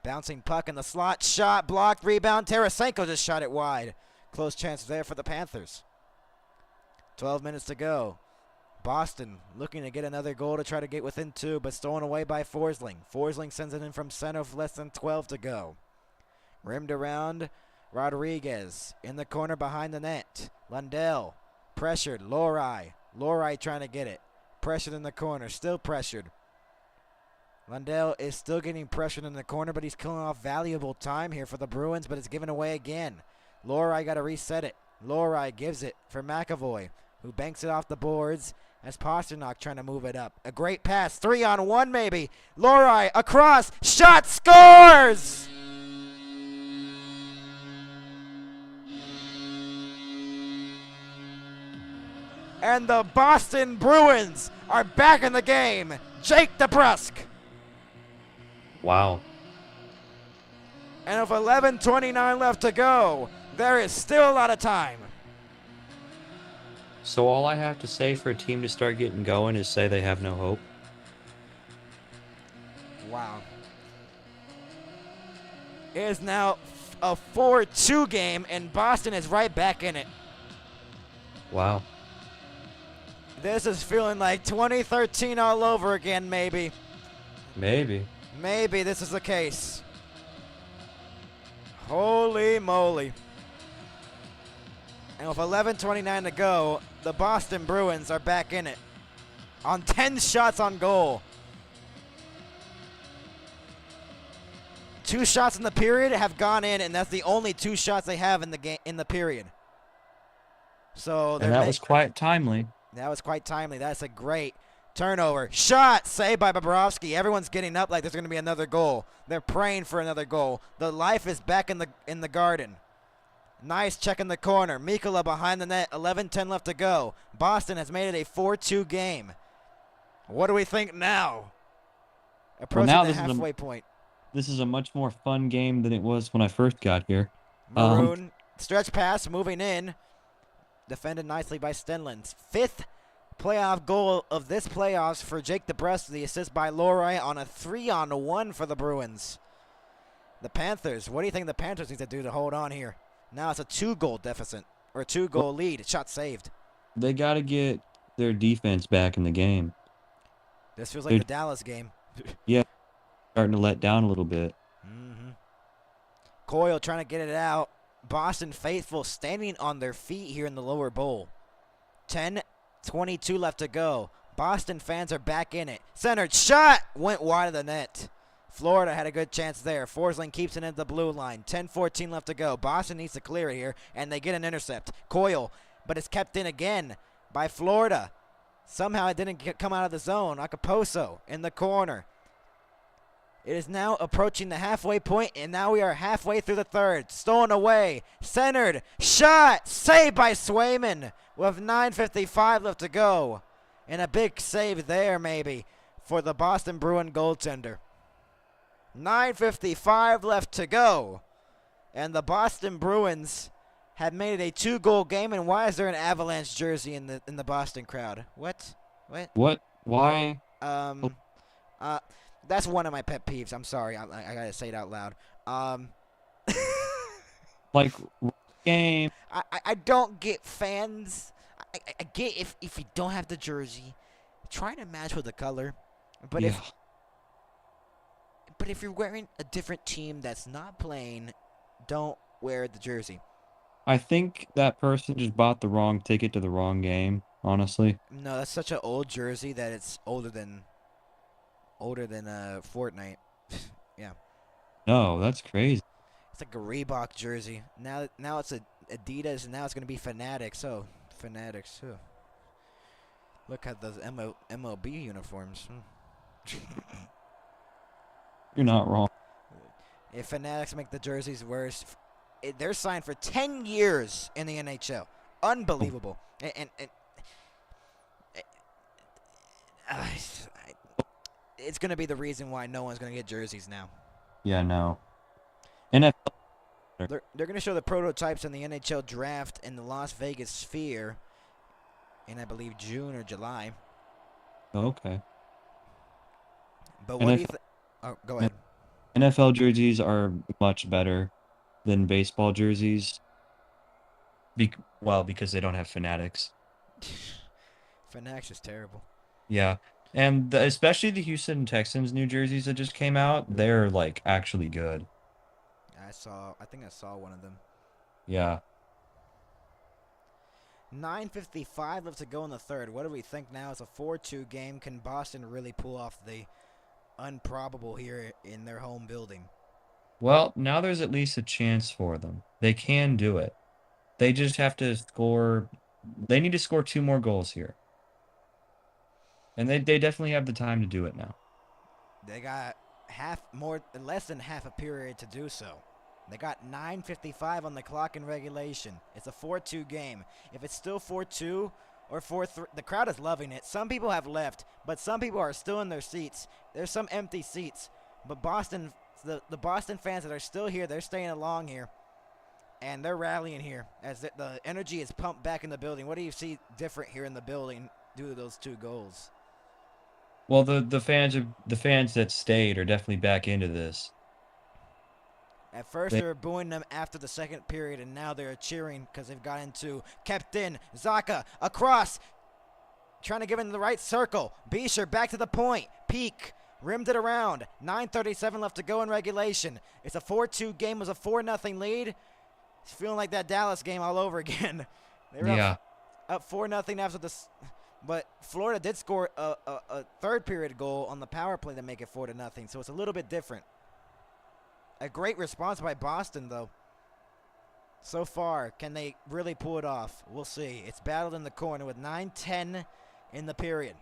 Bouncing puck in the slot, shot, blocked, rebound. Tarasenko just shot it wide. Close chance there for the Panthers. 12 minutes to go. Boston looking to get another goal to try to get within 2, but stolen away by Forsling. Forsling sends it in from center with less than 12 to go. Rimmed around, Rodriguez in the corner behind the net. Lundell pressured, Lohrei trying to get it. Pressured in the corner, still pressured. Lundell is still getting pressured in the corner, but he's killing off valuable time here for the Bruins, but it's given away again. Lohrei got to reset it. Lohrei gives it for McAvoy, who banks it off the boards as Pasternak trying to move it up. A great pass, 3-on-1 maybe. Lohrei across, shot, scores! And the Boston Bruins are back in the game. Jake DeBrusk. Wow. And with 11:29 left to go, there is still a lot of time. So all I have to say for a team to start getting going is say they have no hope. Wow. It is now a 4-2 game, and Boston is right back in it. Wow. This is feeling like 2013 all over again, maybe. Maybe. Maybe this is the case. Holy moly. And with 11:29 to go, the Boston Bruins are back in it. On 10 shots on goal. 2 shots in the period have gone in, and that's the only 2 shots they have in the game in the period. So And that was quite timely. That was quite timely. That's a great turnover. Shot saved by Bobrovsky. Everyone's getting up like there's going to be another goal. They're praying for another goal. The life is back in the garden. Nice check in the corner. Mikkola behind the net. 11:10 left to go. Boston has made it a 4-2 game. What do we think now? Approaching now the this is halfway point. This is a much more fun game than it was when I first got here. Maroon stretch pass moving in. Defended nicely by Stenlund's 5th playoff goal of this playoffs for Jake DeBrusk. The assist by Lohrei on a 3-on-1 for the Bruins. The Panthers. What do you think the Panthers need to do to hold on here? Now it's a 2-goal deficit or 2-goal lead. Shot saved. They got to get their defense back in the game. This feels like the Dallas game. Yeah, starting to let down a little bit. Coyle trying to get it out. Boston faithful standing on their feet here in the lower bowl. 10:22 left to go. Boston fans are back in it. Centered shot went wide of the net. Florida had a good chance there. Forsling keeps it into the blue line. 10:14 left to go. Boston needs to clear it here, and they get an intercept. Coyle, but it's kept in again by Florida. Somehow it didn't come out of the zone. Akaposo in the corner. It is now approaching the halfway point, and now we are halfway through the third. Stolen away. Centered. Shot. Saved by Swayman with 9:55 left to go. And a big save there, maybe, for the Boston Bruin goaltender. 9:55 left to go. And the Boston Bruins have made it a 2-goal game. And why is there an Avalanche jersey in the Boston crowd? What? Why? That's one of my pet peeves. I'm sorry. I gotta say it out loud. Like, game. I don't get fans. I get if you don't have the jersey, try to match with the color. But Yeah. if you're wearing a different team that's not playing, don't wear the jersey. I think that person just bought the wrong ticket to the wrong game, honestly. No, that's such an old jersey that it's older than Fortnite. Yeah. No, that's crazy. It's like a Reebok jersey. Now it's a Adidas, and now it's gonna be Fanatics. So Fanatics. Oh. Look at those MLB uniforms. You're not wrong. If Fanatics make the jerseys worse, they're signed for 10 years in the NHL. Unbelievable. And it's going to be the reason why no one's going to get jerseys now. Yeah, no. NFL. They're going to show the prototypes in the NHL draft in the Las Vegas Sphere in, I believe, June or July. Okay. But what do you think? Oh, go ahead. NFL jerseys are much better than baseball jerseys. Because they don't have Fanatics. Phoenix is terrible. Yeah. And especially the Houston Texans New Jerseys that just came out, they're like actually good. I think I saw one of them. Yeah. 9:55 left to go in the third. What do we think now? It's a 4-2 game. Can Boston really pull off the improbable here in their home building? Well, now there's at least a chance for them. They can do it. They just have to score. They need to score 2 more goals here. And they definitely have the time to do it now. They got less than half a period to do so. They got 9:55 on the clock in regulation. It's a 4-2 game. If it's still 4-2 or 4-3, the crowd is loving it. Some people have left, but some people are still in their seats. There's some empty seats, but the Boston fans that are still here, they're staying along here, and they're rallying here as the energy is pumped back in the building. What do you see different here in the building due to those 2 goals? Well, the fans that stayed are definitely back into this. At first, they were booing them after the second period, and now they're cheering because they've got into kept in. Zaka across, trying to give it in the right circle. Beecher back to the point. Peak rimmed it around. 9:37 left to go in regulation. It's a 4-2 game. It was a 4-0 lead. It's feeling like that Dallas game all over again. They were up 4-0 after this. But Florida did score a third period goal on the power play to make it 4-0, so it's a little bit different. A great response by Boston, though. So far, can they really pull it off? We'll see. It's battled in the corner with 9:10 in the period.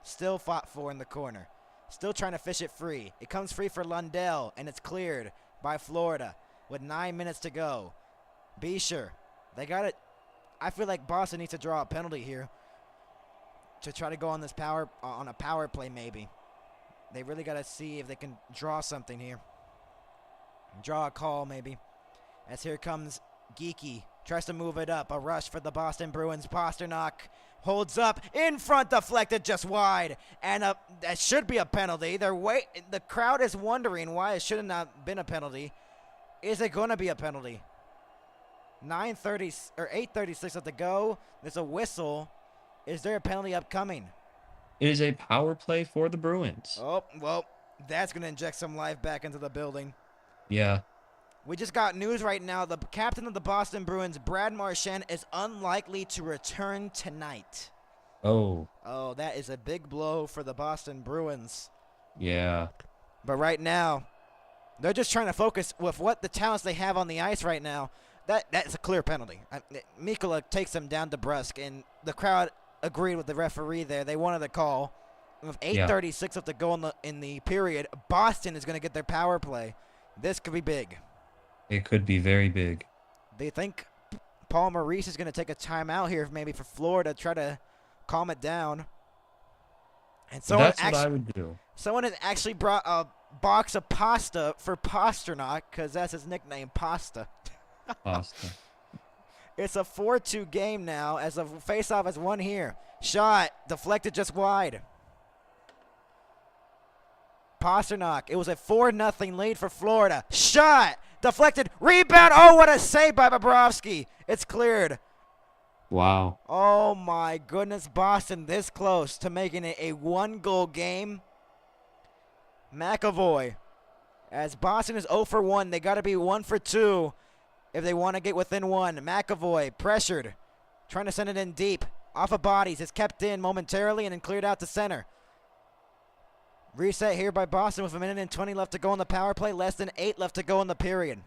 Still fought for in the corner. Still trying to fish it free. It comes free for Lundell, and it's cleared by Florida with 9 minutes to go. Beecher, they got it. I feel like Boston needs to draw a penalty here to try to go on a power play maybe. They really got to see if they can draw something here. Draw a call maybe. As here comes Geeky. Tries to move it up. A rush for the Boston Bruins. Pasternak holds up. In front, deflected just wide. And that should be a penalty. The crowd is wondering why it should have not been a penalty. Is it going to be a penalty? 8:36 left to go. There's a whistle. Is there a penalty upcoming? It is a power play for the Bruins. Oh, well, that's going to inject some life back into the building. Yeah. We just got news right now. The captain of the Boston Bruins, Brad Marchand, is unlikely to return tonight. Oh. Oh, that is a big blow for the Boston Bruins. Yeah. But right now, they're just trying to focus with what the talents they have on the ice right now. That's a clear penalty. Mikkola takes them down to Brusque, and the crowd agreed with the referee there. They wanted a call. With 8:36 left to go in the period, Boston is going to get their power play. This could be big. It could be very big. They think Paul Maurice is going to take a timeout here maybe for Florida, try to calm it down. And That's what I would do. Someone has actually brought a box of pasta for Pasternak because that's his nickname, Pasta. Pasta. It's a 4-2 game now as the faceoff is won here. Shot deflected just wide. Pasternak. It was a 4-0 lead for Florida. Shot deflected. Rebound. Oh, what a save by Bobrovsky. It's cleared. Wow. Oh, my goodness. Boston this close to making it a 1-goal game. McAvoy. As Boston is 0 for 1, they got to be 1 for 2 if they want to get within 1. McAvoy pressured. Trying to send it in deep. Off of bodies. It's kept in momentarily and then cleared out to center. Reset here by Boston with 1:20 left to go on the power play. Less than 8 left to go in the period.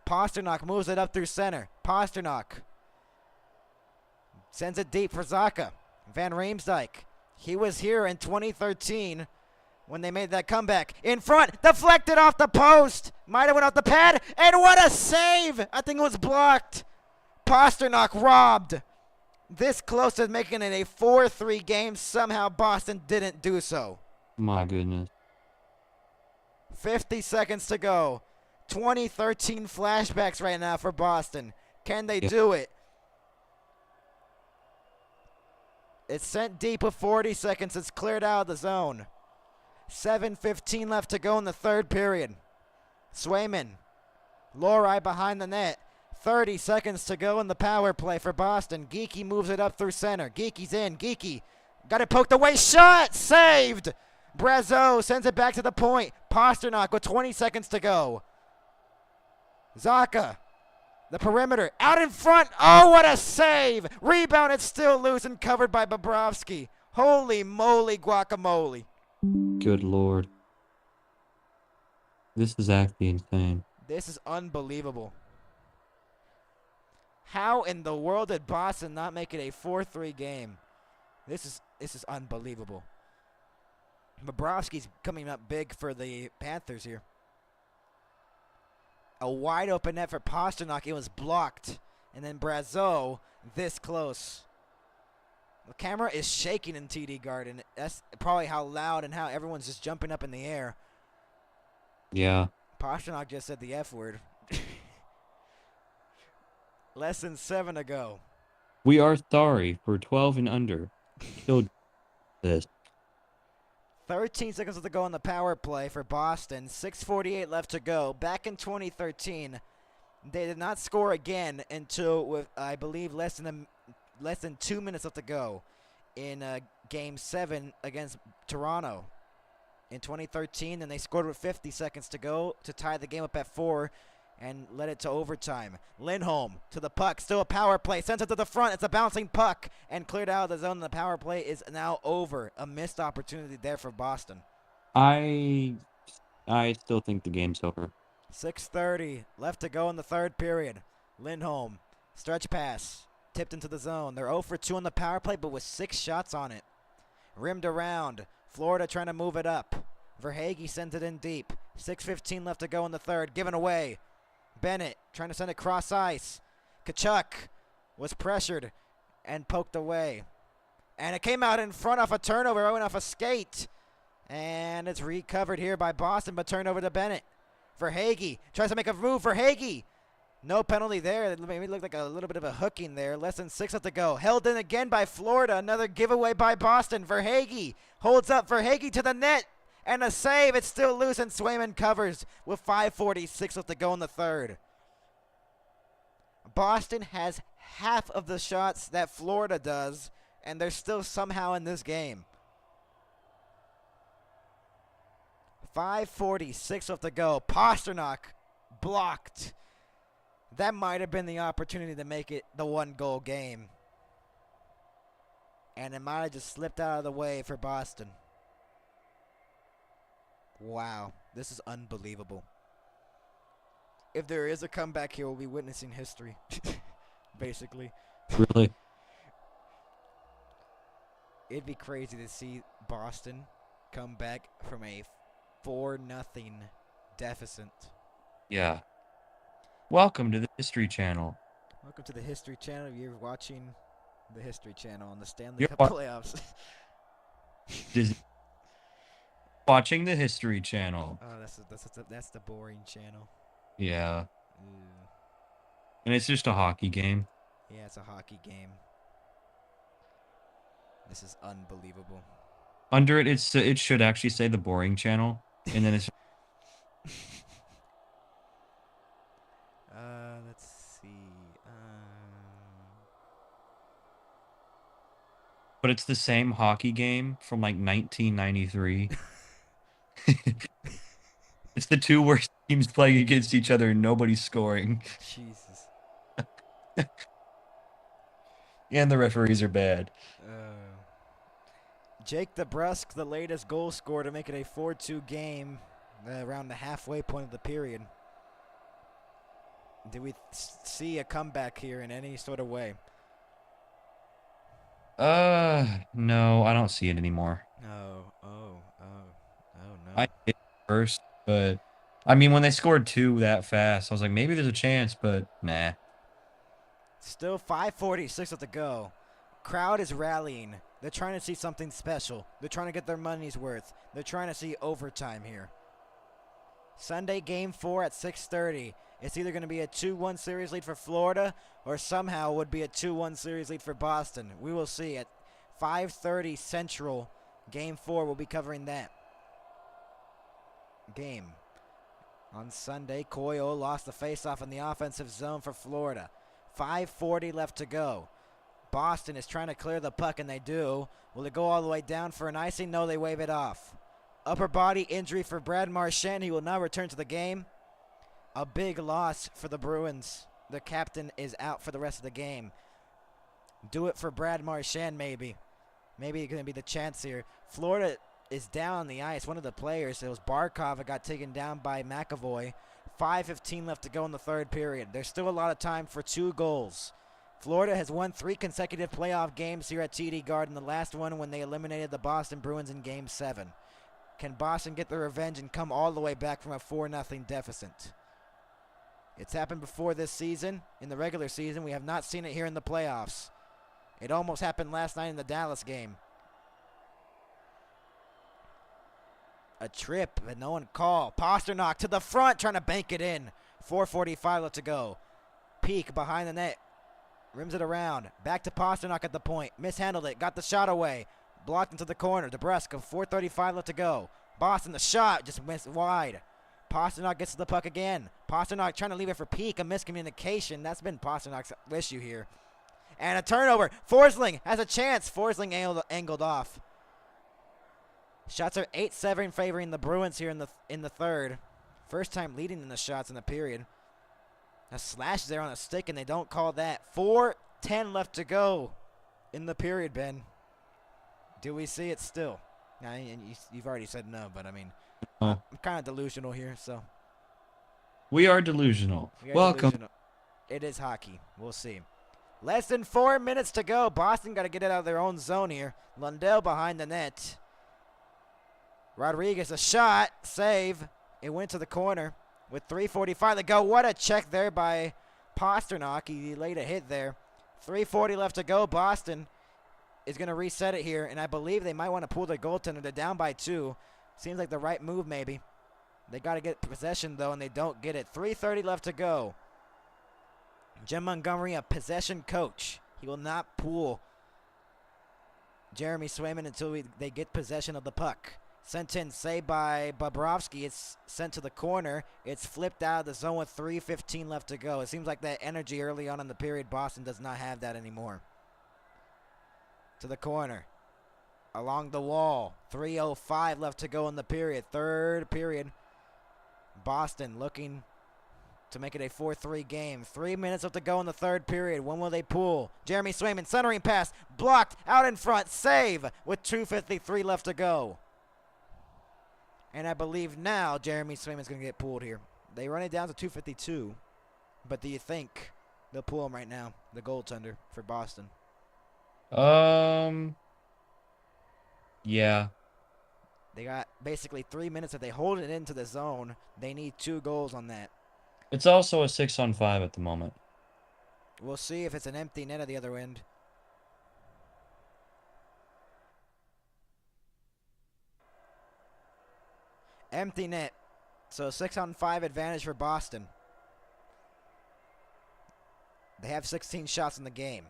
Pasternak moves it up through center. Pasternak sends it deep for Zaka. Van Riemsdyk. He was here in 2013 when they made that comeback. In front, deflected off the post. Might have went off the pad. And what a save. I think it was blocked. Pasternak robbed. This close to making it a 4-3 game. Somehow Boston didn't do so. My goodness. 50 seconds to go. 2013 flashbacks right now for Boston. Can they do it? It's sent deep with 40 seconds. It's cleared out of the zone. 7:15 left to go in the third period. Swayman. Lori behind the net. 30 seconds to go in the power play for Boston. Geeky moves it up through center. Geeky's in. Geeky got it poked away. Shot! Saved! Brazeau sends it back to the point. Pasternak with 20 seconds to go. Zaka, the perimeter, out in front. Oh, what a save! Rebound, it's still loose and covered by Bobrovsky. Holy moly guacamole. Good Lord. This is actually insane. This is unbelievable. How in the world did Boston not make it a 4-3 game? This is unbelievable. Bobrovsky's coming up big for the Panthers here. A wide open net for Pasternak. It was blocked. And then Brazeau this close. The camera is shaking in TD Garden. That's probably how loud and how everyone's just jumping up in the air. Yeah. Pasternak just said the F word. Less than 7 to go. We are sorry for 12 and under. Still this. 13 seconds to go on the power play for Boston. 6:48 left to go. Back in 2013, they did not score again until, with I believe, less than 2 minutes left to go in Game 7 against Toronto. In 2013, and they scored with 50 seconds to go to tie the game up at 4 and led it to overtime. Lindholm to the puck, still a power play, sends it to the front. It's a bouncing puck and cleared out of the zone. The power play is now over. A missed opportunity there for Boston. I still think the game's over. 6:30 left to go in the third period. Lindholm, stretch pass, tipped into the zone. They're 0 for 2 on the power play, but with 6 shots on it. Rimmed around. Florida trying to move it up. Verhaeghe sends it in deep. 6:15 left to go in the third. Given away. Bennett trying to send it cross ice. Kachuk was pressured and poked away. And it came out in front off a turnover, went off a skate. And it's recovered here by Boston, but turned over to Bennett. Verhaeghe tries to make a move. Verhaeghe. No penalty there. It maybe looked like a little bit of a hooking there. Less than 6 left to go. Held in again by Florida. Another giveaway by Boston. Verhaeghe holds up. Verhaeghe to the net. And a save. It's still loose, and Swayman covers with 5:46 left to go in the third. Boston has half of the shots that Florida does, and they're still somehow in this game. 5:46 left to go. Pasternak blocked. That might have been the opportunity to make it the 1-goal game. And it might have just slipped out of the way for Boston. Wow, this is unbelievable. If there is a comeback here, we'll be witnessing history, basically. Really? It'd be crazy to see Boston come back from a 4-0 deficit. Yeah. Welcome to the History Channel. Welcome to the History Channel. You're watching the History Channel on the Stanley You're Cup wa- playoffs. Watching the History Channel. Oh, that's the boring channel. Yeah. Ew. And it's just a hockey game. Yeah, it's a hockey game. This is unbelievable. Under it, it should actually say the boring channel, and then it's Let's see. but it's the same hockey game from like 1993. It's the two worst teams playing against each other and nobody's scoring. Jesus. And the referees are bad. Jake DeBrusk, the latest goal scorer to make it a 4-2 game around the halfway point of the period. Did we see a comeback here in any sort of way? No, I don't see it anymore. Oh no. I did first, but I mean, when they scored 2 that fast, I was like, maybe there's a chance, but nah. Still 5:46 left to go. Crowd is rallying. They're trying to see something special. They're trying to get their money's worth. They're trying to see overtime here. Sunday Game 4 at 6:30. It's either going to be a 2-1 series lead for Florida or somehow would be a 2-1 series lead for Boston. We will see at 5:30 Central. Game 4 will be covering that game. On Sunday, Coyle lost the faceoff in the offensive zone for Florida. 5:40 left to go. Boston is trying to clear the puck, and they do. Will it go all the way down for an icing? No, they wave it off. Upper body injury for Brad Marchand. He will now return to the game. A big loss for the Bruins. The captain is out for the rest of the game. Do it for Brad Marchand, maybe. Maybe it's going to be the chance here. Florida is down on the ice. One of the players, it was Barkov, that got taken down by McAvoy. 5:15 left to go in the third period. There's still a lot of time for 2 goals. Florida has won 3 consecutive playoff games here at TD Garden, the last one when they eliminated the Boston Bruins in Game 7. Can Boston get their revenge and come all the way back from a 4-0 deficit? It's happened before this season. In the regular season, we have not seen it here in the playoffs. It almost happened last night in the Dallas game. A trip, but no one called. Pasternak to the front, trying to bank it in. 4:45 left to go. Peak behind the net. Rims it around. Back to Pasternak at the point. Mishandled it. Got the shot away. Blocked into the corner. DeBrusk, 4:35 left to go. Boston, the shot, just missed wide. Pasternak gets to the puck again. Pasternak trying to leave it for Peak. A miscommunication. That's been Pasternak's issue here. And a turnover. Forsling has a chance. Forsling angled off. Shots are 8-7 favoring the Bruins here in the third. First time leading in the shots in the period. A slash there on a stick, and they don't call that. 4:10 left to go in the period, Ben. Do we see it still? You've already said no, but I mean, I'm kind of delusional here, so. We are delusional. Welcome. Delusional. It is hockey. We'll see. Less than 4 minutes to go. Boston got to get it out of their own zone here. Lundell behind the net. Rodriguez, a shot, save. It went to the corner with 3:45 to go. What a check there by Pasternak. He laid a hit there. 3:40 left to go. Boston is going to reset it here, and I believe they might want to pull their goaltender. They're down by 2. Seems like the right move, maybe. They got to get possession, though, and they don't get it. 3:30 left to go. Jim Montgomery, a possession coach. He will not pull Jeremy Swayman until they get possession of the puck. Sent in, saved by Bobrovsky. It's sent to the corner. It's flipped out of the zone with 3:15 left to go. It seems like that energy early on in the period, Boston does not have that anymore. To the corner. Along the wall. 3:05 left to go in the period. Third period. Boston looking to make it a 4-3 game. 3 minutes left to go in the third period. When will they pull? Jeremy Swayman, centering pass. Blocked out in front. Save with 2:53 left to go. And I believe now Jeremy Swayman's going to get pulled here. They run it down to 2:52. But do you think they'll pull him right now? The goaltender for Boston. Yeah. They got basically 3 minutes. If they hold it into the zone, they need 2 goals on that. It's also a 6-on-5 at the moment. We'll see if it's an empty net at the other end. Empty net. So 6-on-5 advantage for Boston. They have 16 shots in the game.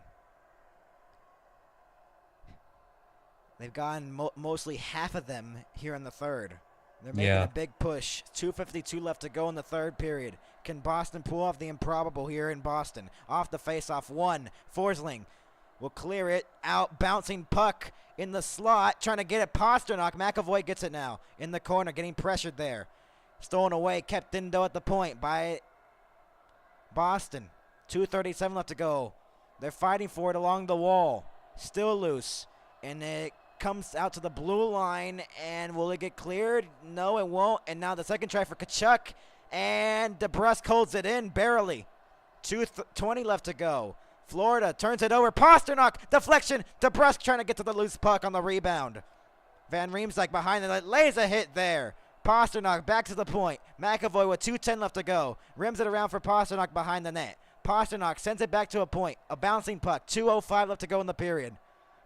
They've gotten mostly half of them here in the third. They're making a big push. 2:52 left to go in the third period. Can Boston pull off the improbable here in Boston? Off the faceoff, 1. Forsling will clear it out. Bouncing puck in the slot. Trying to get it. Pasternak. McAvoy gets it now. In the corner. Getting pressured there. Stolen away. Kept in though at the point by Boston. 2:37 left to go. They're fighting for it along the wall. Still loose. And it comes out to the blue line. And will it get cleared? No, it won't. And now the second try for Tkachuk. And DeBrusk holds it in barely. 2:20 left to go. Florida turns it over. Pasternak, deflection. DeBrusk trying to get to the loose puck on the rebound. Van Riemsdyk behind it. Lays a hit there. Pasternak back to the point. McAvoy with 2:10 left to go. Rims it around for Pasternak behind the net. Pasternak sends it back to a point. A bouncing puck. 2:05 left to go in the period.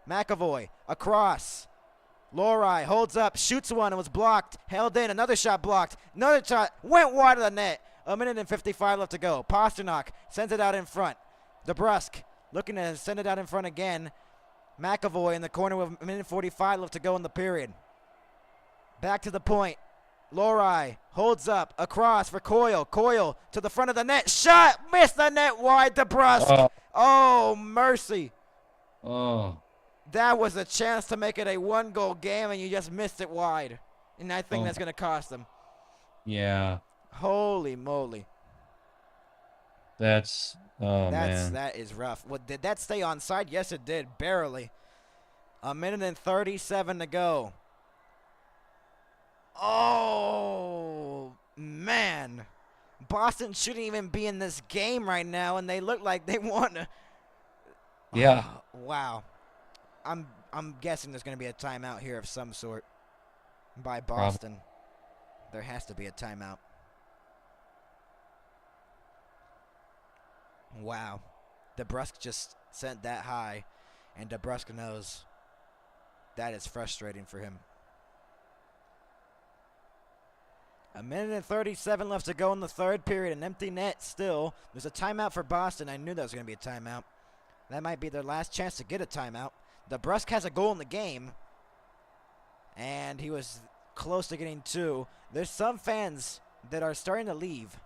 McAvoy across. Lohrei holds up, shoots one and was blocked. Held in, another shot blocked. Another shot went wide of the net. 1:55 left to go. Pasternak sends it out in front. DeBrusk looking to send it out in front again. McAvoy in the corner with 1:45 left to go in the period. Back to the point. Lorai holds up, across for Coyle. Coyle to the front of the net. Shot! Missed the net wide. DeBrusque. Oh, mercy. Oh. That was a chance to make it a 1-goal game, and you just missed it wide. And I think that's going to cost them. Yeah. Holy moly. Man. That is rough. Well, did that stay onside? Yes, it did. Barely. 1:37 to go. Oh, man. Boston shouldn't even be in this game right now, and they look like they want to. Yeah. Oh, wow. I'm guessing there's going to be a timeout here of some sort by Boston. There has to be a timeout. Wow. DeBrusque just sent that high, and DeBrusque knows that is frustrating for him. 1:37 left to go in the third period. An empty net still. There's a timeout for Boston. I knew that was going to be a timeout. That might be their last chance to get a timeout. DeBrusque has a goal in the game, and he was close to getting 2. There's some fans that are starting to leave.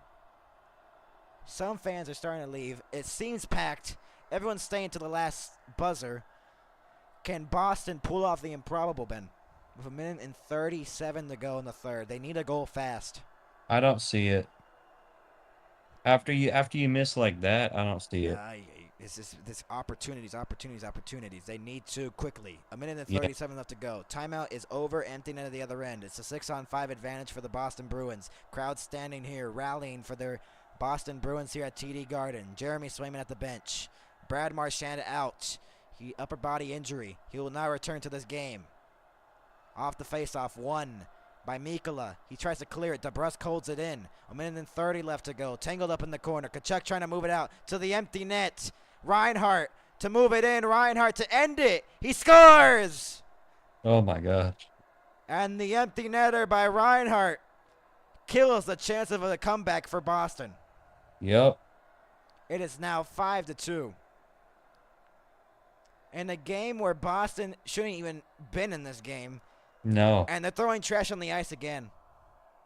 Some fans are starting to leave. It seems packed. Everyone's staying to the last buzzer. Can Boston pull off the improbable, Ben? With 1:37 to go in the third. They need a goal fast. I don't see it. After you miss like that, I don't see it. This opportunities. They need to quickly. 1:37 left to go. Timeout is over. Empty net at the other end. It's a 6-on-5 advantage for the Boston Bruins. Crowd standing here, rallying for their Boston Bruins here at TD Garden. Jeremy Swayman at the bench. Brad Marchand out. Upper body injury. He will now return to this game. Off the faceoff, won by Mikkola. He tries to clear it. DeBrusque holds it in. 1:30 left to go. Tangled up in the corner. Kachuk trying to move it out to the empty net. Reinhart to move it in. Reinhart to end it. He scores! Oh, my gosh. And the empty netter by Reinhart kills the chance of a comeback for Boston. Yep. It is now 5-2. In a game where Boston shouldn't even been in this game. No. And they're throwing trash on the ice again.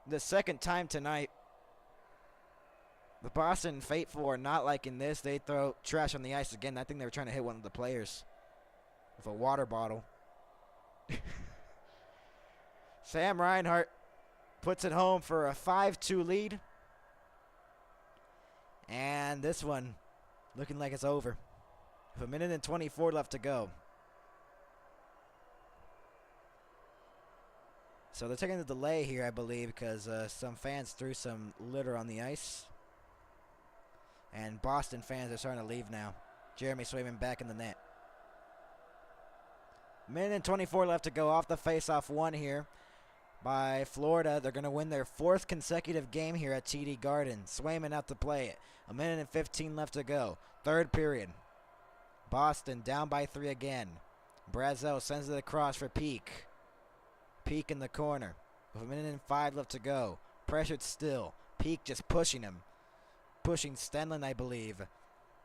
The second time tonight. The Boston faithful are not liking this. They throw trash on the ice again. I think they were trying to hit one of the players with a water bottle. Sam Reinhart puts it home for a 5-2 lead. And this one looking like it's over. With 1:24 left to go. So they're taking the delay here, I believe, because some fans threw some litter on the ice. And Boston fans are starting to leave now. Jeremy Swayman back in the net. 1:24 left to go. Off the face-off one here by Florida. They're going to win their 4th consecutive game here at TD Garden. Swayman out to play it. 1:15 left to go. Third period. Boston down by 3 again. Brazeau sends it across for Peak. Peak in the corner. With 1:05 left to go. Pressured still. Peak just pushing him. Pushing Stanley, I believe.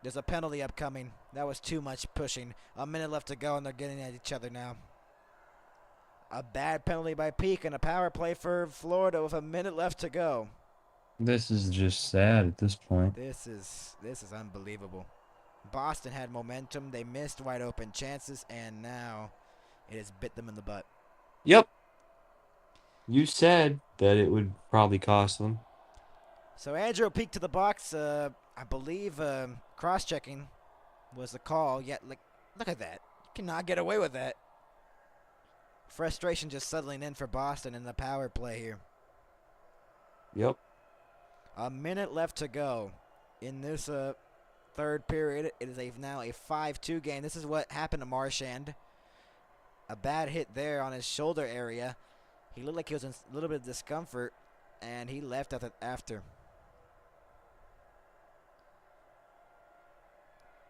There's a penalty upcoming. That was too much pushing. A minute left to go, and they're getting at each other now. A bad penalty by Peak and a power play for Florida with a minute left to go. This is just sad at this point. This is unbelievable. Boston had momentum. They missed wide open chances, and now it has bit them in the butt. Yep. You said that it would probably cost them. So Andrew Peak to the box. I believe cross-checking was the call. Yet, look at that. You cannot get away with that. Frustration just settling in for Boston in the power play here. Yep. A minute left to go in this third period. It is now a 5-2 game. This is what happened to Marchand. A bad hit there on his shoulder area. He looked like he was in a little bit of discomfort, and he left after.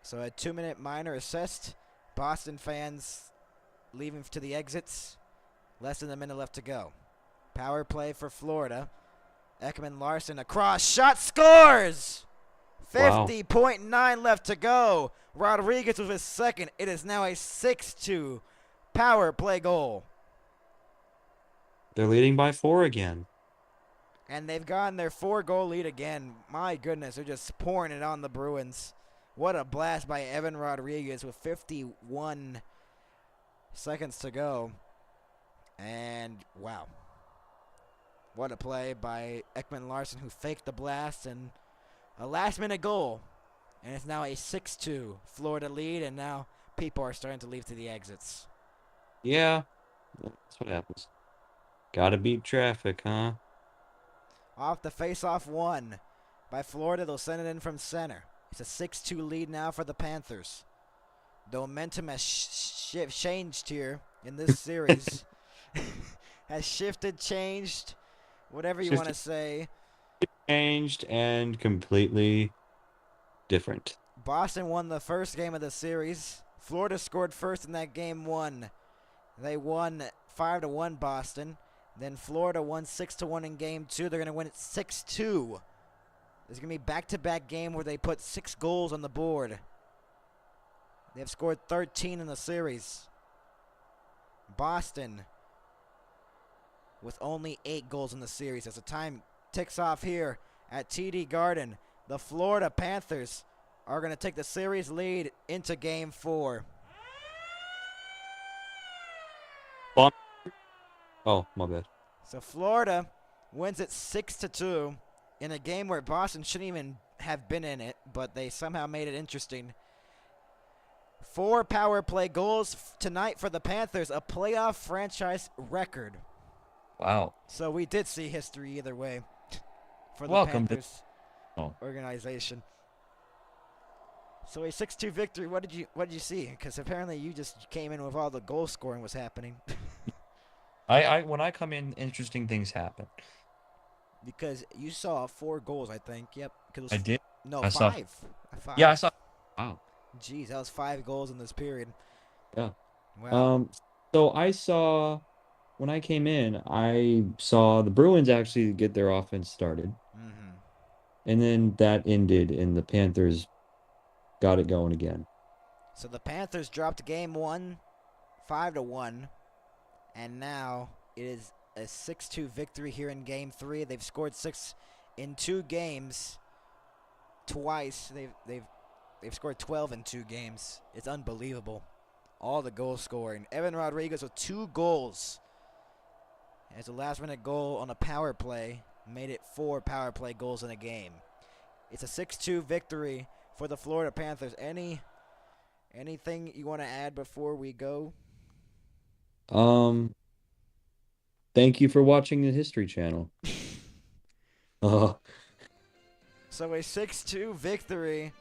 So a 2-minute minor assessed. Boston fans leaving to the exits. Less than a minute left to go. Power play for Florida. Ekman Larson across. Shot scores! 50.9 left to go. Rodriguez with his second. It is now a 6-2 power play goal. They're leading by 4 again. And they've gotten their 4-goal lead again. My goodness, they're just pouring it on the Bruins. What a blast by Evan Rodriguez with 51 seconds to go. And wow. What a play by Ekman Larson, who faked the blast and a last-minute goal. And it's now a 6-2 Florida lead, and now people are starting to leave to the exits. Yeah, that's what happens. Gotta beat traffic, huh? Off the face-off one by Florida. They'll send it in from center. It's a 6-2 lead now for the Panthers. The momentum has changed here in this series. Has shifted, changed, whatever you want to say. Changed and completely different. Boston won the first game of the series. Florida scored first in that game 1. They won 5-1 Boston. Then Florida won 6-1 in game 2. They're going to win it 6-2. There's going to be back-to-back game where they put 6 goals on the board. They've scored 13 in the series. Boston with only 8 goals in the series. As the time ticks off here at TD Garden, the Florida Panthers are going to take the series lead into game 4. Oh, my bad. So Florida wins it 6-2 in a game where Boston shouldn't even have been in it, but they somehow made it interesting. 4 power play goals tonight for the Panthers, a playoff franchise record. Wow. So we did see history either way for the Welcome Panthers organization. So a 6-2 victory. What did you see? Because apparently you just came in with all the goal scoring was happening. I when I come in, interesting things happen. Because you saw 4 goals, I think. Yep. I did. No, I saw 5. 5. Yeah, I saw. Wow. Jeez, that was 5 goals in this period. Yeah. Wow. So I saw when I came in, I saw the Bruins actually get their offense started, and then that ended, and the Panthers got it going again. So the Panthers dropped game 1, 5-1, and now it is a 6-2 victory here in game 3. They've scored 6 in 2 games. Twice. They've scored 12 in 2 games. It's unbelievable. All the goal scoring. Evan Rodriguez with 2 goals. As a last-minute goal on a power play made it 4 power play goals in a game. It's a 6-2 victory for the Florida Panthers. Anything you want to add before we go? Thank you for watching the History Channel. So a 6-2 victory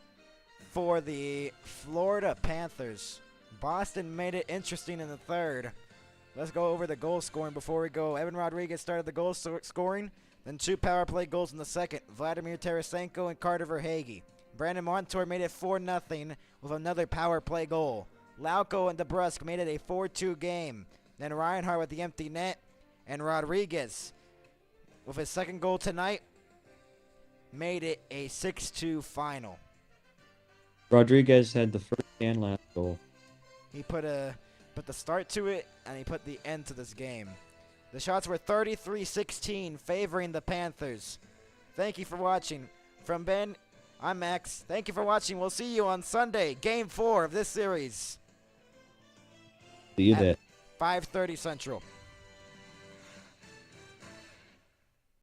for the Florida Panthers. Boston made it interesting in the third. Let's go over the goal scoring before we go. Evan Rodriguez started the goal scoring, then 2 power play goals in the second. Vladimir Tarasenko and Carter Verhaeghe. Brandon Montour made it 4-0 with another power play goal. Lauko and DeBrusk made it a 4-2 game. Then Reinhart with the empty net, and Rodriguez with his second goal tonight made it a 6-2 final. Rodriguez had the first and last goal. He put the start to it, and he put the end to this game. The shots were 33-16, favoring the Panthers. Thank you for watching. From Ben, I'm Max. Thank you for watching. We'll see you on Sunday, Game 4 of this series. See you there. 5:30 Central.